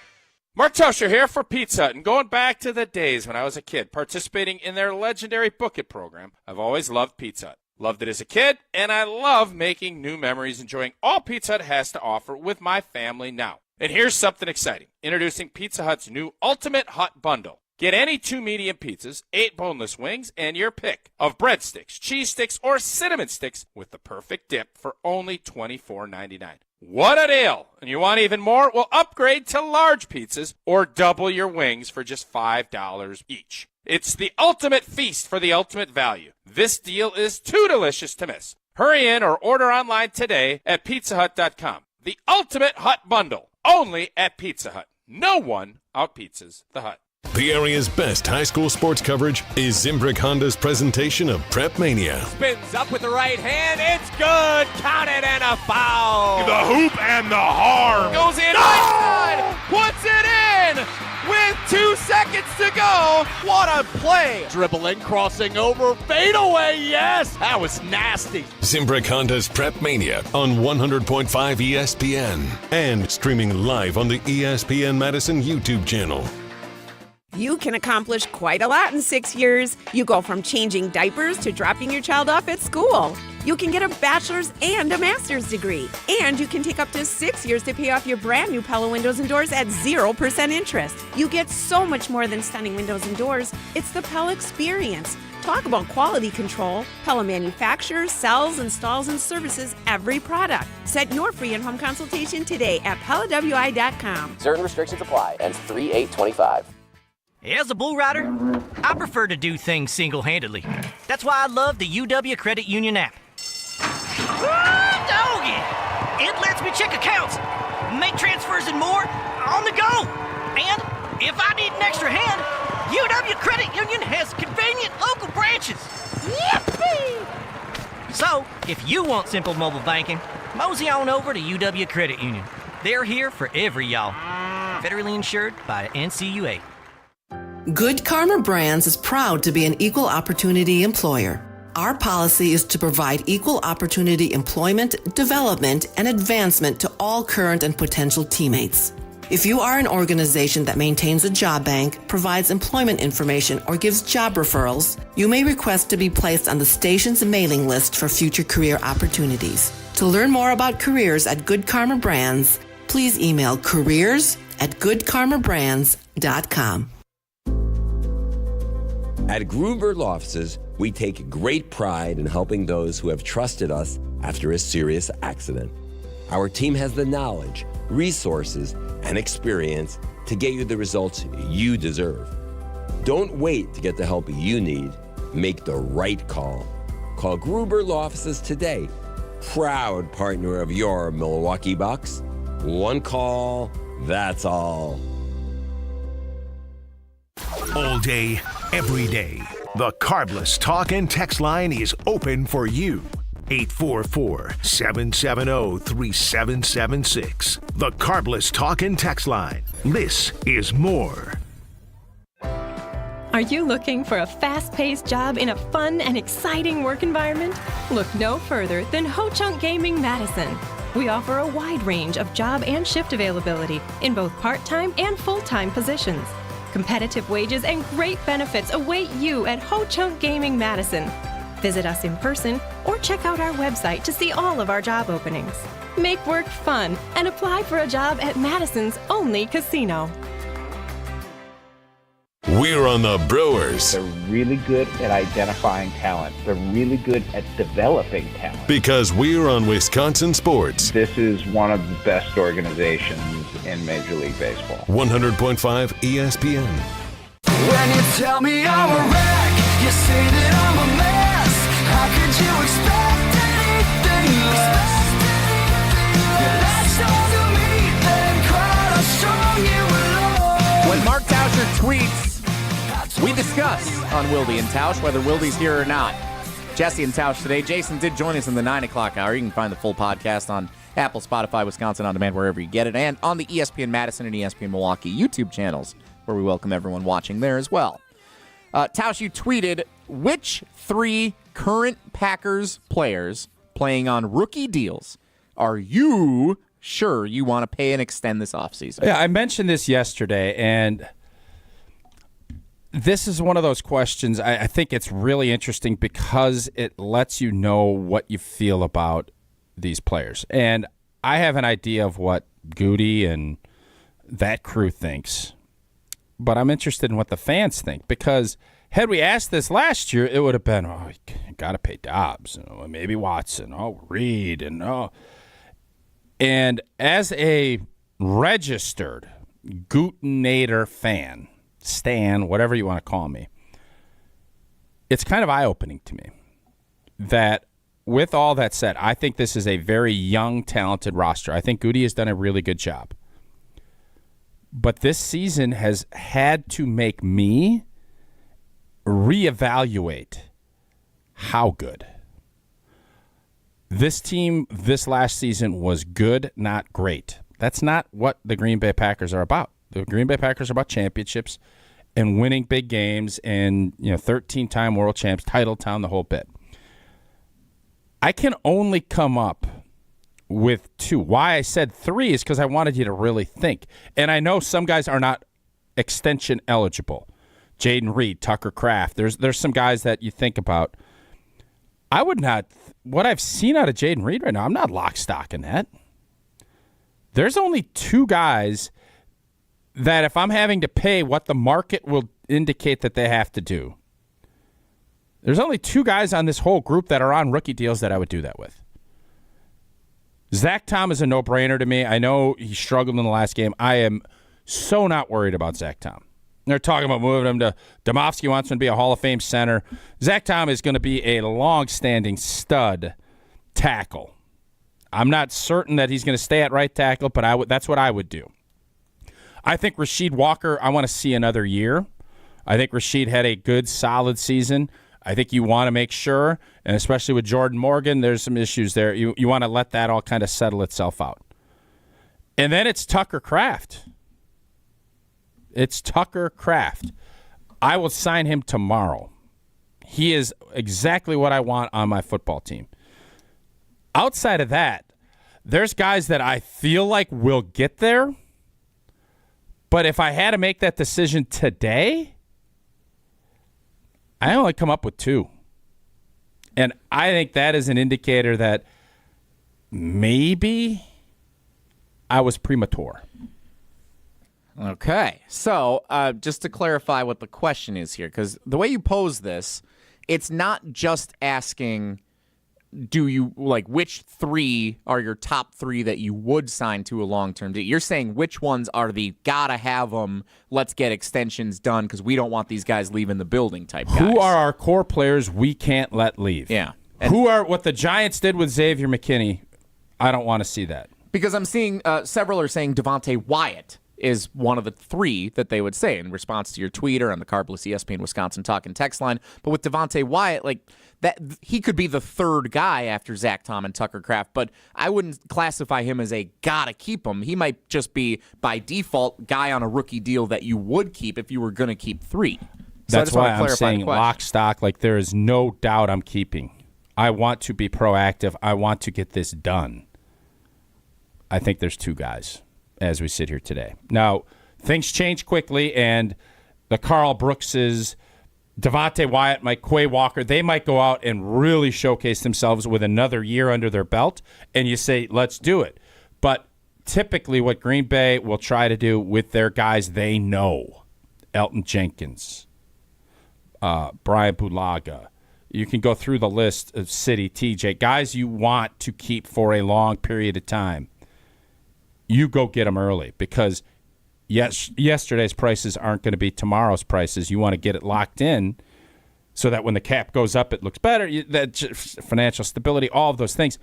Mark Attanasio here for Pizza Hut, and going back to the days when I was a kid participating in their legendary Book It program, I've always loved Pizza Hut. Loved it as a kid, and I love making new memories, enjoying all Pizza Hut has to offer with my family now. And here's something exciting. Introducing Pizza Hut's new Ultimate Hut Bundle. Get any 2 medium pizzas, 8 boneless wings, and your pick of breadsticks, cheese sticks, or cinnamon sticks with the perfect dip for only $24.99. What a deal! And you want even more? Well, upgrade to large pizzas or double your wings for just $5 each. It's the ultimate feast for the ultimate value. This deal is too delicious to miss. Hurry in or order online today at pizzahut.com. The Ultimate Hut Bundle, only at Pizza Hut. No one out-pizzas the Hut. The area's best high school sports coverage is Zimbrick Honda's presentation of Prep Mania. Spins up with the right hand. It's good. Count it and a foul. The hoop and the harm. Goes in. Right side. Puts it in with 2 seconds to go. What a play. Dribbling, crossing over, fade away. Yes, that was nasty. Zimbrick Honda's Prep Mania on 100.5 ESPN and streaming live on the ESPN Madison YouTube channel. You can accomplish quite a lot in 6 years. You go from changing diapers to dropping your child off at school. You can get a bachelor's and a master's degree. And you can take up to 6 years to pay off your brand new Pella windows and doors at 0% interest. You get so much more than stunning windows and doors. It's the Pella experience. Talk about quality control. Pella manufactures, sells, installs, and services every product. Set your free in-home consultation today at PellaWI.com. Certain restrictions apply. Ends 3/8/25. As a bull rider, I prefer to do things single-handedly. That's why I love the UW Credit Union app. Doggy! It lets me check accounts, make transfers and more on the go. And if I need an extra hand, UW Credit Union has convenient local branches. Yippee! So, if you want simple mobile banking, mosey on over to UW Credit Union. They're here for every y'all. Federally insured by NCUA. Good Karma Brands is proud to be an equal opportunity employer. Our policy is to provide equal opportunity employment, development, and advancement to all current and potential teammates. If you are an organization that maintains a job bank, provides employment information, or gives job referrals, you may request to be placed on the station's mailing list for future career opportunities. To learn more about careers at Good Karma Brands, please email careers@goodkarmabrands.com. At Gruber Law Offices, we take great pride in helping those who have trusted us after a serious accident. Our team has the knowledge, resources, and experience to get you the results you deserve. Don't wait to get the help you need. Make the right call. Call Gruber Law Offices today. Proud partner of your Milwaukee Bucks. One call, that's all. All day, every day, the Carbless Talk and Text line is open for you. 844-770-3776. The Carbless Talk and Text line. This is more. Are you looking for a fast-paced job in a fun and exciting work environment? Look no further than Ho-Chunk Gaming Madison. We offer a wide range of job and shift availability in both part-time and full-time positions. Competitive wages and great benefits await you at Ho-Chunk Gaming Madison. Visit us in person or check out our website to see all of our job openings. Make work fun and apply for a job at Madison's only casino. We're on the Brewers. They're really good at identifying talent. They're really good at developing talent. Because we're on Wisconsin sports. This is one of the best organizations in Major League Baseball. 100.5 ESPN. When you tell me I'm a wreck, you say that I'm a mess. How could you expect anything less? You latched onto me, then cried how strong you were. When Mark Attanasio tweets, we discuss on Wilde and Tausch whether Wilde's here or not. Jesse and Tausch today. Jason did join us in the 9 o'clock hour. You can find the full podcast on Apple, Spotify, Wisconsin On Demand, wherever you get it, and on the ESPN Madison and ESPN Milwaukee YouTube channels, where we welcome everyone watching there as well. Tausch, you tweeted, which 3 current Packers players playing on rookie deals are you sure you want to pay and extend this offseason? Yeah, I mentioned this yesterday, and this is one of those questions. I think it's really interesting because it lets you know what you feel about these players. And I have an idea of what Gutey and that crew thinks, but I'm interested in what the fans think, because had we asked this last year, it would have been, you got to pay Dobbs, maybe Watson, Reed, and as a registered Gutenator fan, Stan, whatever you want to call me, it's kind of eye-opening to me that, with all that said, I think this is a very young, talented roster. I think Gutey has done a really good job. But this season has had to make me reevaluate how good. This team this last season was good, not great. That's not what the Green Bay Packers are about. The Green Bay Packers are about championships and winning big games and 13-time world champs, title town, the whole bit. I can only come up with 2. Why I said 3 is because I wanted you to really think. And I know some guys are not extension eligible. Jaden Reed, Tucker Kraft. There's some guys that you think about. I would not. What I've seen out of Jaden Reed right now, I'm not lock, stock in that. There's only 2 guys that if I'm having to pay what the market will indicate that they have to do, there's only 2 guys on this whole group that are on rookie deals that I would do that with. Zach Tom is a no-brainer to me. I know he struggled in the last game. I am so not worried about Zach Tom. They're talking about moving him to Domofsky wants him to be a Hall of Fame center. Zach Tom is going to be a long-standing stud tackle. I'm not certain that he's going to stay at right tackle, but that's what I would do. I think Rasheed Walker, I want to see another year. I think Rasheed had a good, solid season. I think you want to make sure, and especially with Jordan Morgan, there's some issues there. You want to let that all kind of settle itself out. And then it's Tucker Kraft. It's Tucker Kraft. I will sign him tomorrow. He is exactly what I want on my football team. Outside of that, there's guys that I feel like will get there, but if I had to make that decision today, I only come up with 2. And I think that is an indicator that maybe I was premature. Okay. So just to clarify what the question is here, because the way you pose this, it's not just asking, which 3 are your top 3 that you would sign to a long-term deal? You're saying which ones are the gotta have them, let's get extensions done because we don't want these guys leaving the building type guys. Who are our core players we can't let leave? Yeah. Who are what the Giants did with Xavier McKinney? I don't want to see that. Because I'm seeing several are saying Devontae Wyatt is one of the 3 that they would say in response to your tweet or on the Carbless ESPN Wisconsin talk and text line. But with Devontae Wyatt, that he could be the 3rd guy after Zach Tom and Tucker Kraft, but I wouldn't classify him as a gotta keep him. He might just be, by default, guy on a rookie deal that you would keep if you were going to keep 3. So that's why I'm saying lock, stock. There is no doubt I'm keeping. I want to be proactive. I want to get this done. I think there's 2 guys as we sit here today. Now, things change quickly, and the Carl Brookses, Devontae Wyatt, Mike Quay Walker, they might go out and really showcase themselves with another year under their belt, and you say, let's do it. But typically what Green Bay will try to do with their guys they know, Elton Jenkins, Brian Bulaga, you can go through the list of City, TJ, guys you want to keep for a long period of time. You go get them early because yesterday's prices aren't going to be tomorrow's prices. You want to get it locked in so that when the cap goes up, it looks better. That financial stability, all of those things.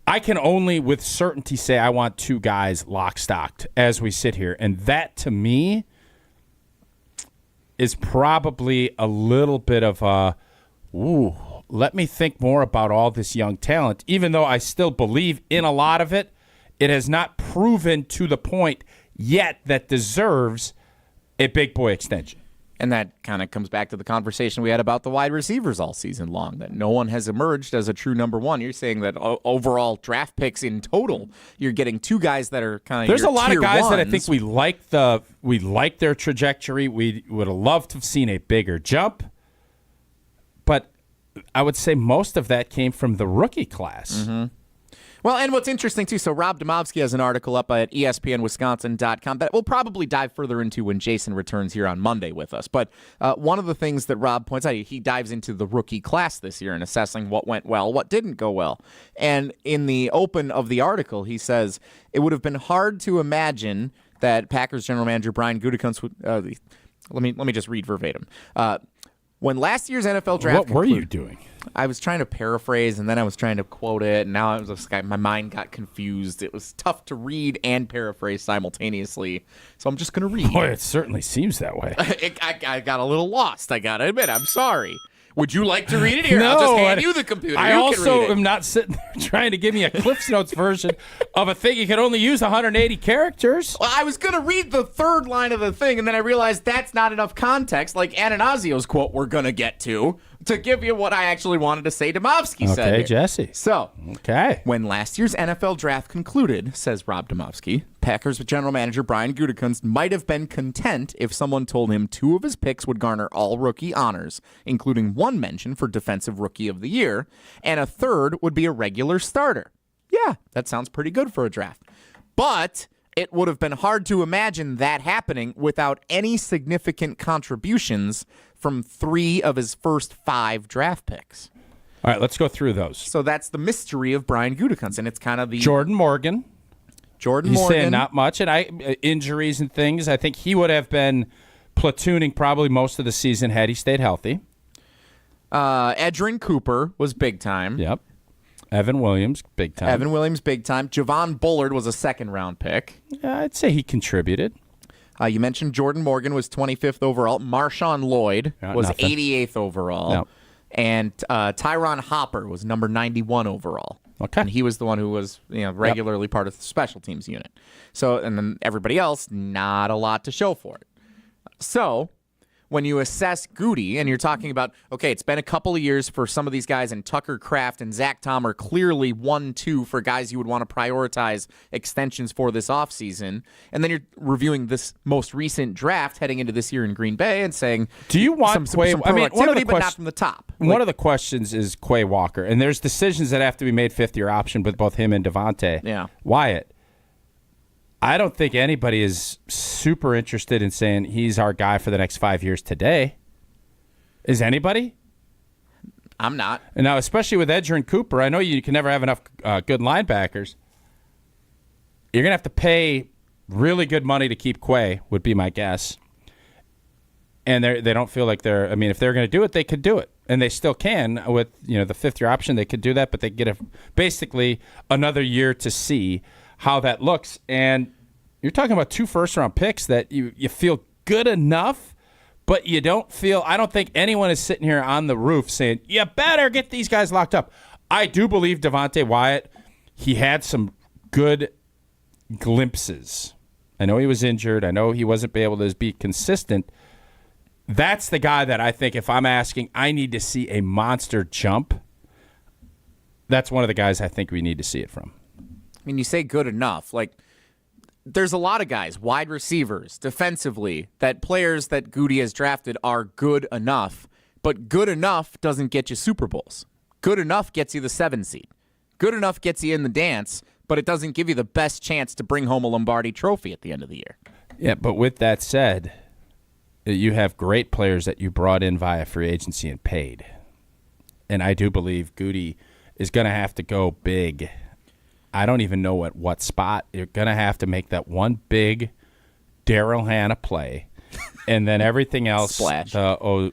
I can only with certainty say I want 2 guys lock-stocked as we sit here. And that, to me, is probably a little bit of a, let me think more about all this young talent. Even though I still believe in a lot of it, it has not proven to the point yet that deserves a big boy extension. And that kind of comes back to the conversation we had about the wide receivers all season long, that no one has emerged as a true number one. You're saying that overall draft picks in total, you're getting two guys that are kind of There's your a lot tier of guys ones. that I think we like their trajectory. We would have loved to have seen a bigger jump. But I would say most of that came from the rookie class. Mm-hmm. Well, and what's interesting, too, so Rob Domofsky has an article up at ESPNWisconsin.com that we'll probably dive further into when Jason returns here on Monday with us. But one of the things that Rob points out, he dives into the rookie class this year and assessing what went well, what didn't go well. And in the open of the article, he says, it would have been hard to imagine that Packers general manager Brian Gutekunst would let me just read verbatim. When last year's NFL draft What were you doing? I was trying to paraphrase, and then I was trying to quote it, and now my mind got confused. It was tough to read and paraphrase simultaneously, so I'm just going to read. Boy, it certainly seems that way. I got a little lost, I got to admit. I'm sorry. Would you like to read it here? No, I'll just hand you the computer. I You also can read it. am not sitting there trying to give me a Cliff's Notes version of a thing you can only use 180 characters. Well, I was going to read the third line of the thing, and then I realized that's not enough context, like Ananasio's quote we're going to get to give you what I actually wanted to say Domofsky said. Okay, here. Jesse. So, okay. When last year's NFL draft concluded, says Rob Domofsky, Packers general manager Brian Gutekunst might have been content if someone told him two of his picks would garner all rookie honors, including one mention for Defensive Rookie of the Year, and a third would be a regular starter. Yeah, that sounds pretty good for a draft. But it would have been hard to imagine that happening without any significant contributions from 3 of his first 5 draft picks. All right, let's go through those. So that's the mystery of Brian Gutekunst, and it's kind of the Jordan Morgan. Morgan. Saying not much, and injuries and things. I think he would have been platooning probably most of the season had he stayed healthy. Edgerrin Cooper was big time. Yep. Evan Williams, big time. Big time. Javon Bullard was a second-round pick. Yeah, I'd say he contributed. You mentioned Jordan Morgan was 25th overall. Marshawn Lloyd was nothing. 88th overall. Yep. And Tyron Hopper was number 91 overall. Okay. And he was the one who was regularly part of the special teams unit. So, and then everybody else, not a lot to show for it. So, when you assess Gutey, and you're talking about, okay, it's been a couple of years for some of these guys, and Tucker Kraft and Zach Tom are clearly 1-2 for guys you would want to prioritize extensions for this offseason. And then you're reviewing this most recent draft heading into this year in Green Bay and saying, do you want some Quay? productivity, one of the but not from the top. One of the questions is Quay Walker, and there's decisions that have to be made fifth-year option with both him and Devontae. Yeah. Wyatt. I don't think anybody is super interested in saying he's our guy for the next 5 years today. Is anybody? I'm not. And now, especially with Edgerrin Cooper, I know you can never have enough good linebackers. You're going to have to pay really good money to keep Quay, would be my guess. And they don't feel like they're – I mean, if they're going to do it, they could do it. And they still can with the fifth-year option. They could do that, but they get basically another year to see how that looks. And you're talking about 2 first-round picks that you feel good enough, but you don't feel – I don't think anyone is sitting here on the roof saying, you better get these guys locked up. I do believe Devontae Wyatt, he had some good glimpses. I know he was injured. I know he wasn't able to be consistent. That's the guy that I think if I'm asking, I need to see a monster jump. That's one of the guys I think we need to see it from. I mean, you say good enough. Like, there's a lot of guys, wide receivers, defensively, that players that Gutey has drafted are good enough, but good enough doesn't get you Super Bowls. Good enough gets you the 7 seed. Good enough gets you in the dance, but it doesn't give you the best chance to bring home a Lombardi trophy at the end of the year. Yeah, but with that said, you have great players that you brought in via free agency and paid. And I do believe Gutey is going to have to go big. I don't even know at what spot. You're going to have to make that one big Daryl Hannah play. And then everything else. Splash.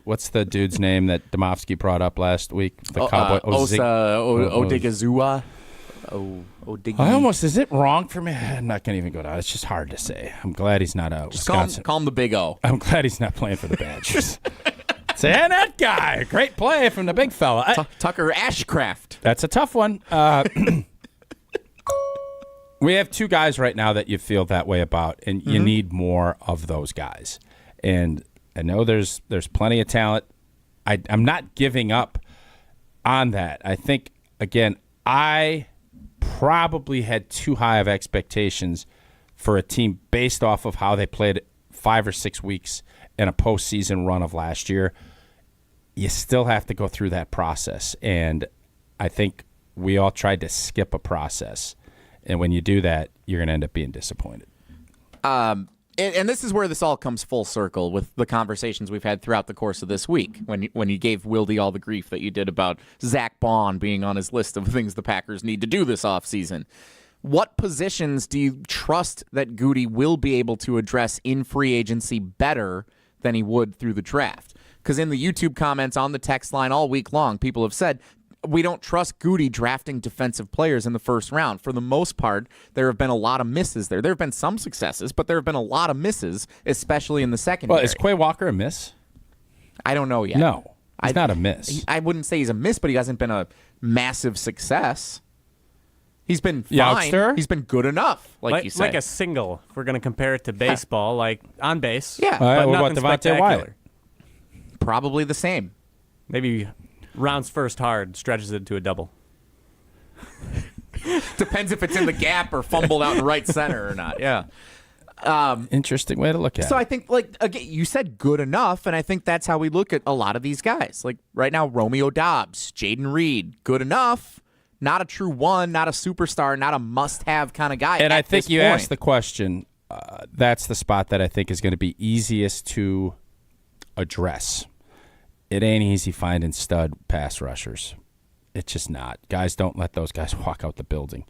What's the dude's name that Domofsky brought up last week? The Cowboy. Odigizua. Is it wrong for me? I'm not going to even go down. It's just hard to say. I'm glad he's not a Wisconsin. Call him the Big O. I'm glad he's not playing for the Badgers. Say, hey, that guy. Great play from the big fella. Tucker Ashcraft. That's a tough one. We have 2 guys right now that you feel that way about, and you need more of those guys. And I know there's plenty of talent. I'm not giving up on that. I think, again, I probably had too high of expectations for a team based off of how they played 5 or 6 weeks in a postseason run of last year. You still have to go through that process, and I think we all tried to skip a process. And when you do that, you're going to end up being disappointed. And this is where this all comes full circle with the conversations we've had throughout the course of this week. When you gave Wilde all the grief that you did about Zach Bond being on his list of things the Packers need to do this offseason. What positions do you trust that Gutey will be able to address in free agency better than he would through the draft? Because in the YouTube comments on the text line all week long, people have said, we don't trust Gutey drafting defensive players in the first round. For the most part, there have been a lot of misses there. There have been some successes, but there have been a lot of misses, especially in the secondary. Well, is Quay Walker a miss? I don't know yet. No, he's not a miss. I wouldn't say he's a miss, but he hasn't been a massive success. He's been fine. Youngster? He's been good enough, like you said. Like a single, if we're going to compare it to baseball, like on base. Yeah. But what nothing about Devontae spectacular. Wyatt? Probably the same. Maybe rounds first hard stretches it into a double. Depends if it's in the gap or fumbled out in right center or not. Yeah. Interesting way to look at it. So I think, like, again, you said good enough, and I think that's how we look at a lot of these guys. Like right now, Romeo Doubs, Jaden Reed, good enough. Not a true one, not a superstar, not a must-have kind of guy. And I think you point. asked the question. That's the spot that I think is going to be easiest to address. It ain't easy finding stud pass rushers. It's just not. Guys don't let those guys walk out the building.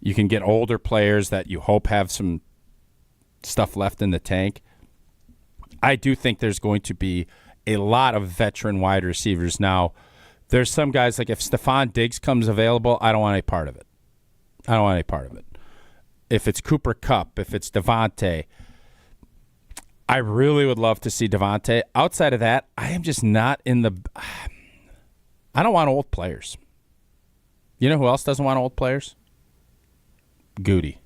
You can get older players that you hope have some stuff left in the tank. I do think there's going to be a lot of veteran wide receivers. Now, there's some guys, like if Stephon Diggs comes available, I don't want any part of it. I don't want any part of it. If it's Cooper Kupp, if it's Devontae, I really would love to see Devontae. Outside of that, I am just not in the – I don't want old players. You know who else doesn't want old players? Gutey.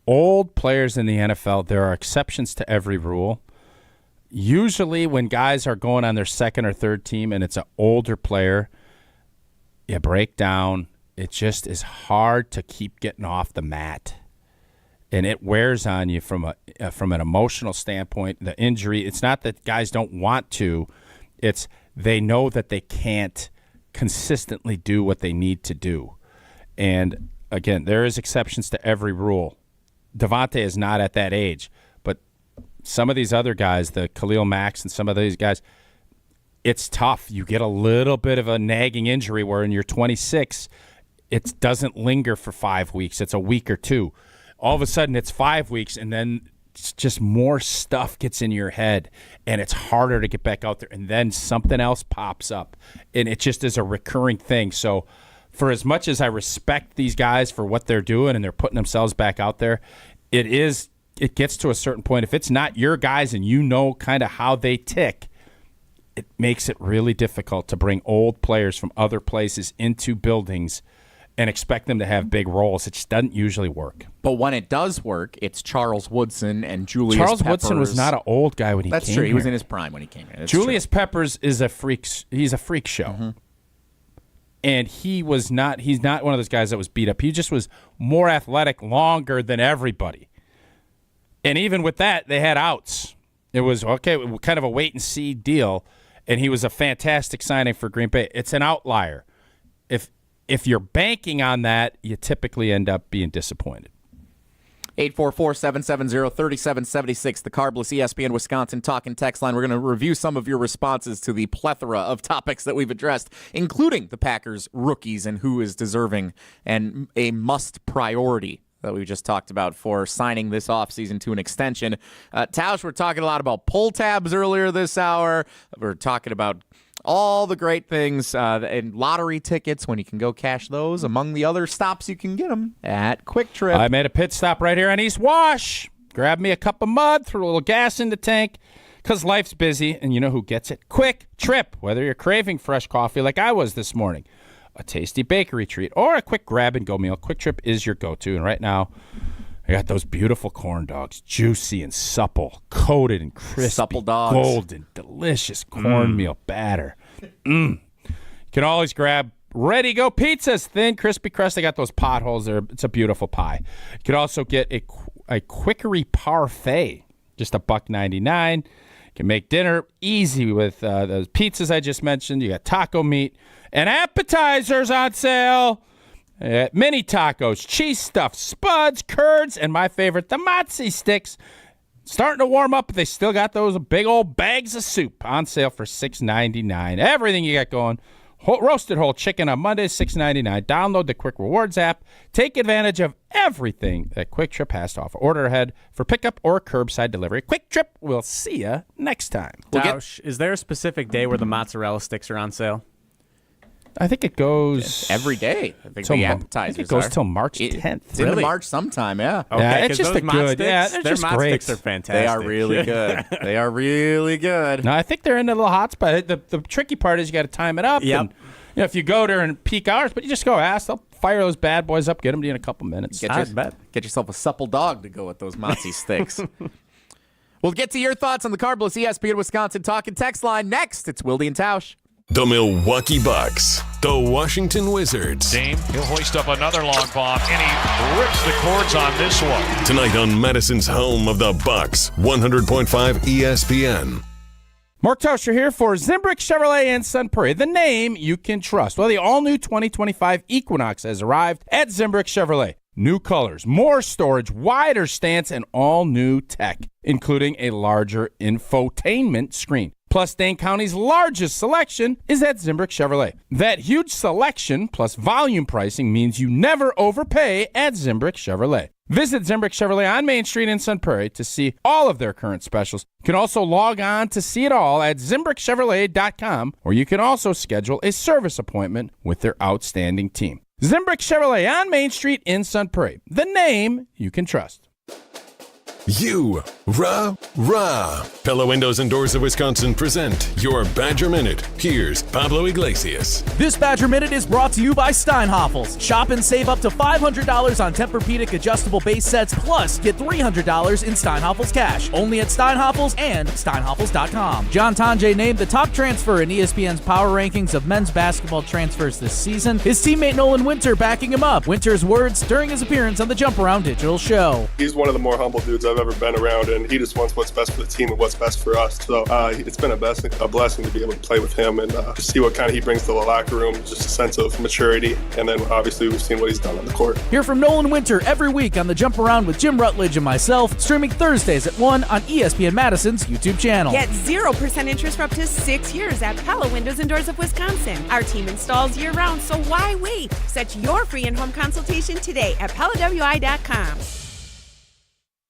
Old players in the NFL, there are exceptions to every rule. Usually when guys are going on their second or third team and it's an older player, you break down. It just is hard to keep getting off the mat. And it wears on you from an emotional standpoint. The injury, it's not that guys don't want to. It's they know that they can't consistently do what they need to do. And, again, there is exceptions to every rule. Devontae is not at that age. But some of these other guys, the Khalil Macks and some of these guys, it's tough. You get a little bit of a nagging injury where in your 26, it doesn't linger for 5 weeks. It's a week or two. All of a sudden it's 5 weeks, and then it's just more stuff gets in your head, and it's harder to get back out there, and then something else pops up, and it just is a recurring thing. So for as much as I respect these guys for what they're doing and they're putting themselves back out there, it gets to a certain point. If it's not your guys and you know kind of how they tick, it makes it really difficult to bring old players from other places into buildings and expect them to have big roles. It just doesn't usually work. But when it does work, it's Charles Woodson and Julius Charles Peppers. Woodson was not an old guy when he came That's true. here. He was in his prime when he came here. That's Julius true. Peppers is a freak. He's a freak show. Mm-hmm. And he's not one of those guys that was beat up. He just was more athletic, longer than everybody. And even with that, they had outs. It was, okay, kind of a wait-and-see deal, and he was a fantastic signing for Green Bay. It's an outlier. If you're banking on that, you typically end up being disappointed. 844-770-3776, the Carbless ESPN Wisconsin talk and text line. We're going to review some of your responses to the plethora of topics that we've addressed, including the Packers' rookies and who is deserving and a must priority that we just talked about for signing this offseason to an extension. Tausch, we're talking a lot about pull tabs earlier this hour. We're talking about all the great things and lottery tickets when you can go cash those, among the other stops you can get them at Quick Trip. I made a pit stop right here on East Wash. Grabbed me a cup of mud, threw a little gas in the tank, because life's busy, and you know who gets it? Quick Trip. Whether you're craving fresh coffee like I was this morning, a tasty bakery treat, or a quick grab-and-go meal, Quick Trip is your go-to. And right now, I got those beautiful corn dogs, juicy and supple, coated and crispy, supple dogs, golden, delicious cornmeal batter. You can always grab ready-to-go pizzas, thin, crispy crust. They got those potholes there. It's a beautiful pie. You can also get a quickery parfait, just $1.99. You can make dinner easy with those pizzas I just mentioned. You got taco meat and appetizers on sale. Mini tacos, cheese stuffed spuds, curds, and my favorite, the mozzie sticks. Starting to warm up, but they still got those big old bags of soup on sale for $6.99. Everything you got going. Roasted whole chicken on Mondays, $6.99. Download the Quick Rewards app. Take advantage of everything that Quick Trip has to offer. Order ahead for pickup or curbside delivery. Quick Trip, we'll see you next time. Tausch, is there a specific day where the mozzarella sticks are on sale? I think it goes every day. I think till the appetizers I think it goes till March 10th. It's into March sometime, yeah. Okay, yeah, it's just a good. Sticks, yeah, they're their just mod great. sticks are fantastic. They are really good. They are really good. No, I think they're in a little hot spot. The tricky part is you got to time it up. Yep. And, if you go during peak hours, but you just go ask, they'll fire those bad boys up, get them to you in a couple minutes. Get yourself a supple dog to go with those mozzie sticks. We'll get to your thoughts on the Carbless ESPN Wisconsin talk and text line next. It's Wilde and Tausch. The Milwaukee Bucks, the Washington Wizards. Dame, he'll hoist up another long bomb, and he rips the cords on this one. Tonight on Madison's home of the Bucks, 100.5 ESPN. Mark Attanasio here for Zimbrick Chevrolet in Sun Prairie, the name you can trust. Well, the all-new 2025 Equinox has arrived at Zimbrick Chevrolet. New colors, more storage, wider stance, and all-new tech, including a larger infotainment screen. Plus, Dane County's largest selection is at Zimbrick Chevrolet. That huge selection plus volume pricing means you never overpay at Zimbrick Chevrolet. Visit Zimbrick Chevrolet on Main Street in Sun Prairie to see all of their current specials. You can also log on to see it all at ZimbrickChevrolet.com, or you can also schedule a service appointment with their outstanding team. Zimbrick Chevrolet on Main Street in Sun Prairie, the name you can trust. Rah. Pella Windows and Doors of Wisconsin present your Badger Minute. Here's Pablo Iglesias. This Badger Minute is brought to you by Steinhoffels. Shop and save up to $500 on Tempur-Pedic adjustable base sets, plus get $300 in Steinhoffels cash. Only at Steinhoffels and Steinhoffels.com. John Tonje named the top transfer in ESPN's power rankings of men's basketball transfers this season. His teammate Nolan Winter backing him up. Winter's words during his appearance on the Jump Around Digital Show. He's one of the more humble dudes I've ever been around, and he just wants what's best for the team and what's best for us. So it's been a blessing to be able to play with him and to see what kind of he brings to the locker room, just a sense of maturity. And then obviously we've seen what he's done on the court. Hear from Nolan Winter every week on the Jump Around with Jim Rutledge and myself, streaming Thursdays at 1 on ESPN Madison's YouTube channel. Get 0% interest for up to 6 years at Pella Windows and Doors of Wisconsin. Our team installs year-round, so why wait? Set your free in-home consultation today at PellaWI.com.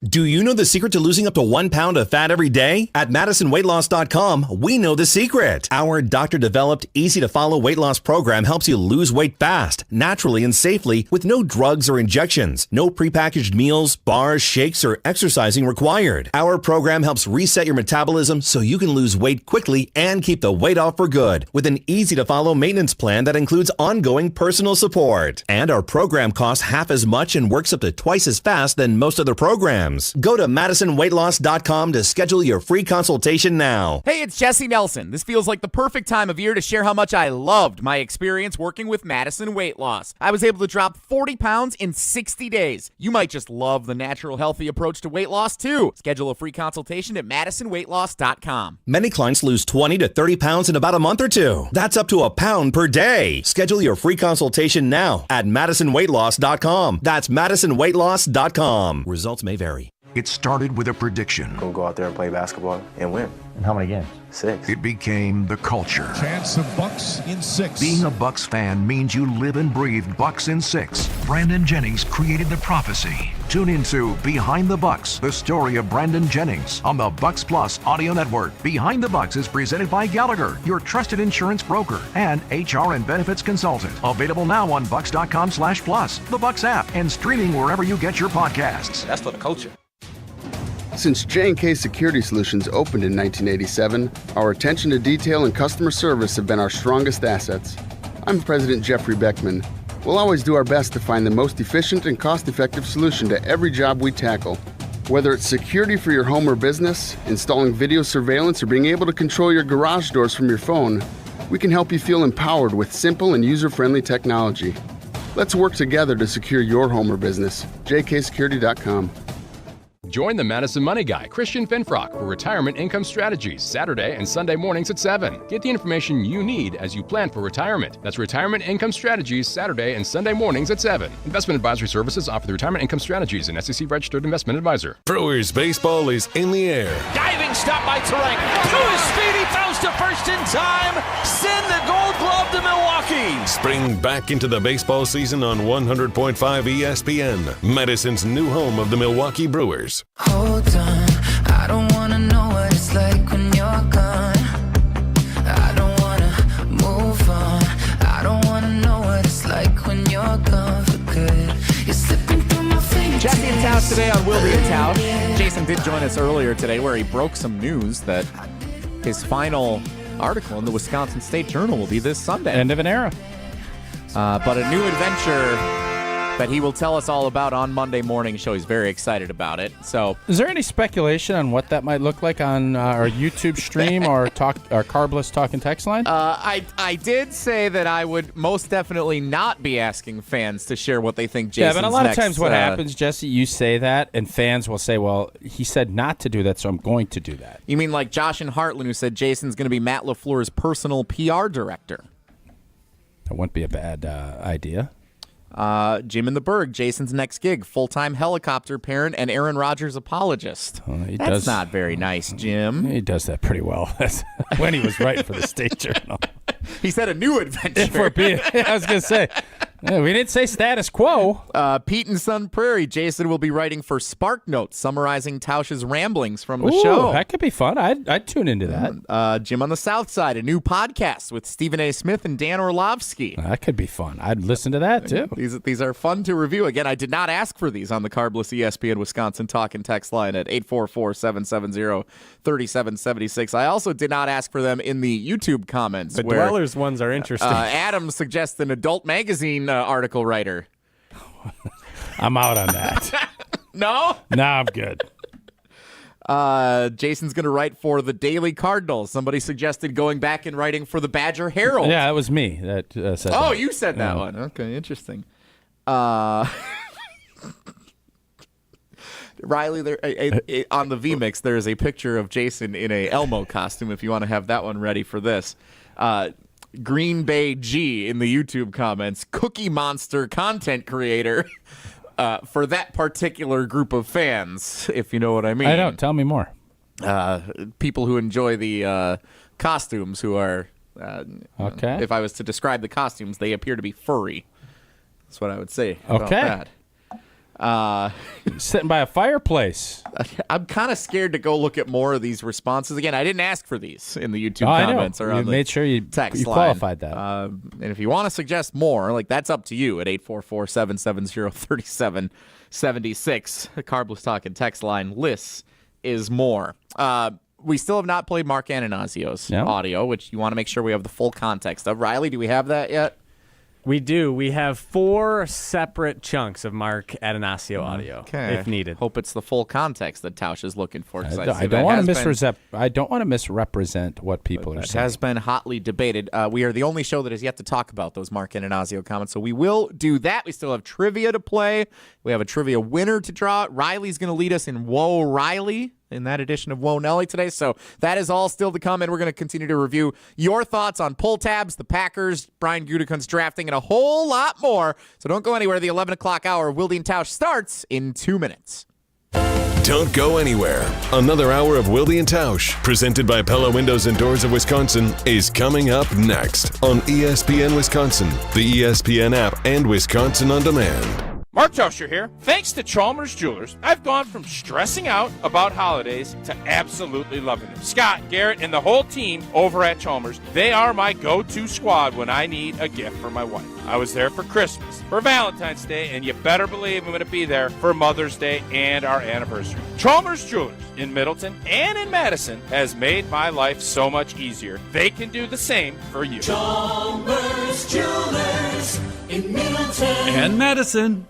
Do you know the secret to losing up to 1 pound of fat every day? At MadisonWeightLoss.com, we know the secret. Our doctor-developed, easy-to-follow weight loss program helps you lose weight fast, naturally, and safely with no drugs or injections, no prepackaged meals, bars, shakes, or exercising required. Our program helps reset your metabolism so you can lose weight quickly and keep the weight off for good with an easy-to-follow maintenance plan that includes ongoing personal support. And our program costs half as much and works up to twice as fast than most other programs. Go to MadisonWeightLoss.com to schedule your free consultation now. Hey, it's Jesse Nelson. This feels like the perfect time of year to share how much I loved my experience working with Madison Weight Loss. I was able to drop 40 pounds in 60 days. You might just love the natural, healthy approach to weight loss, too. Schedule a free consultation at MadisonWeightLoss.com. Many clients lose 20 to 30 pounds in about a month or two. That's up to a pound per day. Schedule your free consultation now at MadisonWeightLoss.com. That's MadisonWeightLoss.com. Results may vary. It started with a prediction. We'll go out there and play basketball and win. And how many games? 6. It became the culture. Chance of Bucks in 6. Being a Bucks fan means you live and breathe Bucks in 6. Brandon Jennings created the prophecy. Tune into Behind the Bucks, the story of Brandon Jennings on the Bucks Plus audio network. Behind the Bucks is presented by Gallagher, your trusted insurance broker and HR and benefits consultant. Available now on bucks.com/plus, the Bucks app, and streaming wherever you get your podcasts. That's for the culture. Since J&K Security Solutions opened in 1987, our attention to detail and customer service have been our strongest assets. I'm President Jeffrey Beckman. We'll always do our best to find the most efficient and cost-effective solution to every job we tackle. Whether it's security for your home or business, installing video surveillance, or being able to control your garage doors from your phone, we can help you feel empowered with simple and user-friendly technology. Let's work together to secure your home or business. jksecurity.com. Join the Madison Money Guy, Christian Finfrock, for Retirement Income Strategies, Saturday and Sunday mornings at 7. Get the information you need as you plan for retirement. That's Retirement Income Strategies, Saturday and Sunday mornings at 7. Investment advisory services offer the Retirement Income Strategies, an SEC-registered investment advisor. Brewers baseball is in the air. Diving stop by Terang. To his feet, he throws to first in time. Send the Gold Glove to Milwaukee. Spring back into the baseball season on 100.5 ESPN, Madison's new home of the Milwaukee Brewers. Hold on, I don't wanna know what it's like when you're gone. I don't wanna move on. I don't wanna know what it's like when you're gone for good. You're slipping through my fingers. Jesse and Tausch today on Wilde and Tausch. Jason did join us earlier today where he broke some news that his final article in the Wisconsin State Journal will be this Sunday. End of an era. But a new adventure that he will tell us all about on Monday morning show. He's very excited about it. So, is there any speculation on what that might look like on our YouTube stream or our Carbless Talk and Text line? I did say that I would most definitely not be asking fans to share what they think Jason's but a lot next, of times what happens, Jesse, you say that, and fans will say, well, he said not to do that, so I'm going to do that. You mean like Josh and Hartland, who said Jason's going to be Matt LaFleur's personal PR director? That wouldn't be a bad idea. Jim in the Berg, Jason's next gig, full-time helicopter parent and Aaron Rodgers apologist. That's not very nice, Jim. He does that pretty well. That's when he was writing for the State Journal. He said a new adventure. I was going to say, we didn't say status quo. Pete and Sun Prairie, Jason will be writing for Spark Notes, summarizing Tausch's ramblings from the show. That could be fun. I'd tune into that. Jim on the South Side, a new podcast with Stephen A. Smith and Dan Orlovsky. That could be fun. I'd listen to that, too. These are fun to review. Again, I did not ask for these on the Carbless ESPN Wisconsin talk and text line at 844-770-3776. I also did not ask for them in the YouTube comments. The Dwellers ones are interesting. Adam suggests an adult magazine article writer. I'm out on that. No? No, I'm good. Jason's going to write for the Daily Cardinal. Somebody suggested going back and writing for the Badger Herald. Yeah, that was me that said that. Oh, you said that one. Okay, interesting. Riley, there on the VMix, there is a picture of Jason in a Elmo costume. If you want to have that one ready for this, Green Bay G in the YouTube comments, Cookie Monster content creator for that particular group of fans, if you know what I mean. I don't. Tell me more. People who enjoy the costumes, who are okay. If I was to describe the costumes, they appear to be furry. That's what I would say about that. Sitting by a fireplace. I'm kind of scared to go look at more of these responses. Again, I didn't ask for these in the YouTube comments. Or on the made sure you text qualified that. And if you want to suggest more, like that's up to you at 844-770-3776. The Carbless Talk and text line lists is more. We still have not played Mark Attanasio's audio, which you want to make sure we have the full context of. Riley, do we have that yet? We do. We have 4 separate chunks of Mark Attanasio audio, if needed. Hope it's the full context that Tausch is looking for. I don't want to misrepresent what people are saying. It has been hotly debated. We are the only show that has yet to talk about those Mark Attanasio comments, so we will do that. We still have trivia to play. We have a trivia winner to draw. Riley's going to lead us in Whoa Riley in that edition of Whoa Nelly today. So that is all still to come, and we're going to continue to review your thoughts on pull tabs, the Packers, Brian Gutekunst drafting, and a whole lot more. So don't go anywhere. The 11 o'clock hour of Wilde and Tausch starts in 2 minutes. Don't go anywhere. Another hour of Wilde and Tausch, presented by Pella Windows and Doors of Wisconsin, is coming up next on ESPN Wisconsin, the ESPN app, and Wisconsin On Demand. Mark Attanasio here. Thanks to Chalmers Jewelers, I've gone from stressing out about holidays to absolutely loving them. Scott, Garrett, and the whole team over at Chalmers, they are my go-to squad when I need a gift for my wife. I was there for Christmas, for Valentine's Day, and you better believe I'm going to be there for Mother's Day and our anniversary. Chalmers Jewelers in Middleton and in Madison has made my life so much easier. They can do the same for you. Chalmers Jewelers. in Middleton and Madison.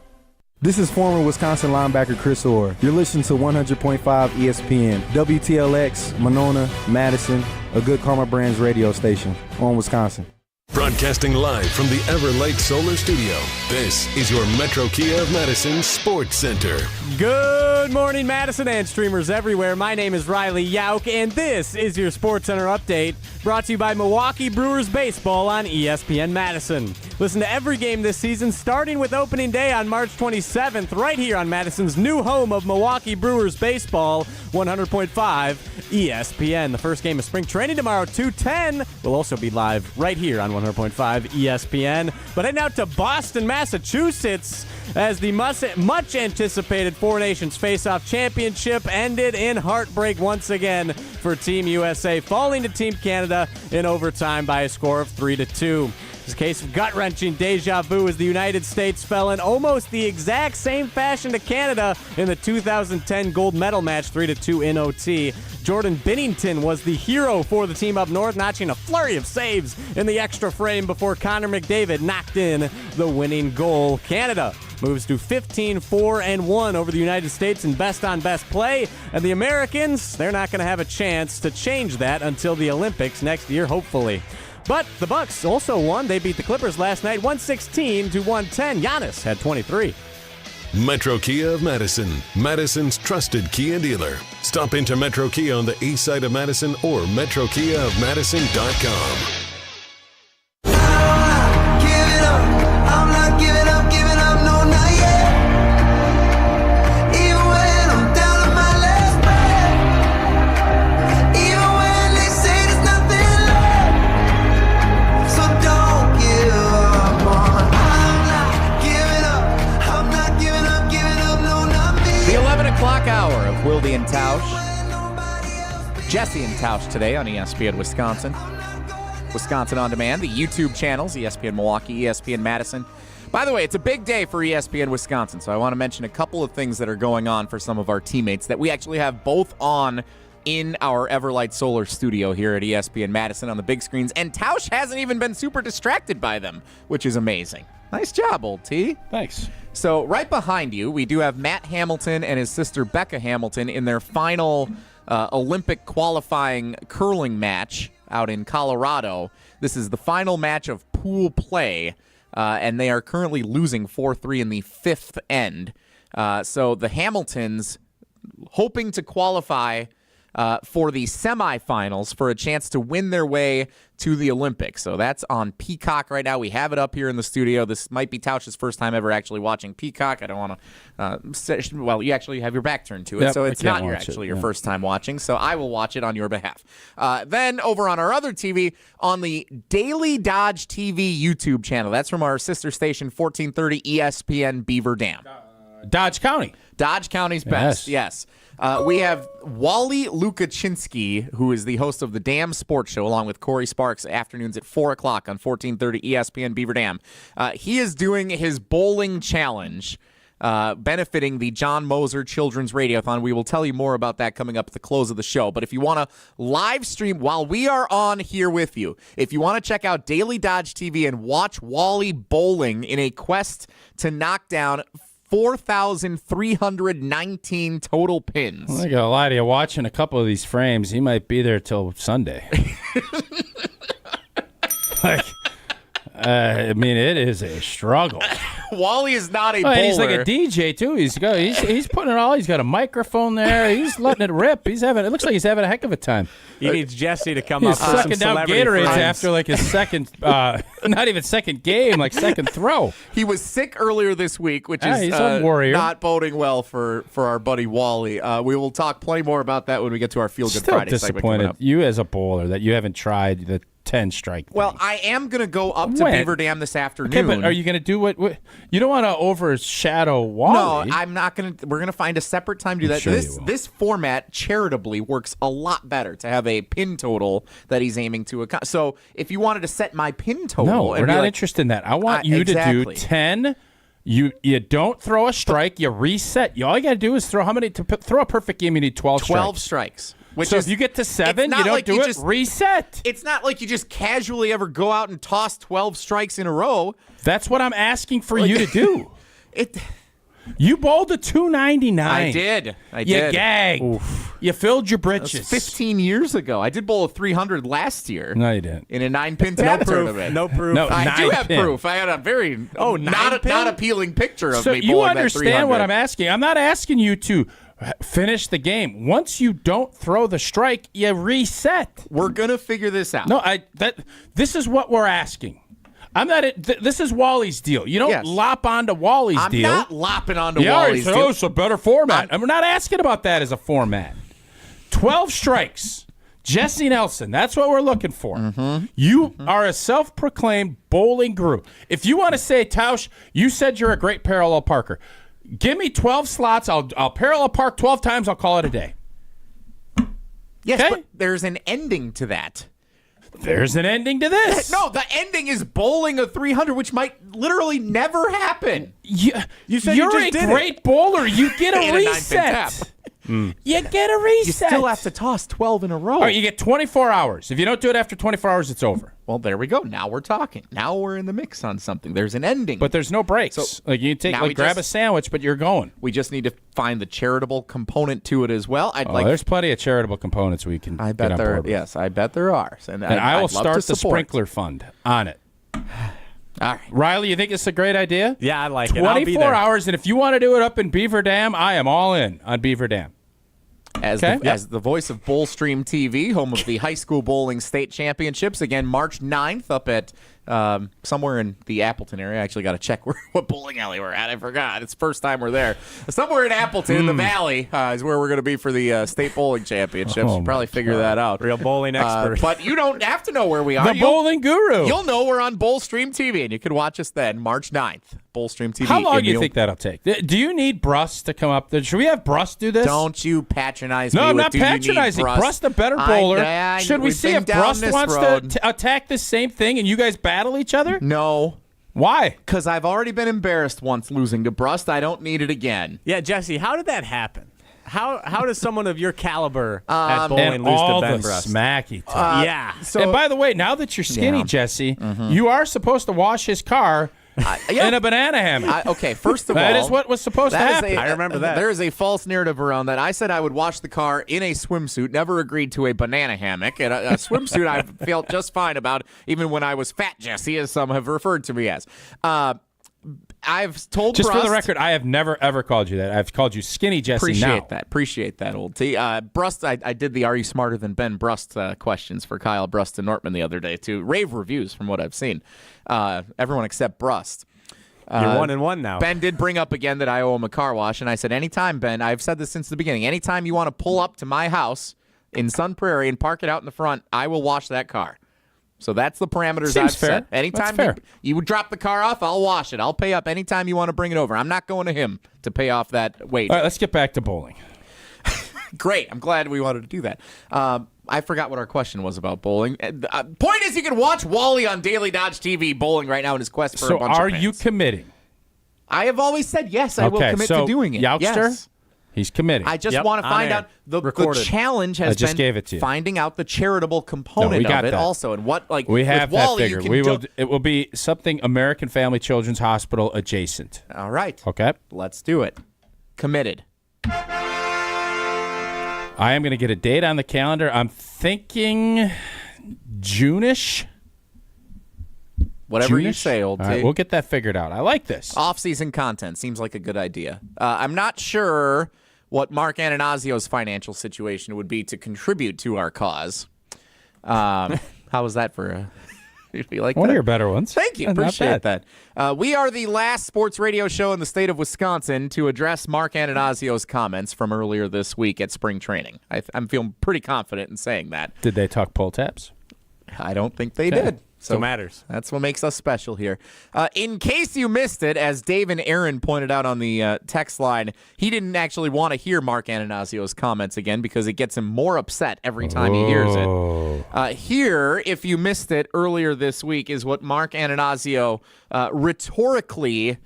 This is former Wisconsin linebacker Chris Orr. You're listening to 100.5 ESPN, WTLX, Monona, Madison, a Good Karma Brands radio station on Wisconsin. Broadcasting live from the Everlight Solar Studio, this is your Metro Kia of Madison Sports Center. Good morning, Madison and streamers everywhere. My name is Riley Yauk, and this is your Sports Center update, brought to you by Milwaukee Brewers Baseball on ESPN Madison. Listen to every game this season, starting with opening day on March 27th, right here on Madison's new home of Milwaukee Brewers Baseball, 100.5 ESPN. The first game of spring training tomorrow, 2:10, will also be live right here on 100.5 ESPN. But heading out to Boston, Massachusetts, as the much-anticipated Four Nations Faceoff Championship ended in heartbreak once again for Team USA, falling to Team Canada in overtime by a score of 3-2. It's a case of gut-wrenching deja vu as the United States fell in almost the exact same fashion to Canada in the 2010 gold medal match, 3-2 in OT. Jordan Binnington was the hero for the team up north, notching a flurry of saves in the extra frame before Connor McDavid knocked in the winning goal. Canada moves to 15-4-1 over the United States in best-on-best play, and the Americans, they're not going to have a chance to change that until the Olympics next year, hopefully. But the Bucks also won. They beat the Clippers last night, 116-110. Giannis had 23. Metro Kia of Madison, Madison's trusted Kia dealer. Stop into Metro Kia on the east side of Madison or metrokiaofmadison.com. I'm not giving up, no, not yet. Even when I'm down on my last breath. Even when they say there's nothing left. So don't give up on. I'm not giving up, no, not me. The 11 o'clock hour of Wilde and Tausch. Jesse and Tausch today on ESPN Wisconsin. Wisconsin On Demand, the YouTube channels, ESPN Milwaukee, ESPN Madison. By the way, it's a big day for ESPN Wisconsin, so I want to mention a couple of things that are going on for some of our teammates that we actually have both on in our Everlight Solar studio here at ESPN Madison on the big screens, and Tausch hasn't even been super distracted by them, which is amazing. Nice job, old T. Thanks. So right behind you, we do have Matt Hamilton and his sister Becca Hamilton in their final Olympic qualifying curling match out in Colorado. This is the final match of pool play, and they are currently losing 4-3 in the fifth end. So the Hamiltons hoping to qualify for the semifinals for a chance to win their way to the Olympics. So that's on Peacock right now. We have it up here in the studio. This might be Tausch's first time ever actually watching Peacock. I don't want to well, you actually have your back turned to it, so it's not your first time watching, so I will watch it on your behalf. Then over on our other TV, on the Daily Dodge TV YouTube channel, that's from our sister station, 1430 ESPN Beaver Dam. Dodge County. Dodge County's best, yes. We have Wally Lukaczynski, who is the host of the Dam Sports Show, along with Corey Sparks, afternoons at 4 o'clock on 1430 ESPN Beaver Dam. He is doing his bowling challenge, benefiting the John Moser Children's Radiothon. We will tell you more about that coming up at the close of the show. But if you want to live stream while we are on here with you, if you want to check out Daily Dodge TV and watch Wally bowling in a quest to knock down 4,319 total pins. I gotta lie to you, watching a couple of these frames, he might be there till Sunday. I mean, it is a struggle. Wally is not a bowler. He's like a DJ too. He's putting it all. He's got a microphone there. He's letting it rip. It looks like he's having a heck of a time. He needs Jesse to come up with sucking some down celebrity Gatorades friends. after like his second, not even second game, like second throw. He was sick earlier this week, which is he's a warrior. Not boding well for our buddy Wally. We will talk plenty more about that when we get to our Feel Good Friday segment coming up. You as a bowler that you haven't tried the 10 strike thing. Well, I am going to go up to Beaver Dam this afternoon. Okay, but are you going to do what you don't want to overshadow Wally? No, I'm not going to. We're going to find a separate time to do that. Sure This format charitably works a lot better to have a pin total that he's aiming to accomplish. So if you wanted to set my pin total, no, we're not interested in that. I want you to do 10. You don't throw a strike. You reset. All you got to do is throw how many? To throw a perfect game, you need 12 strikes. 12 strikes. So if you get to 7, you don't do it, reset. It's not like you just casually ever go out and toss 12 strikes in a row. That's what I'm asking for you to do. You bowled a 299. I did. You gagged. Oof. You filled your britches. That was 15 years ago. I did bowl a 300 last year. No, you didn't. In a 9-pin tap tournament. No proof. No, I do have 9-pin. proof. I had a very not appealing picture of so me bowling you that 300. understand what I'm asking. I'm not asking you to finish the game. Once you don't throw the strike, you reset. We're going to figure this out. No, this is what we're asking. I'm not. This is Wally's deal. You don't lop onto Wally's deal. I'm not lopping onto Wally's deal. Oh, it's a better format. I'm not asking about that as a format. 12 strikes. Jesse Nelson. That's what we're looking for. Mm-hmm. You are a self-proclaimed bowling guru. If you want to say, Tausch, you said you're a great parallel parker. Give me 12 slots. I'll parallel park 12 times. I'll call it a day. Yes, but there's an ending to that. There's an ending to this. No, the ending is bowling a 300, which might literally never happen. You said you're a great bowler. You get a reset. You get a reset. You still have to toss 12 in a row. All right, you get 24 hours. If you don't do it after 24 hours, it's over. Well, there we go. Now we're talking. Now we're in the mix on something. There's an ending. But there's no breaks. So like you grab a sandwich, but you're going. We just need to find the charitable component to it as well. There's plenty of charitable components we can I bet get on there. board with. Yes, I bet there are. And I will start the sprinkler fund on it. All right. Riley, you think it's a great idea? Yeah, I like it. 24 hours, and if you want to do it up in Beaver Dam, I am all in on Beaver Dam. As the voice of Bowlstream TV, home of the high school bowling state championships, again, March 9th up at somewhere in the Appleton area. I actually got to check what bowling alley we're at. I forgot. It's the first time we're there. Somewhere in Appleton, in the valley, is where we're going to be for the state bowling championships. You'll probably figure that out. Real bowling expert. But you don't have to know where we are. The bowling guru. You'll know we're on Bowlstream TV, and you can watch us then, March 9th. Bowlstream TV. How long do you think that'll take? Do you need Brust to come up? Should we have Brust do this? Don't you patronize me. No, I'm with, not do you need patronizing. Brust? Brust a better bowler. Should we see if Brust wants to attack the same thing and you guys battle each other? No. Why? Because I've already been embarrassed once losing to Brust. I don't need it again. Yeah, Jesse, how did that happen? How does someone of your caliber at bowling lose all to Ben the Brust? smacky Yeah. So, and by the way, now that you're skinny, Jesse, you are supposed to wash his car in a banana hammock. Okay, first of all, that is what was supposed to happen. I remember that. There is a false narrative around that. I said I would wash the car in a swimsuit, never agreed to a banana hammock. And a swimsuit I felt just fine about, even when I was fat Jesse, as some have referred to me as. I've told Just Brust, for the record, I have never, ever called you that. I've called you Skinny Jesse now. Appreciate that, old T. Brust, I did the Are You Smarter Than Ben Brust questions for Kyle Brust and Nortman the other day, too. Rave reviews from what I've seen. Everyone except Brust. You're 1-1 now. Ben did bring up again that I owe him a car wash, and I said, anytime, Ben, I've said this since the beginning, anytime you want to pull up to my house in Sun Prairie and park it out in the front, I will wash that car. So that's the parameters Seems I've fair. set. Anytime you would drop the car off, I'll wash it. I'll pay up anytime you want to bring it over. I'm not going to him to pay off that wage. All right, let's get back to bowling. Great. I'm glad we wanted to do that. I forgot what our question was about bowling. Point is, you can watch Wally on Daily Dodge TV bowling right now in his quest for a bunch of are fans. you committing? I have always said yes, I will commit to doing it. Youngster, yes. He's committing. I just want to find out. The challenge has been finding out the charitable component of it also. And what, like, we have with Wally, that figured. It will be something American Family Children's Hospital adjacent. All right. Okay. Let's do it. Committed. I am going to get a date on the calendar. I'm thinking June-ish. Whatever you say, old T. All right, we'll get that figured out. I like this. Off-season content seems like a good idea. I'm not sure what Mark Attanasio's financial situation would be to contribute to our cause. How was that for you like one that? of your better ones? Thank you. Not Appreciate bad. that. We are the last sports radio show in the state of Wisconsin to address Mark Attanasio's comments from earlier this week at spring training. I'm feeling pretty confident in saying that. Did they talk pull tabs? I don't think they did. So it matters. That's what makes us special here. In case you missed it, as Dave and Aaron pointed out on the text line, he didn't actually want to hear Mark Attanasio's comments again because it gets him more upset every time he hears it. Here, if you missed it earlier this week, is what Mark Attanasio rhetorically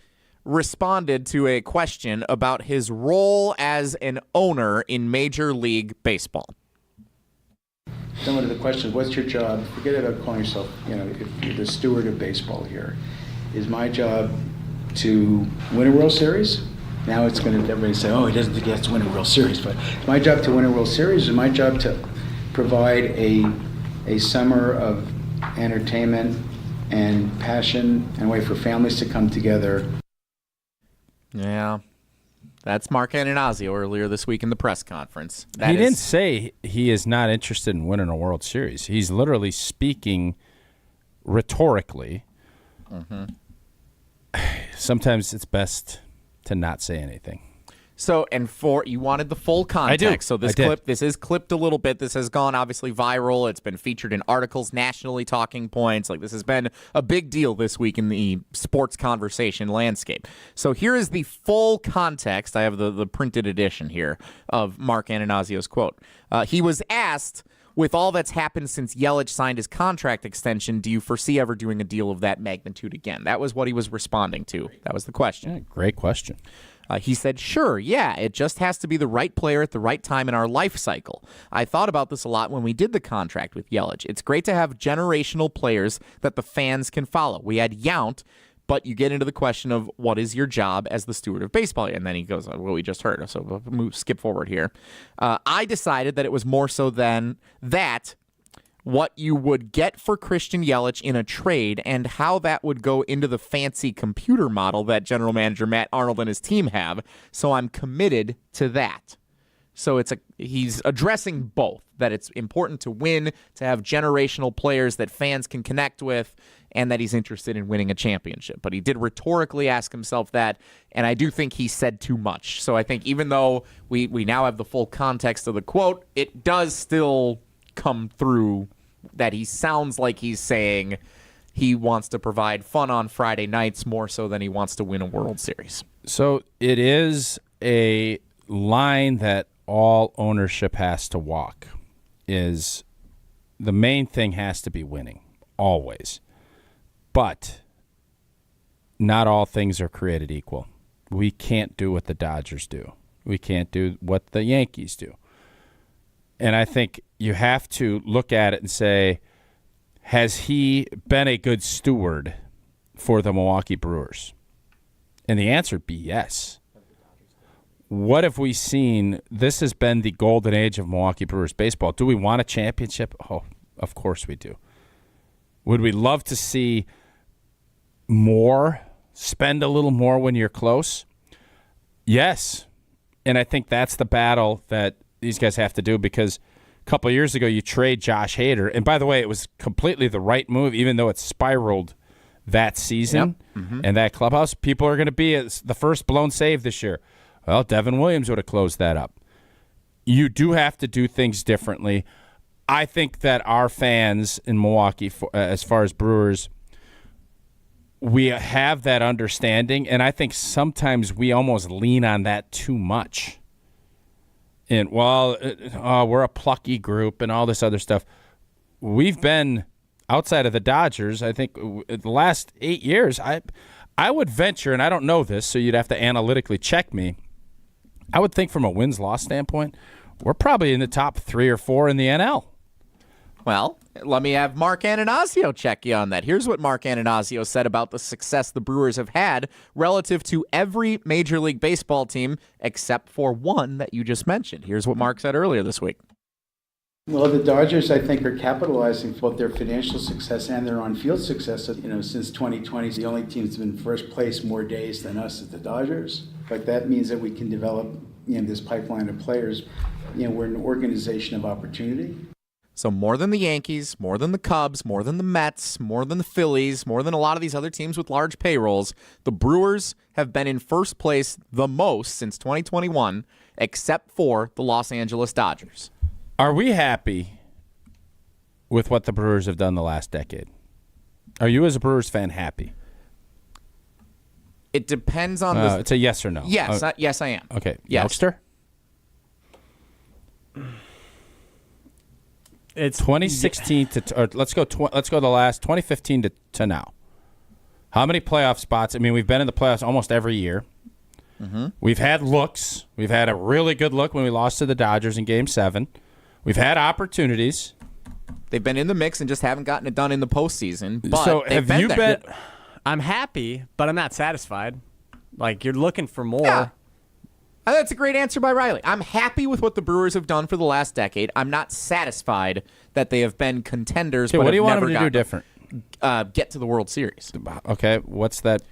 responded to a question about his role as an owner in Major League Baseball. Similar to the question, what's your job? Forget about calling yourself, if you're the steward of baseball here. Is my job to win a World Series? Now it's going to everybody say, oh, he doesn't think he has to win a World Series. But it's my job to win a World Series. It's my job to provide a summer of entertainment and passion and a way for families to come together. Yeah. That's Mark Attanasio earlier this week in the press conference. He didn't say he is not interested in winning a World Series. He's literally speaking rhetorically. Mm-hmm. Sometimes it's best to not say anything. So, and you wanted the full context. I do. So this is clipped a little bit. This has gone obviously viral. It's been featured in articles, nationally, talking points. Like, this has been a big deal this week in the sports conversation landscape. So here is the full context. I have the printed edition here of Mark Attanasio's quote. He was asked, with all that's happened since Yelich signed his contract extension, do you foresee ever doing a deal of that magnitude again? That was what he was responding to. That was the question. Yeah, great question. He said, sure, yeah, it just has to be the right player at the right time in our life cycle. I thought about this a lot when we did the contract with Yelich. It's great to have generational players that the fans can follow. We had Yount, but you get into the question of what is your job as the steward of baseball? And then he goes, well, we just heard. So we'll skip forward here. I decided that it was more so than that, what you would get for Christian Yelich in a trade and how that would go into the fancy computer model that general manager Matt Arnold and his team have. So I'm committed to that. So he's addressing both, that it's important to win, to have generational players that fans can connect with, and that he's interested in winning a championship. But he did rhetorically ask himself that, and I do think he said too much. So I think even though we now have the full context of the quote, it does still come through that he sounds like he's saying he wants to provide fun on Friday nights more so than he wants to win a World Series. So it is a line that all ownership has to walk. Is the main thing has to be winning, always. But not all things are created equal. We can't do what the Dodgers do. We can't do what the Yankees do. And I think you have to look at it and say, has he been a good steward for the Milwaukee Brewers? And the answer would be yes. What have we seen? This has been the golden age of Milwaukee Brewers baseball. Do we want a championship? Oh, of course we do. Would we love to see more, spend a little more when you're close? Yes. And I think that's the battle that these guys have to do, because a couple of years ago you trade Josh Hader. And by the way, it was completely the right move, even though it spiraled that season and that clubhouse. People are going to be the first blown save this year. Well, Devin Williams would have closed that up. You do have to do things differently. I think that our fans in Milwaukee, as far as Brewers, we have that understanding, and I think sometimes we almost lean on that too much. And, we're a plucky group and all this other stuff. We've been, outside of the Dodgers, I think the last 8 years, I would venture, and I don't know this, so you'd have to analytically check me. I would think from a wins-loss standpoint, we're probably in the top 3 or 4 in the NL. Well, let me have Mark Attanasio check you on that. Here's what Mark Attanasio said about the success the Brewers have had relative to every Major League Baseball team except for one that you just mentioned. Here's what Mark said earlier this week. Well, the Dodgers, I think, are capitalizing both their financial success and their on-field success. Since 2020, the only team that's been first place more days than us is the Dodgers. But that means that we can develop, this pipeline of players. We're an organization of opportunity. So more than the Yankees, more than the Cubs, more than the Mets, more than the Phillies, more than a lot of these other teams with large payrolls, the Brewers have been in first place the most since 2021, except for the Los Angeles Dodgers. Are we happy with what the Brewers have done the last decade? Are you, as a Brewers fan, happy? It depends on it's a yes or no. Yes, yes, I am. Okay. Yes. Youngster? It's 2016 or let's go the last 2015 to now. How many playoff spots? I mean, we've been in the playoffs almost every year. Mm-hmm. We've had looks. We've had a really good look when we lost to the Dodgers in Game 7. We've had opportunities. They've been in the mix and just haven't gotten it done in the postseason. But so have you been? I'm happy, but I'm not satisfied. Like, you're looking for more. Yeah. That's a great answer by Riley. I'm happy with what the Brewers have done for the last decade. I'm not satisfied that they have been contenders. Okay, But what do you want never them to do different? Get to the World Series. Okay, what's that?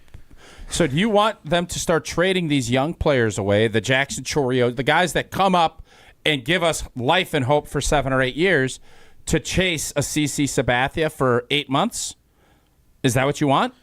So do you want them to start trading these young players away, the Jackson Chorios, the guys that come up and give us life and hope for 7 or 8 years, to chase a CC Sabathia for 8 months? Is that what you want?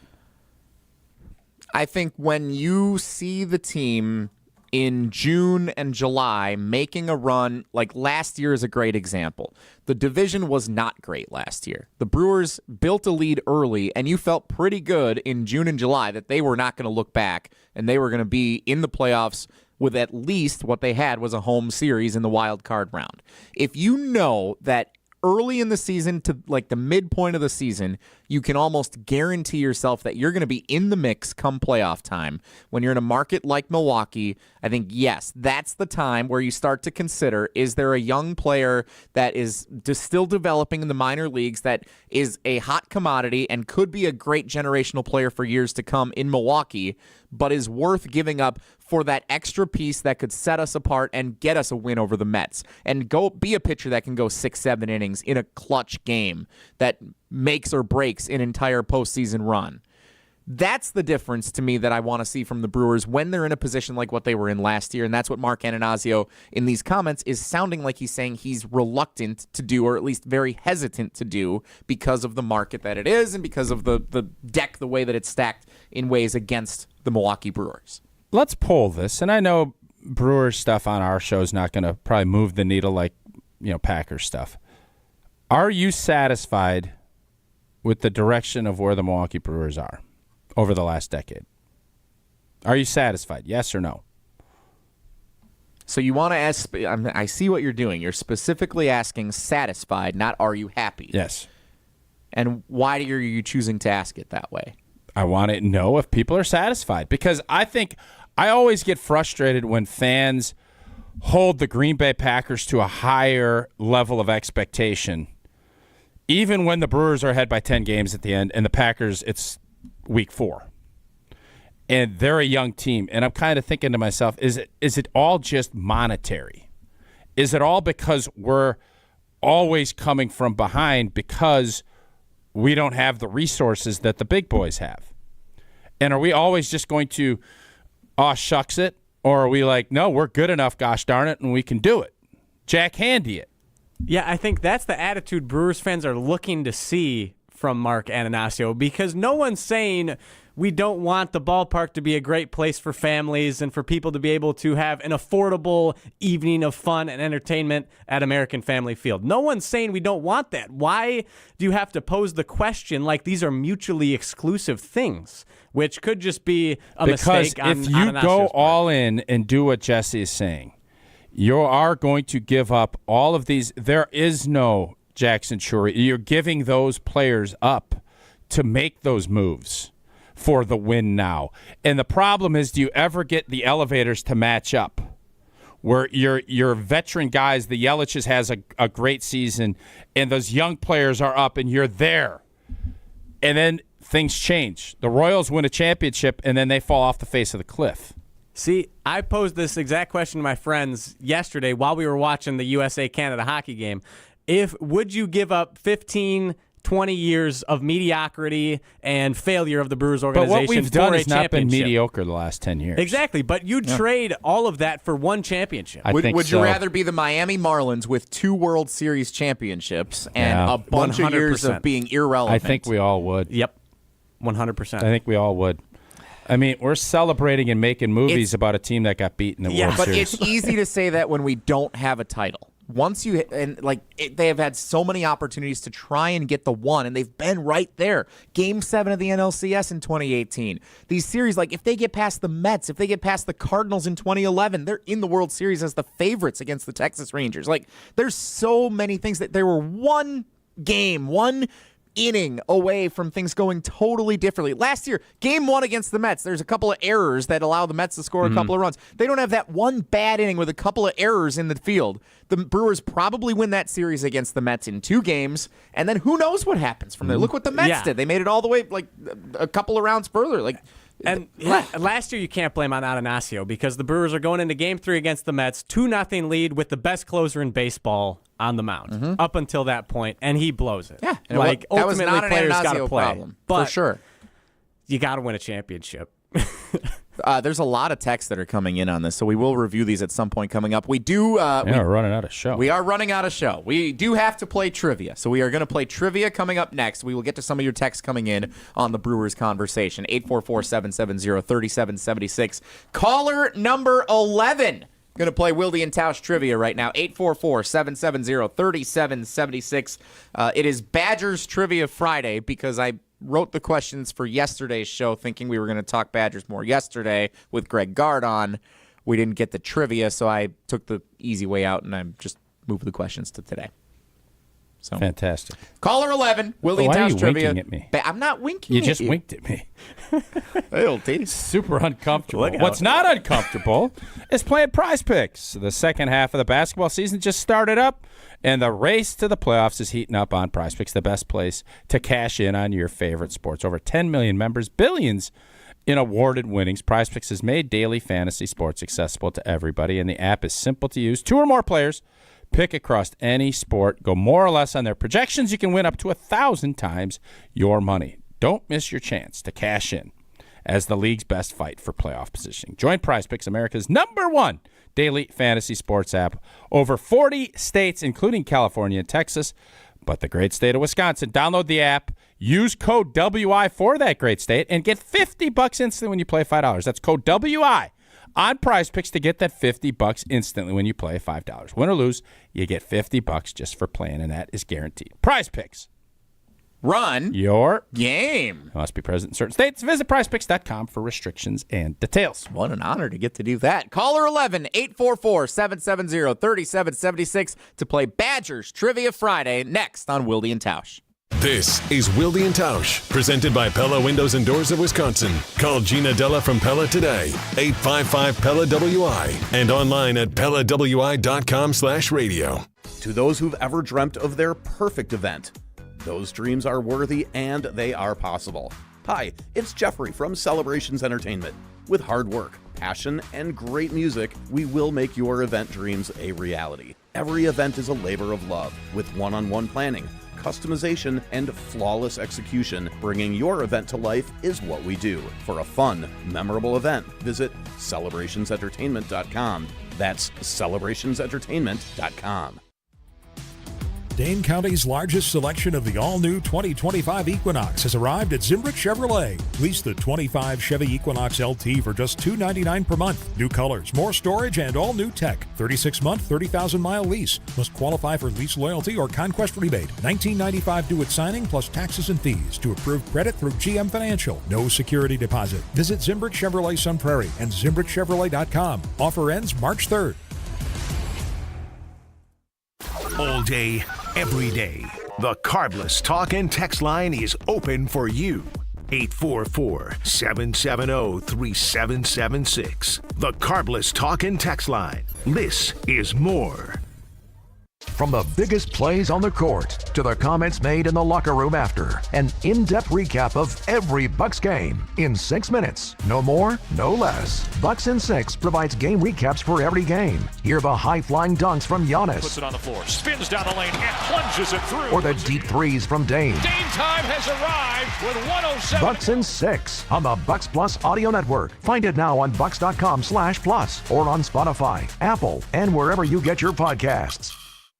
I think when you see the team in June and July making a run, like last year is a great example. The division was not great last year. The Brewers built a lead early, and you felt pretty good in June and July that they were not going to look back, and they were going to be in the playoffs with at least what they had was a home series in the wild card round. If you know that early in the season to like the midpoint of the season, you can almost guarantee yourself that you're going to be in the mix come playoff time. When you're in a market like Milwaukee, I think, yes, that's the time where you start to consider, is there a young player that is still developing in the minor leagues that is a hot commodity and could be a great generational player for years to come in Milwaukee, but is worth giving up for that extra piece that could set us apart and get us a win over the Mets and go be a pitcher that can go 6-7 innings in a clutch game that makes or breaks an entire postseason run. That's the difference to me that I want to see from the Brewers when they're in a position like what they were in last year, and that's what Mark Attanasio in these comments is sounding like he's saying he's reluctant to do, or at least very hesitant to do, because of the market that it is and because of the deck, the way that it's stacked in ways against the Milwaukee Brewers. Let's poll this, and I know Brewers stuff on our show is not going to probably move the needle like, Packers stuff. Are you satisfied with the direction of where the Milwaukee Brewers are over the last decade? Are you satisfied? Yes or no? So you want to ask, I see what you're doing. You're specifically asking satisfied, not are you happy? Yes. And why are you choosing to ask it that way? I want to know if people are satisfied, because I think I always get frustrated when fans hold the Green Bay Packers to a higher level of expectation, even when the Brewers are ahead by 10 games at the end, and the Packers, it's week 4. And they're a young team, and I'm kind of thinking to myself, is it all just monetary? Is it all because we're always coming from behind because we don't have the resources that the big boys have? And are we always just going to, shucks it? Or are we like, no, we're good enough, gosh darn it, and we can do it? Jack Handy it. Yeah, I think that's the attitude Brewers fans are looking to see from Mark Attanasio, because no one's saying we don't want the ballpark to be a great place for families and for people to be able to have an affordable evening of fun and entertainment at American Family Field. No one's saying we don't want that. Why do you have to pose the question like these are mutually exclusive things, which could just be a mistake on Because if you go all in and do what Jesse is saying, you are going to give up all of these. There is no Jackson Chourio. You're giving those players up to make those moves for the win now. And the problem is, do you ever get the elevators to match up? Where your veteran guys, the Yelich's has a great season, and those young players are up, and you're there. And then things change. The Royals win a championship, and then they fall off the face of the cliff. See, I posed this exact question to my friends yesterday while we were watching the USA-Canada hockey game. Would you give up 15, 20 years of mediocrity and failure of the Brewers organization but what we've done has not been championship? Mediocre the last 10 years. Exactly, but you'd trade all of that for one championship. Would you rather be the Miami Marlins with 2 World Series championships and a bunch 100%. Of years of being irrelevant? I think we all would. Yep, 100%. I think we all would. I mean, we're celebrating and making movies about a team that got beat in the World Series. But it's easy to say that when we don't have a title. Once you they have had so many opportunities to try and get the one, and they've been right there. Game 7 of the NLCS in 2018. These series, if they get past the Mets, if they get past the Cardinals in 2011, they're in the World Series as the favorites against the Texas Rangers. There's so many things that there were one game, one inning away from things going totally differently. Last year, game 1 against the Mets, there's a couple of errors that allow the Mets to score a couple of runs. They don't have that one bad inning with a couple of errors in the field. The Brewers probably win that series against the Mets in 2 games, and then who knows what happens from there. Look what the Mets did. They made it all the way like a couple of rounds further. And last year you can't blame on Ananasio because the Brewers are going into Game 3 against the Mets, 2-0 lead with the best closer in baseball on the mound up until that point, and he blows it. Yeah, ultimately, that was not an players got to Ananasio play, problem, but for sure. You got to win a championship. There's a lot of texts that are coming in on this, so we will review these at some point coming up. We do. We're running out of show. We are running out of show. We do have to play trivia, so we are going to play trivia coming up next. We will get to some of your texts coming in on the Brewers conversation. 844-770-3776. Caller number 11. Going to play Wilde and Tausch trivia right now. 844-770-3776. It is Badgers Trivia Friday because I wrote the questions for yesterday's show thinking we were going to talk Badgers more yesterday with Greg Gard on. We didn't get the trivia, so I took the easy way out, and I just moved the questions to today. So fantastic. Caller 11, Wilde and Tausch trivia. Winking at me? I'm not winking You at just you. winked at me. Hey, old T. Super uncomfortable. What's not uncomfortable is playing Prize Picks. The second half of the basketball season just started up, and the race to the playoffs is heating up on Prize Picks, the best place to cash in on your favorite sports. Over 10 million members, billions in awarded winnings. Prize Picks has made daily fantasy sports accessible to everybody, and the app is simple to use. 2 or more players pick across any sport, go more or less on their projections. You can win up to 1,000 times your money. Don't miss your chance to cash in as the league's best fight for playoff positioning. Join Prize Picks, America's #1 daily fantasy sports app. Over 40 states, including California and Texas, but the great state of Wisconsin. Download the app, use code WI for that great state, and get $50 instantly when you play $5. That's code WI on Prize Picks to get that $50 instantly when you play $5. Win or lose, you get $50 just for playing, and that is guaranteed. Prize Picks. Run your game. Must be present in certain states. Visit prizepicks.com for restrictions and details. What an honor to get to do that. Caller 11, 844-770-3776 to play Badgers Trivia Friday next on Wilde and Tausch. This is Wilde and Tausch, presented by Pella Windows and Doors of Wisconsin. Call Gina Della from Pella today, 855-PELLA-WI, and online at PellaWI.com/radio. To those who've ever dreamt of their perfect event, those dreams are worthy and they are possible. Hi, it's Jeffrey from Celebrations Entertainment. With hard work, passion, and great music, we will make your event dreams a reality. Every event is a labor of love, with one-on-one planning, customization, and flawless execution. Bringing your event to life is what we do. For a fun, memorable event, visit celebrationsentertainment.com. That's celebrationsentertainment.com. Dane County's largest selection of the all-new 2025 Equinox has arrived at Zimbrick Chevrolet. Lease the 25 Chevy Equinox LT for just $299 per month. New colors, more storage, and all-new tech. 36-month, 30,000-mile lease. Must qualify for lease loyalty or conquest rebate. $19.95 due at signing plus taxes and fees. To approved credit through GM Financial. No security deposit. Visit Zimbrick Chevrolet Sun Prairie and ZimbrickChevrolet.com. Offer ends March 3rd. All day, every day, the Carbless Talk and Text line is open for you. 844-770-3776. The Carbless Talk and Text line. This is more. From the biggest plays on the court to the comments made in the locker room after, an in-depth recap of every Bucks game in 6 minutes. No more, no less. Bucks in 6 provides game recaps for every game. Hear the high-flying dunks from Giannis. Puts it on the floor, spins down the lane, and plunges it through. Or the deep threes from Dame. Dame time has arrived with 107. Bucks in 6 on the Bucks Plus Audio Network. Find it now on bucks.com/plus or on Spotify, Apple, and wherever you get your podcasts.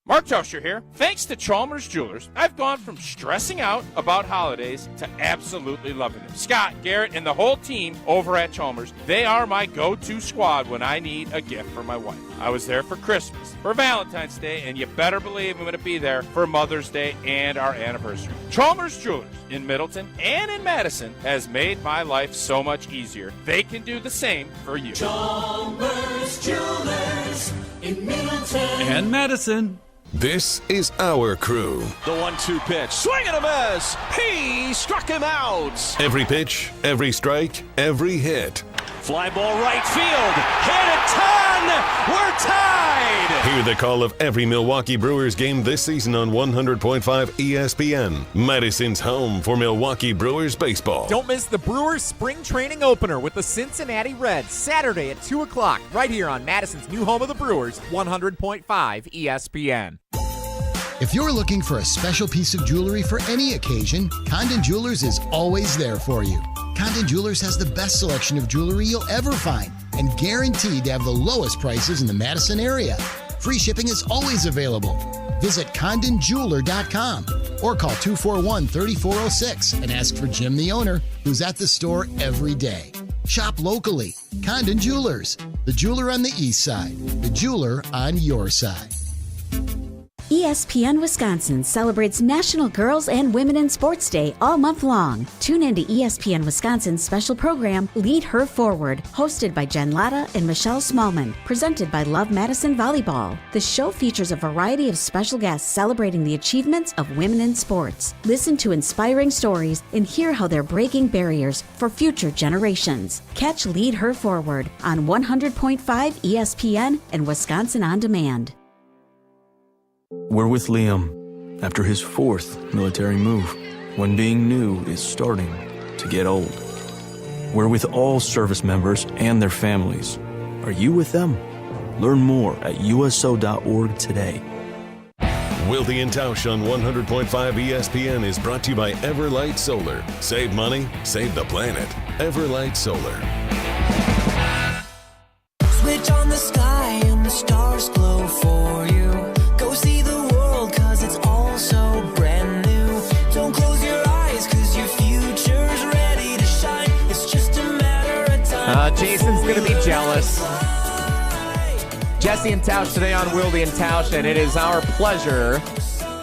Mark Attanasio here. Thanks to Chalmers Jewelers, I've gone from stressing out about holidays to absolutely loving them. Scott, Garrett, and the whole team over at Chalmers, they are my go-to squad when I need a gift for my wife. I was there for Christmas, for Valentine's Day, and you better believe I'm going to be there for Mother's Day and our anniversary. Chalmers Jewelers in Middleton and in Madison has made my life so much easier. They can do the same for you. Chalmers Jewelers in Middleton and Madison. This is our crew. The 1-2 pitch. Swing and a miss. He struck him out. Every pitch, every strike, every hit. Fly ball right field. Hit a ton. We're tied. Hear the call of every Milwaukee Brewers game this season on 100.5 ESPN. Madison's home for Milwaukee Brewers baseball. Don't miss the Brewers spring training opener with the Cincinnati Reds Saturday at 2 o'clock right here on Madison's new home of the Brewers, 100.5 ESPN. If you're looking for a special piece of jewelry for any occasion, Condon Jewelers is always there for you. Condon Jewelers has the best selection of jewelry you'll ever find and guaranteed to have the lowest prices in the Madison area. Free shipping is always available. Visit CondonJeweler.com or call 241-3406 and ask for Jim, the owner, who's at the store every day. Shop locally. Condon Jewelers, the jeweler on the east side, the jeweler on your side. ESPN Wisconsin celebrates National Girls and Women in Sports Day all month long. Tune in to ESPN Wisconsin's special program, Lead Her Forward, hosted by Jen Latta and Michelle Smallman, presented by Love Madison Volleyball. The show features a variety of special guests celebrating the achievements of women in sports. Listen to inspiring stories and hear how they're breaking barriers for future generations. Catch Lead Her Forward on 100.5 ESPN and Wisconsin On Demand. We're with Liam after his 4th military move, when being new is starting to get old. We're with all service members and their families. Are you with them? Learn more at USO.org today. Wilde and Tausch on 100.5 ESPN is brought to you by Everlight Solar. Save money, save the planet. Everlight Solar. Switch on the sky and the stars glow for you. Go see the world, cause it's all so brand new. Don't close your eyes, cause your future's ready to shine. It's just a matter of time. Jason's gonna be jealous. Jesse and Tausch today on Wilde and Tausch, and it is our pleasure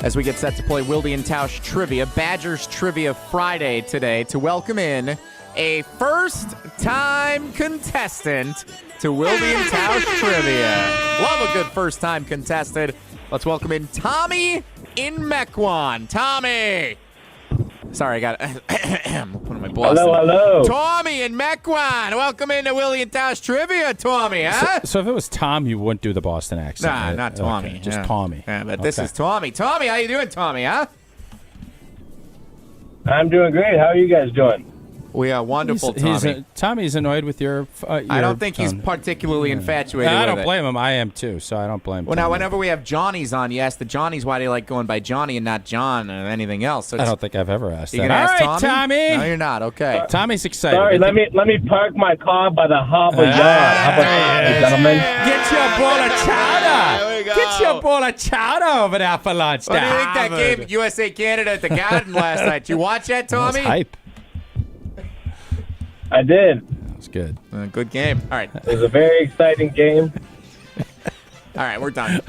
as we get set to play Wilde and Tausch Trivia, Badgers Trivia Friday today, to welcome in a first-time contestant to Wilde and Tausch Trivia. Love a good first-time contestant. Let's welcome in Tommy in Mequon. Tommy! Sorry, I got I'm putting my blood. Hello. Tommy in Mequon. Welcome into Wilde and Tausch Trivia, Tommy, huh? So if it was Tom, you wouldn't do the Boston accent. Nah, right? not Tommy. Okay, just Yeah. Tommy. Yeah, but this is Tommy. Tommy, how you doing, Tommy, huh? I'm doing great. How are you guys doing? We are wonderful, Tommy. Tommy's annoyed with your I don't think he's particularly infatuated I with don't it. blame him. I am too, so I don't blame Well, now, Tommy. whenever we have Johnny's on, you ask the Johnny's why they like going by Johnny and not John or anything else. So I don't think I've ever asked you that. gonna ask All right, Tommy. No, you're not. Okay. Tommy's excited. Sorry, let me park my car by the harbor yard. How about that, gentlemen? Get your bowl of chowder. Get your bowl of chowder over there for lunch. What do you think that game USA-Canada at the Garden last night? Did you watch that, Tommy? That was hype. I did. That was good. Good game. All right. It was a very exciting game. All right, we're done.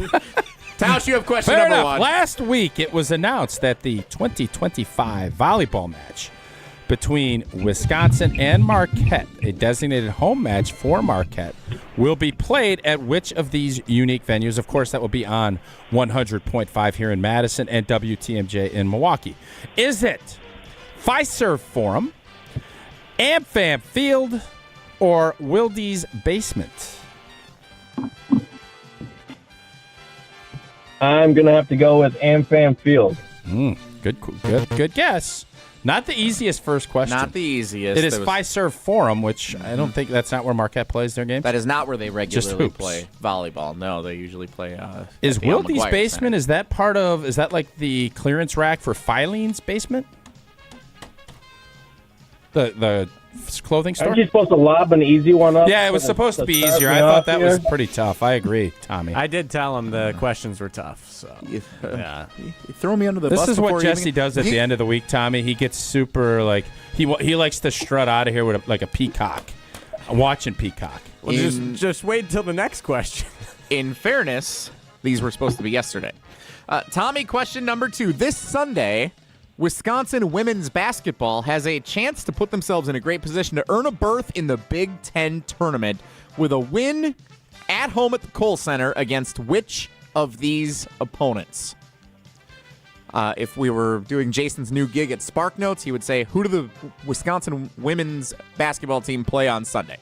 Tausch, you have question Fair number enough. one. Last week, it was announced that the 2025 volleyball match between Wisconsin and Marquette, a designated home match for Marquette, will be played at which of these unique venues? Of course, that will be on 100.5 here in Madison and WTMJ in Milwaukee. Is it Fiserv Forum, AmFam Field, or Wilde's Basement? I'm going to have to go with AmFam Field. Good guess. Not the easiest first question. Not the easiest. It is Fiserv Forum, which I don't think that's not where Marquette plays their games. That is not where they Just regularly hoops. play volleyball. No, they usually play. Is at the Al Wilde's McGuire Basement, Center. is that part of, is that like the clearance rack for Filene's basement? The clothing store? Aren't you supposed to lob an easy one up? Yeah, it was supposed to be easier. I thought that was pretty tough. I agree, Tommy. I did tell him the questions were tough. So yeah, You throw me under the This bus. is what before you Jesse even- does at the end of the week, Tommy. He gets super, like, he likes to strut out of here with like a peacock. I'm watching Peacock. Well, just wait until the next question. In fairness, these were supposed to be yesterday. Tommy, question number 2. This Sunday, Wisconsin women's basketball has a chance to put themselves in a great position to earn a berth in the Big Ten tournament with a win at home at the Kohl Center against which of these opponents? If we were doing Jason's new gig at Spark Notes, he would say, who do the Wisconsin women's basketball team play on Sunday?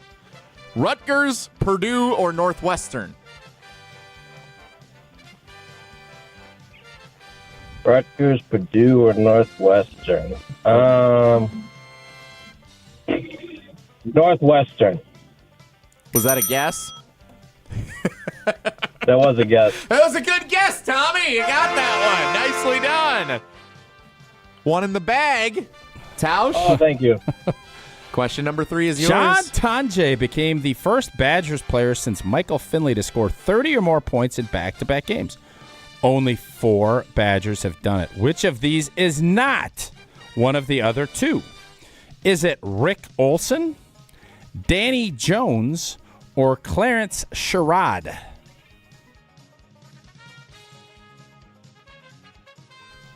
Rutgers, Purdue, or Northwestern? Rutgers, Purdue, or Northwestern? Northwestern. Was that a guess? That was a guess. That was a good guess, Tommy. You got that one. Nicely done. One in the bag. Tausch. Oh, thank you. Question number 3 is yours. John Tonje became the first Badgers player since Michael Finley to score 30 or more points in back-to-back games. Only 4 Badgers have done it. Which of these is not one of the other 2? Is it Rick Olson, Danny Jones, or Clarence Sherrod?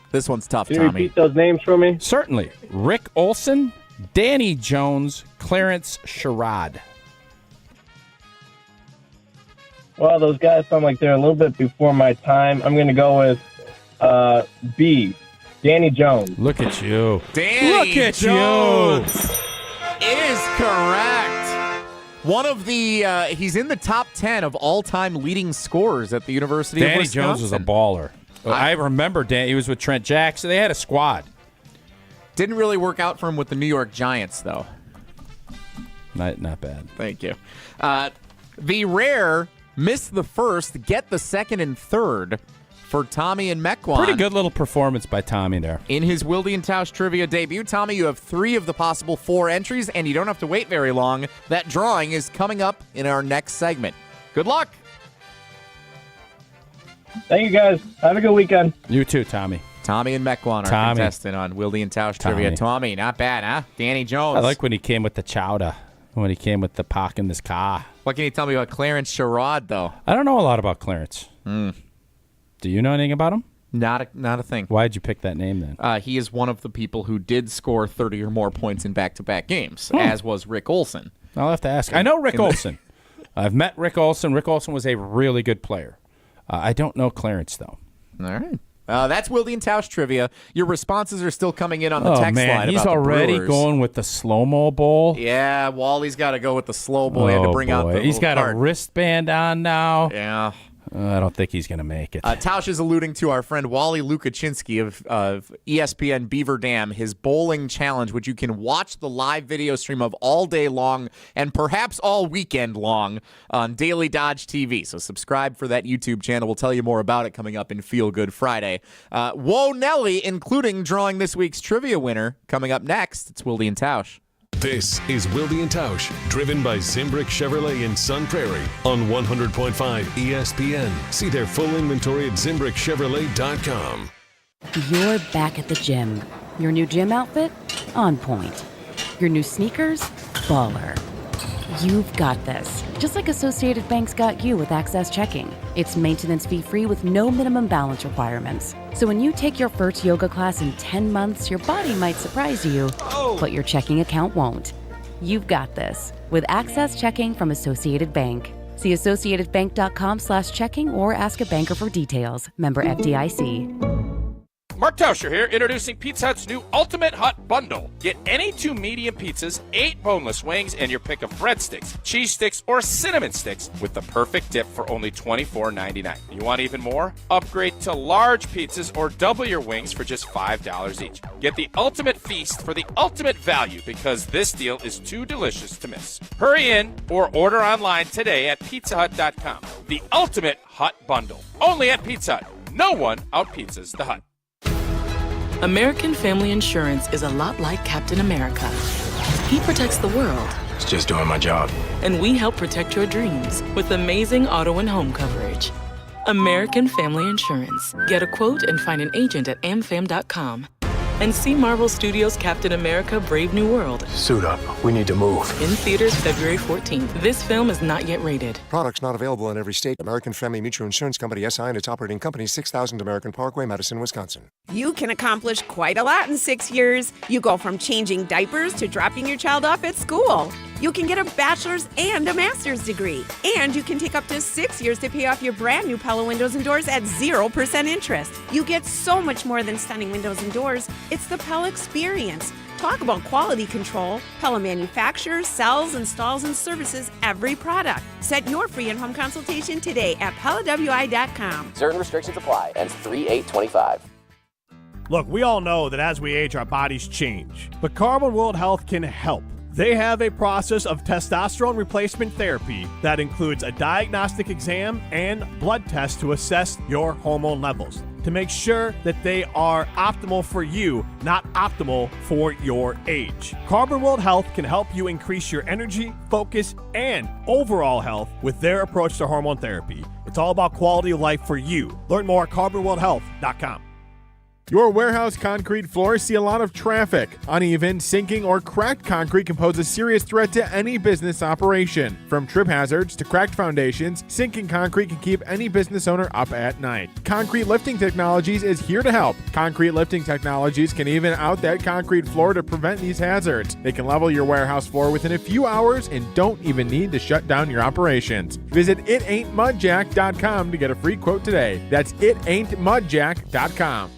This one's tough, Can you Tommy. repeat those names for me? Certainly. Rick Olson, Danny Jones, Clarence Sherrod. Well, those guys sound like they're a little bit before my time. I'm going to go with B, Danny Jones. Look at you. Danny Look at Jones is correct. One of the, he's in the top 10 of all-time leading scorers at the University of Wisconsin. Danny Jones was a baller. I remember Dan. He was with Trent Jackson. They had a squad. Didn't really work out for him with the New York Giants, though. Not bad. Thank you. The rare miss the first, get the second and third for Tommy and Mequon. Pretty good little performance by Tommy there. In his Wilde and Tausch trivia debut, Tommy, you have 3 of the possible 4 entries, and you don't have to wait very long. That drawing is coming up in our next segment. Good luck. Thank you, guys. Have a good weekend. You too, Tommy. Tommy and Mequon are contestant on Wilde and Tausch trivia. Tommy, not bad, huh? Danny Jones. I like when he came with the chowder, when he came with the park in this car. What can you tell me about Clarence Sherrod, though? I don't know a lot about Clarence. Do you know anything about him? Not a thing. Why'd you pick that name then? He is one of the people who did score 30 or more points in back-to-back games, as was Rick Olson. I'll have to ask. I know Rick Olson. I've met Rick Olson. Rick Olson was a really good player. I don't know Clarence, though. All right. That's Wilde and Tausch trivia. Your responses are still coming in on the text line. He's about already the Brewers. going with the slow-mo bowl. Yeah, Wally's got to go with the slow boy. Had to bring out the He's got cart. a wristband on now. Yeah. I don't think he's going to make it. Tausch is alluding to our friend Wally Lukaczynski of ESPN Beaver Dam, his bowling challenge, which you can watch the live video stream of all day long and perhaps all weekend long on Daily Dodge TV. So subscribe for that YouTube channel. We'll tell you more about it coming up in Feel Good Friday. Whoa, Nelly, including drawing this week's trivia winner, coming up next. It's Wilde and Tausch. This is Wilde and Tausch, driven by Zimbrick Chevrolet in Sun Prairie on 100.5 ESPN. See their full inventory at ZimbrickChevrolet.com. You're back at the gym. Your new gym outfit? On point. Your new sneakers? Baller. You've got this. Just like Associated Bank's got you with Access Checking. It's maintenance fee-free with no minimum balance requirements. So when you take your first yoga class in 10 months, your body might surprise you, but your checking account won't. You've got this with Access Checking from Associated Bank. See associatedbank.com/checking or ask a banker for details. Member FDIC. Mark Tauscher here, introducing Pizza Hut's new Ultimate Hut Bundle. Get any 2 medium pizzas, 8 boneless wings, and your pick of breadsticks, cheese sticks, or cinnamon sticks with the perfect dip for only $24.99. You want even more? Upgrade to large pizzas or double your wings for just $5 each. Get the ultimate feast for the ultimate value because this deal is too delicious to miss. Hurry in or order online today at pizzahut.com. The Ultimate Hut Bundle. Only at Pizza Hut. No one out-pizzas the Hut. American Family Insurance is a lot like Captain America. He protects the world. It's just doing my job. And we help protect your dreams with amazing auto and home coverage. American Family Insurance. Get a quote and find an agent at amfam.com. And see Marvel Studios' Captain America: Brave New World. Suit up. We need to move. In theaters February 14th. This film is not yet rated. Products not available in every state. American Family Mutual Insurance Company, SI, and its operating company, 6000 American Parkway, Madison, Wisconsin. You can accomplish quite a lot in 6 years. You go from changing diapers to dropping your child off at school. You can get a bachelor's and a master's degree. And you can take up to 6 years to pay off your brand new Pella windows and doors at 0% interest. You get so much more than stunning windows and doors. It's the Pella experience. Talk about quality control. Pella manufactures, sells, installs, and services every product. Set your free in-home consultation today at PellaWI.com. Certain restrictions apply. Ends 3/8/25. Look, we all know that as we age, our bodies change. But Carbon World Health can help. They have a process of testosterone replacement therapy that includes a diagnostic exam and blood tests to assess your hormone levels to make sure that they are optimal for you, not optimal for your age. Carbon World Health can help you increase your energy, focus, and overall health with their approach to hormone therapy. It's all about quality of life for you. Learn more at carbonworldhealth.com. Your warehouse concrete floors see a lot of traffic. Uneven, sinking, or cracked concrete can pose a serious threat to any business operation. From trip hazards to cracked foundations, sinking concrete can keep any business owner up at night. Concrete Lifting Technologies is here to help. Concrete Lifting Technologies can even out that concrete floor to prevent these hazards. They can level your warehouse floor within a few hours and don't even need to shut down your operations. Visit itaintmudjack.com to get a free quote today. That's itaintmudjack.com.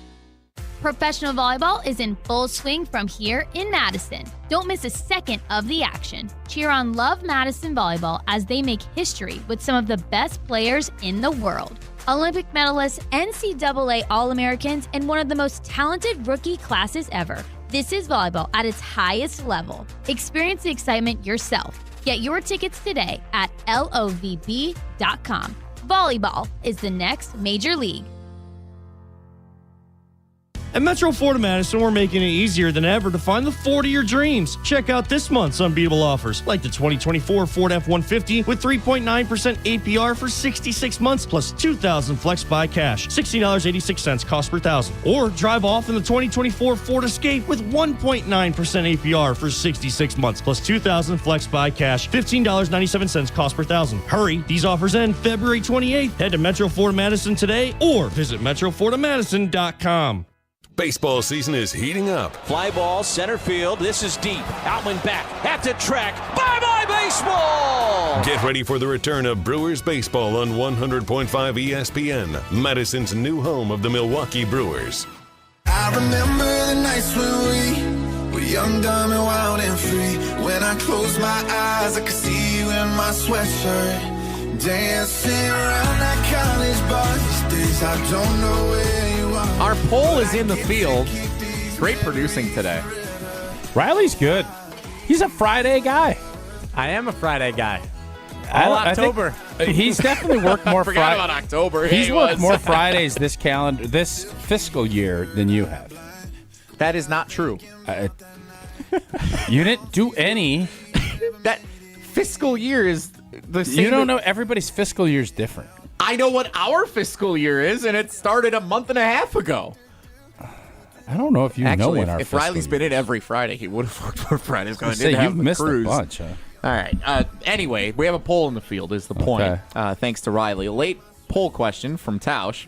Professional volleyball is in full swing from here in Madison. Don't miss a second of the action. Cheer on Love Madison Volleyball as they make history with some of the best players in the world. Olympic medalists, NCAA All-Americans, and one of the most talented rookie classes ever. This is volleyball at its highest level. Experience the excitement yourself. Get your tickets today at lovb.com. Volleyball is the next major league. At Metro Ford of Madison, we're making it easier than ever to find the Ford of your dreams. Check out this month's unbeatable offers, like the 2024 Ford F-150 with 3.9% APR for 66 months, plus $2,000 flex buy cash, $60.86 cost per thousand. Or drive off in the 2024 Ford Escape with 1.9% APR for 66 months, plus $2,000 flex buy cash, $15.97 cost per thousand. Hurry, these offers end February 28th. Head to Metro Ford of Madison today or visit metrofordofmadison.com. Baseball season is heating up. Fly ball, center field. This is deep. Outman back. At the track. Bye-bye baseball! Get ready for the return of Brewers baseball on 100.5 ESPN, Madison's new home of the Milwaukee Brewers. I remember the nights when we were young, dumb, and wild and free. When I closed my eyes, I could see you in my sweatshirt. Dancing around that college bar. These days I don't know where you are. Our poll is in the field. Great producing today. Riley's good. He's a Friday guy. I am a Friday guy. All October. He's definitely worked more. I forgot about October. He's worked more Fridays this fiscal year than you have. That is not true. You didn't do any. That fiscal year is the same. You don't know. Everybody's fiscal year is different. I know what our fiscal year is, and it started a month and a half ago. I don't know if you know when our if Riley's been in every Friday, he would have worked more Fridays. You've missed a bunch, huh? All right. Anyway, we have a poll in the field is the point. Okay. Thanks to Riley. A late poll question from Tausch.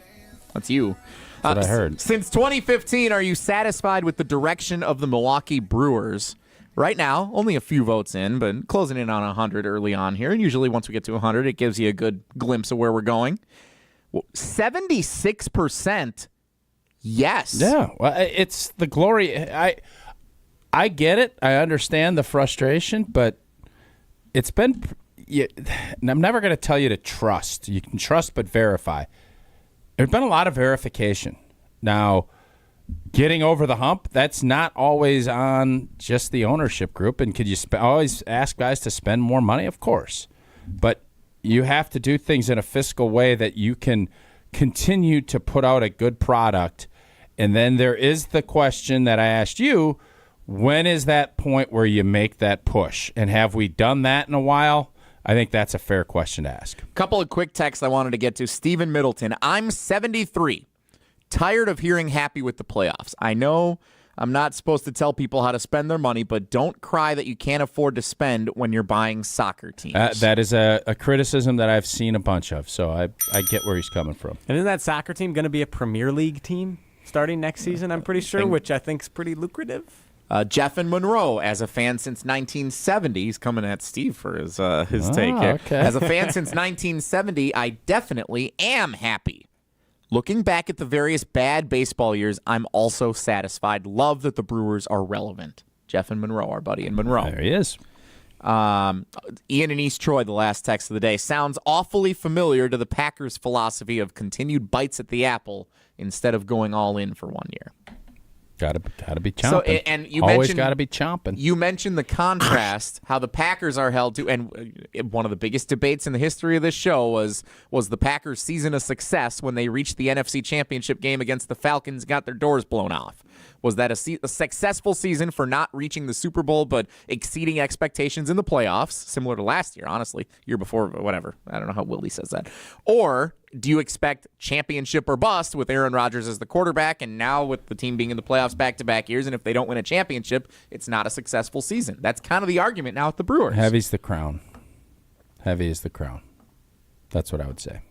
That's you. That's what I heard. Since 2015, are you satisfied with the direction of the Milwaukee Brewers? Right now, only a few votes in, but closing in on 100 early on here. And usually once we get to 100, it gives you a good glimpse of where we're going. 76% yes. Yeah, well, it's the glory. I get it. I understand the frustration, but it's been I'm never going to tell you to trust. You can trust but verify. There's been a lot of verification. Now, getting over the hump, that's not always on just the ownership group. And could you always ask guys to spend more money? Of course. But you have to do things in a fiscal way that you can continue to put out a good product. And then there is the question that I asked you, when is that point where you make that push? And have we done that in a while? I think that's a fair question to ask. Couple of quick texts I wanted to get to. Stephen Middleton, I'm 73. Tired of hearing happy with the playoffs. I know I'm not supposed to tell people how to spend their money, but don't cry that you can't afford to spend when you're buying soccer teams. That is a criticism that I've seen a bunch of, so I get where he's coming from. And isn't that soccer team going to be a Premier League team starting next season, I'm pretty sure, which I think is pretty lucrative? Jeff in Monroe, as a fan since 1970, he's coming at Steve for his take here. Okay. As a fan since 1970, I definitely am happy. Looking back at the various bad baseball years, I'm also satisfied. Love that the Brewers are relevant. Jeff in Monroe, our buddy in Monroe. There he is. Ian in East Troy, the last text of the day, sounds awfully familiar to the Packers' philosophy of continued bites at the apple instead of going all in for 1 year. Gotta be chomping. So, and you always gotta be chomping. You mentioned the contrast, how the Packers are held to, and one of the biggest debates in the history of this show was the Packers' season a success when they reached the NFC Championship game against the Falcons, got their doors blown off. Was that a successful season for not reaching the Super Bowl but exceeding expectations in the playoffs, similar to last year, honestly, year before, whatever. I don't know how Willie says that. Or do you expect championship or bust with Aaron Rodgers as the quarterback and now with the team being in the playoffs back-to-back years, and if they don't win a championship, it's not a successful season? That's kind of the argument now with the Brewers. Heavy's the crown. Heavy is the crown. That's what I would say.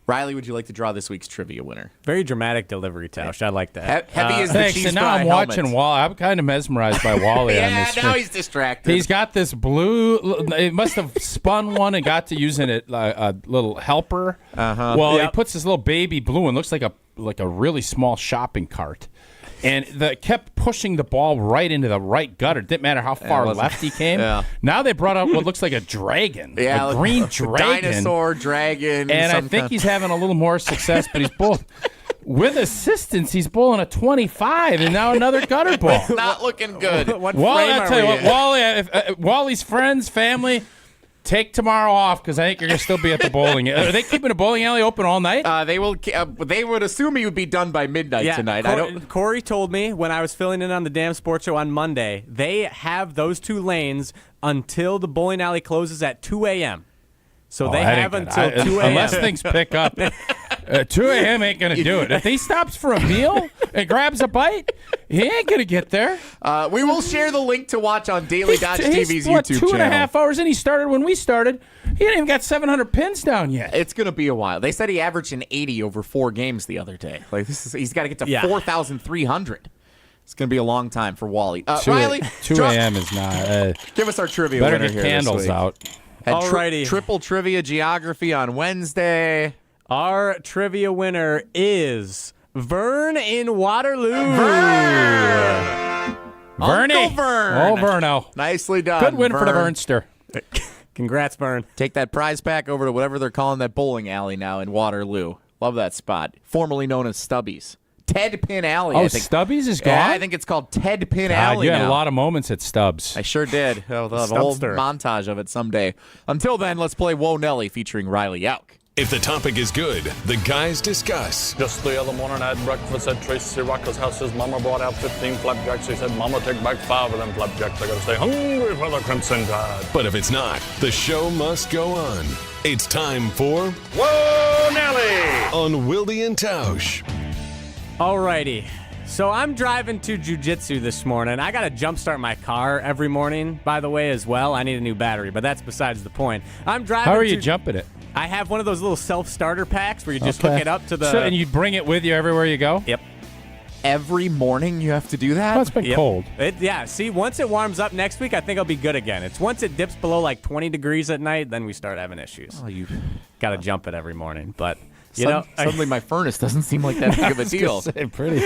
Riley, would you like to draw this week's trivia winner? Very dramatic delivery, Tausch. I like that. Heavy is the Thanks. cheese And now fry I'm helmet. watching Wally. I'm kind of mesmerized by Wally on Yeah, this. now he's distracted. He's got this blue. It must have spun one and got to using it a little helper. Well, he puts this little baby blue and looks like a really small shopping cart. And kept pushing the ball right into the right gutter. Didn't matter how far left he came. Now they brought up what looks like a dragon. Yeah, a green dragon. Dinosaur, dragon. And I think he's having a little more success, but he's both. With assistance, he's bowling a 25, and now another gutter ball. It's not looking good. Wally, I'll tell you what, Wally, Wally's friends, family, take tomorrow off because I think you're going to still be at the bowling. Are they keeping the bowling alley open all night? They will. They would assume he would be done by midnight tonight. Corey told me when I was filling in on the Damn Sports Show on Monday, they have those two lanes until the bowling alley closes at 2 a.m. So they have until 2 a.m. Unless things pick up. 2 a.m. ain't going to do it. If he stops for a meal and grabs a bite, he ain't going to get there. We will share the link to watch on Daily Dodge TV's YouTube channel. 2.5 hours in. He started when we started. He ain't even got 700 pins down yet. It's going to be a while. They said he averaged an 80 over 4 games the other day. He's got to get to 4,300. It's going to be a long time for Wally. Riley, 2 a.m. is not. Give us our trivia better winner get here candles this week. out. Alrighty. Triple trivia geography on Wednesday. Our trivia winner is Vern in Waterloo. Vernie. Uncle Vern. Oh, Verno. Nicely done. Good win for the Vernster. Congrats, Vern. Take that prize pack over to whatever they're calling that bowling alley now in Waterloo. Love that spot. Formerly known as Stubby's. Ted Pin Alley. Oh, I think. Stubby's is gone? Yeah, I think it's called Ted Pin Alley You had now. a lot of moments at Stubbs. I sure did. I'll have a whole montage of it someday. Until then, let's play Whoa Nelly featuring Riley Yauk. If the topic is good, the guys discuss. Just the other morning I had breakfast at Tracy Rocker's house. His mama brought out 15 flapjacks. He said, Mama, take back 5 of them flapjacks. I gotta stay hungry for the Crimson Tide. But if it's not, the show must go on. It's time for Whoa, Nelly! On Wilde and Tausch. Alrighty. So I'm driving to jiu-jitsu this morning. I got to jumpstart my car every morning, by the way, as well. I need a new battery, but that's besides the point. I'm driving. How are you jumping it? I have one of those little self-starter packs where you just hook it up to the... So, and you bring it with you everywhere you go? Yep. Every morning you have to do that? Well, it's been cold. See, once it warms up next week, I think I'll be good again. It's once it dips below like 20 degrees at night, then we start having issues. Oh, you got to jump it every morning, but... Suddenly my furnace doesn't seem like that big of a deal. Pretty.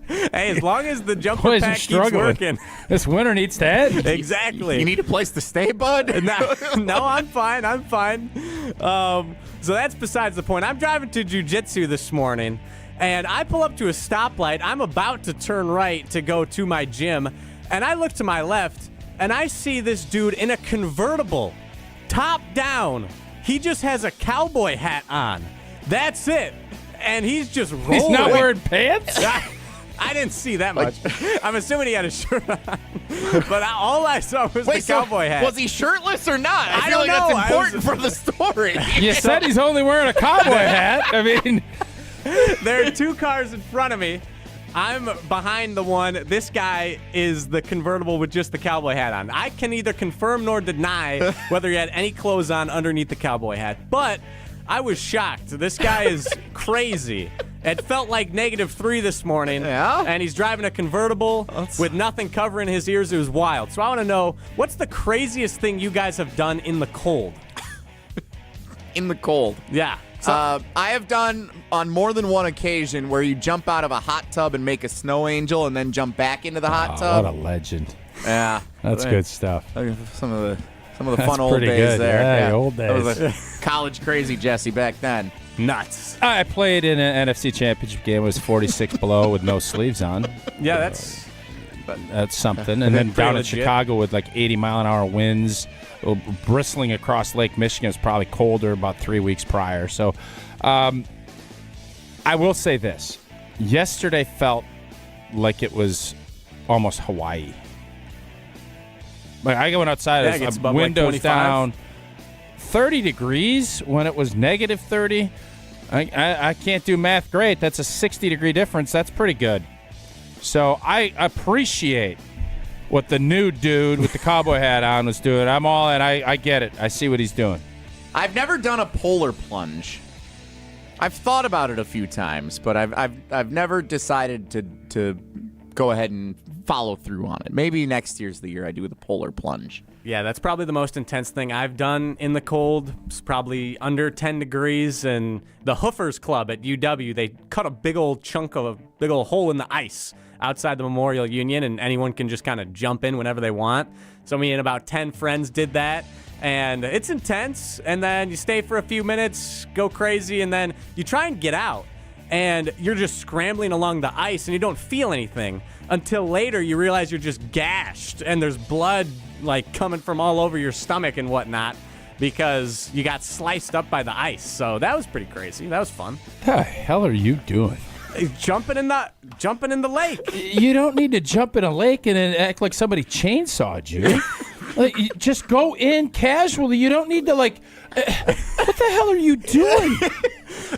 Hey, as long as the jumper Boys pack are keeps struggling. working. This winter needs to end. Exactly. You need a place to stay, bud? No, I'm fine. I'm fine. So that's besides the point. I'm driving to jiu-jitsu this morning, and I pull up to a stoplight. I'm about to turn right to go to my gym, and I look to my left, and I see this dude in a convertible, top down. He just has a cowboy hat on. That's it. And he's just rolling. He's not wearing pants? I didn't see that much. I'm assuming he had a shirt on. But all I saw was the cowboy hat. Was he shirtless or not? I feel don't like know. that's important for the story. You said he's only wearing a cowboy hat. I mean... There are 2 cars in front of me. I'm behind the one. This guy is the convertible with just the cowboy hat on. I can neither confirm nor deny whether he had any clothes on underneath the cowboy hat. But I was shocked. This guy is crazy. It felt like -3 this morning. Yeah? And he's driving a convertible with nothing covering his ears. It was wild. So I want to know, what's the craziest thing you guys have done in the cold? In the cold? Yeah. I have done on more than one occasion where you jump out of a hot tub and make a snow angel and then jump back into the hot tub. What a legend. Yeah. That's good stuff. Some of the That's fun old pretty days good. there. Yeah, old That was days. college crazy Jesse back then. Nuts. I played in an NFC Championship game. It was 46 below with no sleeves on. Yeah, that's something. And then pretty down in legit. Chicago with like 80-mile-an-hour winds, bristling across Lake Michigan. It was probably colder about 3 weeks prior. So I will say this. Yesterday felt like it was almost Hawaii. Like I went outside, Yeah, it gets above, windows 25. down, 30 degrees when it was -30. I can't do math great. That's a 60-degree difference. That's pretty good. So I appreciate what the new dude with the cowboy hat on was doing. I'm all in. I get it. I see what he's doing. I've never done a polar plunge. I've thought about it a few times, but I've never decided to go ahead and follow through on it. Maybe next year's the year I do the polar plunge. Yeah, that's probably the most intense thing I've done in the cold. It's probably under 10 degrees. And the Hoofers Club at UW, they cut a big old hole in the ice outside the Memorial Union, and anyone can just kind of jump in whenever they want. So me and about 10 friends did that. And it's intense. And then you stay for a few minutes, go crazy, and then you try and get out. And you're just scrambling along the ice, and you don't feel anything until later you realize you're just gashed, and there's blood like coming from all over your stomach and whatnot because you got sliced up by the ice. So that was pretty crazy. That was fun. What the hell are you doing? Jumping in the lake. You don't need to jump in a lake and then act like somebody chainsawed you. Like, you just go in casually. You don't need to what the hell are you doing?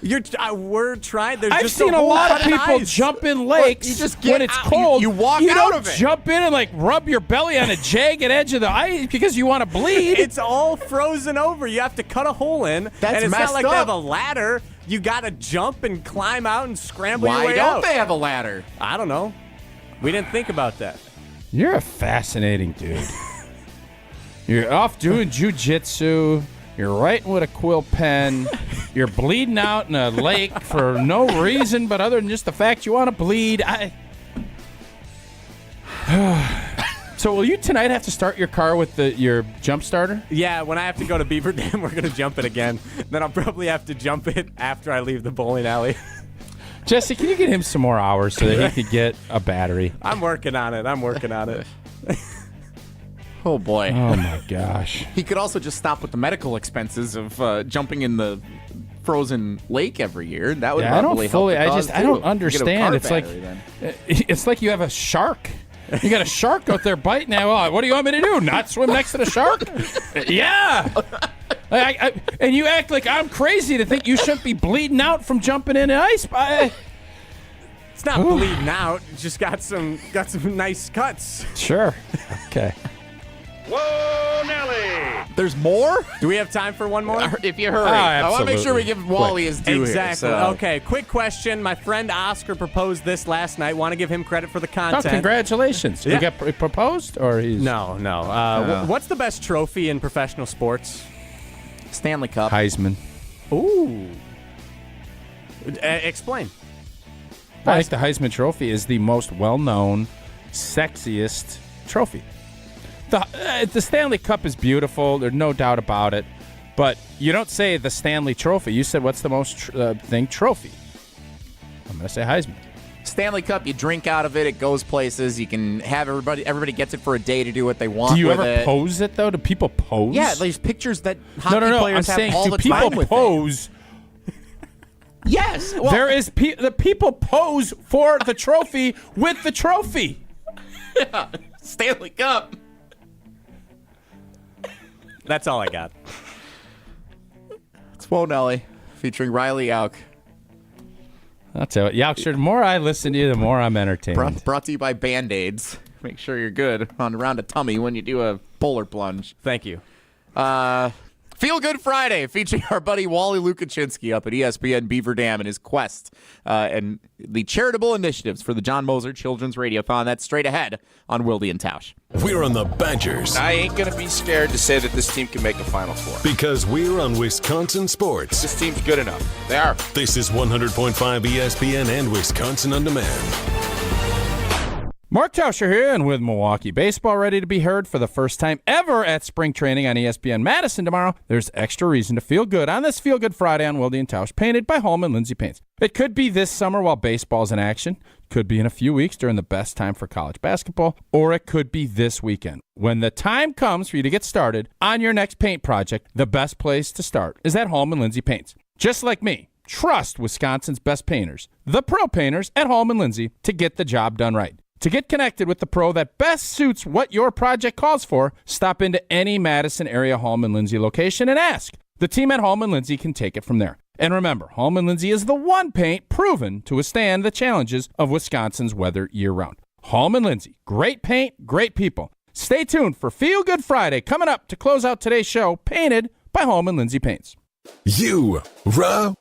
We're trying. There's I've just seen a lot of people jump in lakes you just get when it's out. cold. You walk you out don't of it. jump in and rub your belly on a jagged edge of the ice because you want to bleed. It's all frozen over. You have to cut a hole in. That's and it's messed not like they have up. a ladder. You got to jump and climb out and scramble your Why way don't out. they have a ladder? I don't know. We didn't think about that. You're a fascinating dude. You're off doing jujitsu. You're writing with a quill pen. You're bleeding out in a lake for no reason but other than just the fact you want to bleed. So will you tonight have to start your car with your jump starter? Yeah, when I have to go to Beaver Dam, we're going to jump it again. Then I'll probably have to jump it after I leave the bowling alley. Jesse, can you get him some more hours so that he could get a battery? I'm working on it. Oh, boy. Oh, my gosh. He could also just stop with the medical expenses of jumping in the frozen lake every year. That would probably help the cause, I don't too. understand. Get a car battery, It's like you have a shark. You got a shark out there biting now. Oh, what do you want me to do? Not swim next to the shark? Yeah. And you act like I'm crazy to think you shouldn't be bleeding out from jumping in the ice. It's not bleeding out. It's just got some nice cuts. Sure. Okay. Whoa, Nelly! There's more? Do we have time for one more? If you hurry. I want to make sure we give Wally his due Exactly. here. So. Okay, quick question. My friend Oscar proposed this last night. Want to give him credit for the content. Oh, congratulations. Yeah. He got proposed? Or he's... No. What's the best trophy in professional sports? Stanley Cup. Heisman. Ooh. Explain. I think the Heisman Trophy is the most well-known, sexiest trophy. The Stanley Cup is beautiful. There's no doubt about it. But you don't say the Stanley Trophy. You said, what's the most trophy? I'm going to say Heisman. Stanley Cup, you drink out of it. It goes places. You can have everybody gets it for a day to do what they want. Do you with ever it. pose it, though? Do people pose? Yeah, there's pictures that hockey No. players I'm have saying, all do the people time with pose? Yes. Well, There is the people pose for the trophy with the trophy. Yeah, Stanley Cup. That's all I got. It's Whoa Nelly, featuring Riley Auk. I'll tell you, Yaukster, the more I listen to you, the more I'm entertained. Brought to you by Band-Aids. Make sure you're good around a tummy when you do a polar plunge. Thank you. Feel Good Friday, featuring our buddy Wally Lukaczynski up at ESPN Beaver Dam and his quest and the charitable initiatives for the John Moser Children's Radiothon. That's straight ahead on Wilde and Tausch. We're on the Badgers. I ain't going to be scared to say that this team can make a Final Four. Because we're on Wisconsin Sports. This team's good enough. They are. This is 100.5 ESPN and Wisconsin On Demand. Mark Attanasio here, and with Milwaukee baseball ready to be heard for the first time ever at spring training on ESPN Madison tomorrow, there's extra reason to feel good on this Feel Good Friday on Wilde and Tausch, painted by Holman Lindsay Paints. It could be this summer while baseball's in action, could be in a few weeks during the best time for college basketball, or it could be this weekend. When the time comes for you to get started on your next paint project, the best place to start is at Holman Lindsay Paints. Just like me, trust Wisconsin's best painters, the pro painters at Holman Lindsay, to get the job done right. To get connected with the pro that best suits what your project calls for, stop into any Madison area Holman Lindsay location and ask. The team at Holman Lindsay can take it from there. And remember, Holman Lindsay is the one paint proven to withstand the challenges of Wisconsin's weather year-round. Holman Lindsay, great paint, great people. Stay tuned for Feel Good Friday coming up to close out today's show, painted by Holman Lindsay Paints. Rah.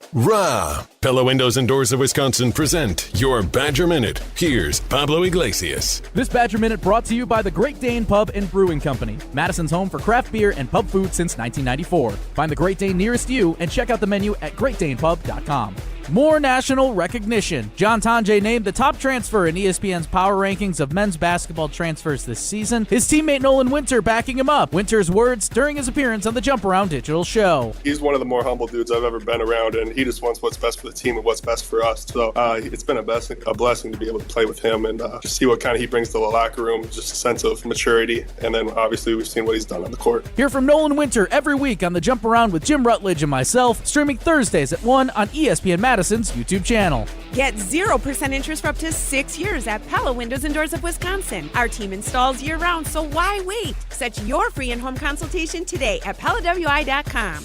Pella Windows and Doors of Wisconsin present your Badger Minute. Here's Pablo Iglesias. This Badger Minute brought to you by the Great Dane Pub and Brewing Company, Madison's home for craft beer and pub food since 1994. Find the Great Dane nearest you and check out the menu at greatdanepub.com. More national recognition. John Tonje named the top transfer in ESPN's power rankings of men's basketball transfers this season. His teammate Nolan Winter backing him up. Winter's words during his appearance on the Jump Around digital show. He's one of the more humble dudes I've ever been around, and he just wants what's best for the team and what's best for us. So it's been a blessing to be able to play with him and just see what kind of he brings to the locker room, just a sense of maturity. And then obviously we've seen what he's done on the court. Hear from Nolan Winter every week on the Jump Around with Jim Rutledge and myself, streaming Thursdays at 1 on ESPN Madison's YouTube channel. Get 0% interest for up to 6 years at Pella Windows and Doors of Wisconsin. Our team installs year-round, so why wait? Set your free in-home consultation today at PellaWI.com.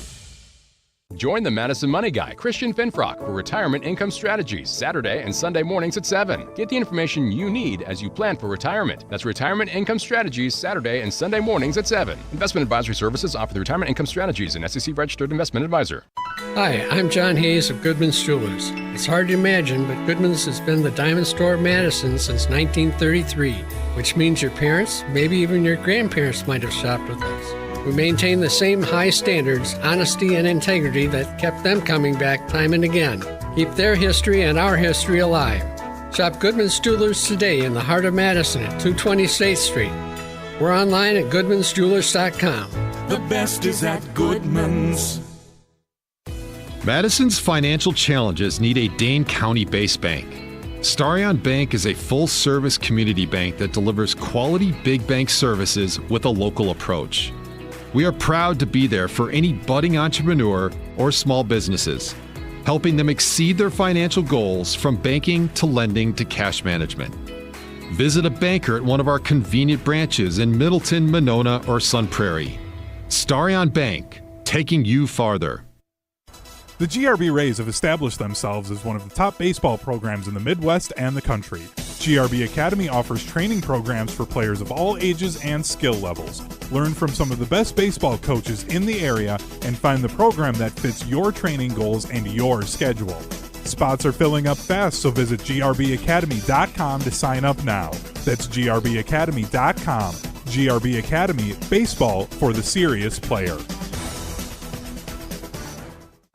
Join the Madison Money Guy, Christian Finfrock, for Retirement Income Strategies, Saturday and Sunday mornings at 7. Get the information you need as you plan for retirement. That's Retirement Income Strategies, Saturday and Sunday mornings at 7. Investment advisory services offered through Retirement Income Strategies, an SEC-registered investment advisor. Hi, I'm John Hayes of Goodman's Jewelers. It's hard to imagine, but Goodman's has been the diamond store of Madison since 1933, which means your parents, maybe even your grandparents might have shopped with us. We maintain the same high standards, honesty, and integrity that kept them coming back time and again. Keep their history and our history alive. Shop Goodman's Jewelers today in the heart of Madison at 220 State Street. We're online at goodmansjewelers.com. The best is at Goodman's. Madison's financial challenges need a Dane County-based bank. Starion Bank is a full-service community bank that delivers quality big bank services with a local approach. We are proud to be there for any budding entrepreneur or small businesses, helping them exceed their financial goals from banking to lending to cash management. Visit a banker at one of our convenient branches in Middleton, Monona, or Sun Prairie. Starion Bank, taking you farther. The GRB Rays have established themselves as one of the top baseball programs in the Midwest and the country. GRB Academy offers training programs for players of all ages and skill levels. Learn from some of the best baseball coaches in the area and find the program that fits your training goals and your schedule. Spots are filling up fast, so visit grbacademy.com to sign up now. That's grbacademy.com. GRB Academy, baseball for the serious player.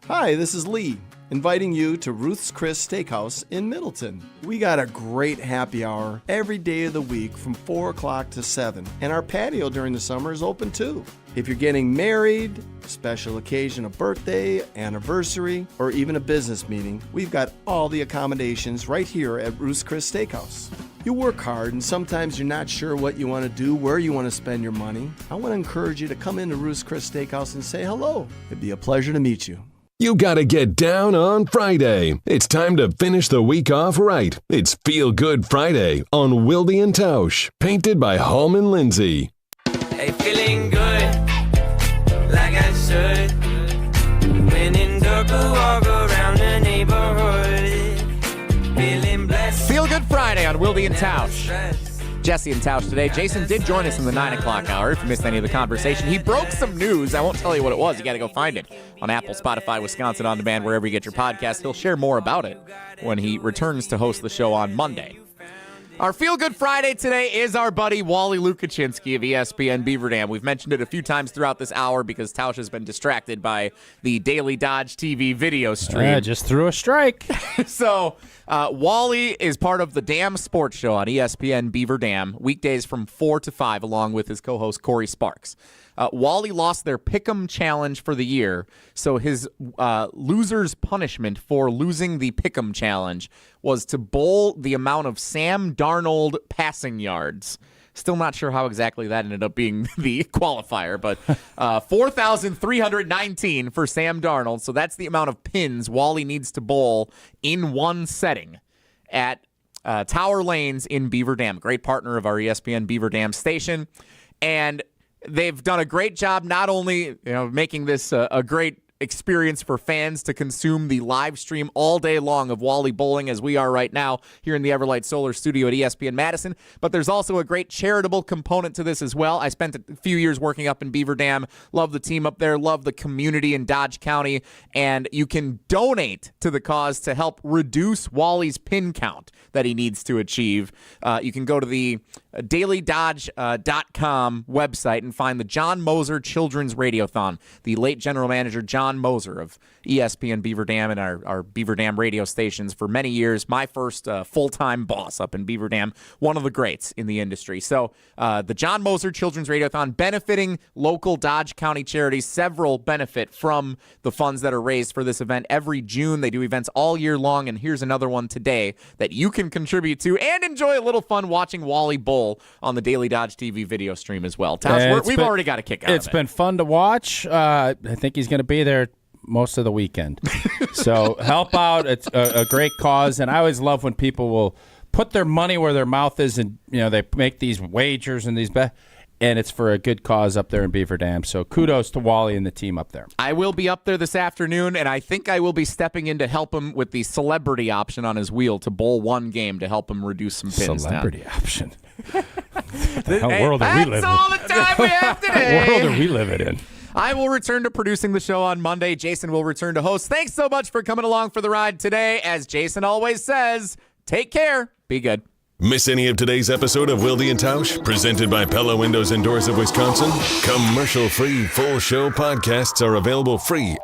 Hi, this is Lee, inviting you to Ruth's Chris Steakhouse in Middleton. We got a great happy hour every day of the week from 4 o'clock to 7, and our patio during the summer is open too. If you're getting married, special occasion, a birthday, anniversary, or even a business meeting, we've got all the accommodations right here at Ruth's Chris Steakhouse. You work hard and sometimes you're not sure what you want to do, where you want to spend your money. I want to encourage you to come into Ruth's Chris Steakhouse and say hello. It'd be a pleasure to meet you. You gotta get down on Friday. It's time to finish the week off right. It's Feel Good Friday on Wilde and Tausch, painted by Holman Lindsay. Hey, feeling good, like I should. When in dark, walk around the neighborhood. Feeling blessed. Feel Good Friday on Wilde and Tausch. Jesse and Tausch today. Jason did join us in the 9 o'clock hour. If you missed any of the conversation, he broke some news. I won't tell you what it was. You got to go find it on Apple, Spotify, Wisconsin On Demand, wherever you get your podcast. He'll share more about it when he returns to host the show on Monday. Our Feel Good Friday today is our buddy Wally Lukaczynski of ESPN Beaver Dam. We've mentioned it a few times throughout this hour because Tausch has been distracted by the Daily Dodge TV video stream. Just threw a strike. So Wally is part of the Dam Sports Show on ESPN Beaver Dam, weekdays from 4 to 5, along with his co-host Corey Sparks. Wally lost their Pick'em Challenge for the year, so his loser's punishment for losing the Pick'em Challenge was to bowl the amount of Sam Darnold passing yards. Still not sure how exactly that ended up being the qualifier, but 4,319 for Sam Darnold, so that's the amount of pins Wally needs to bowl in one setting at Tower Lanes in Beaver Dam, great partner of our ESPN Beaver Dam station, and they've done a great job not only making this a great experience for fans to consume the live stream all day long of Wally bowling as we are right now here in the Everlight Solar studio at ESPN Madison, but there's also a great charitable component to this as well. I spent a few years working up in Beaver Dam, love the team up there, love the community in Dodge County, and you can donate to the cause to help reduce Wally's pin count that he needs to achieve. You can go to the dailydodge.com website and find the John Moser Children's Radiothon. The late general manager John Moser of ESPN Beaver Dam and our Beaver Dam radio stations for many years. My first full-time boss up in Beaver Dam, one of the greats in the industry. So the John Moser Children's Radiothon benefiting local Dodge County charities. Several benefit from the funds that are raised for this event. Every June they do events all year long, and here's another one today that you can contribute to and enjoy a little fun watching Wally bowl on the Daily Dodge TV video stream as well. Tausch, we've already got a kick out of it. It's been fun to watch. I think he's going to be there most of the weekend. So help out. It's a great cause, and I always love when people will put their money where their mouth is, and they make these wagers and these and it's for a good cause up there in Beaver Dam. So kudos to Wally and the team up there. I will be up there this afternoon, and I think I will be stepping in to help him with the celebrity option on his wheel to bowl one game to help him reduce some pins. Celebrity option. The hell world are we living in? That's all the time we have today. What world are we living in? I will return to producing the show on Monday. Jason will return to host. Thanks so much for coming along for the ride today. As Jason always says, take care. Be good. Miss any of today's episode of Wilde and Tausch, presented by Pella Windows and Doors of Wisconsin? Commercial-free full show podcasts are available free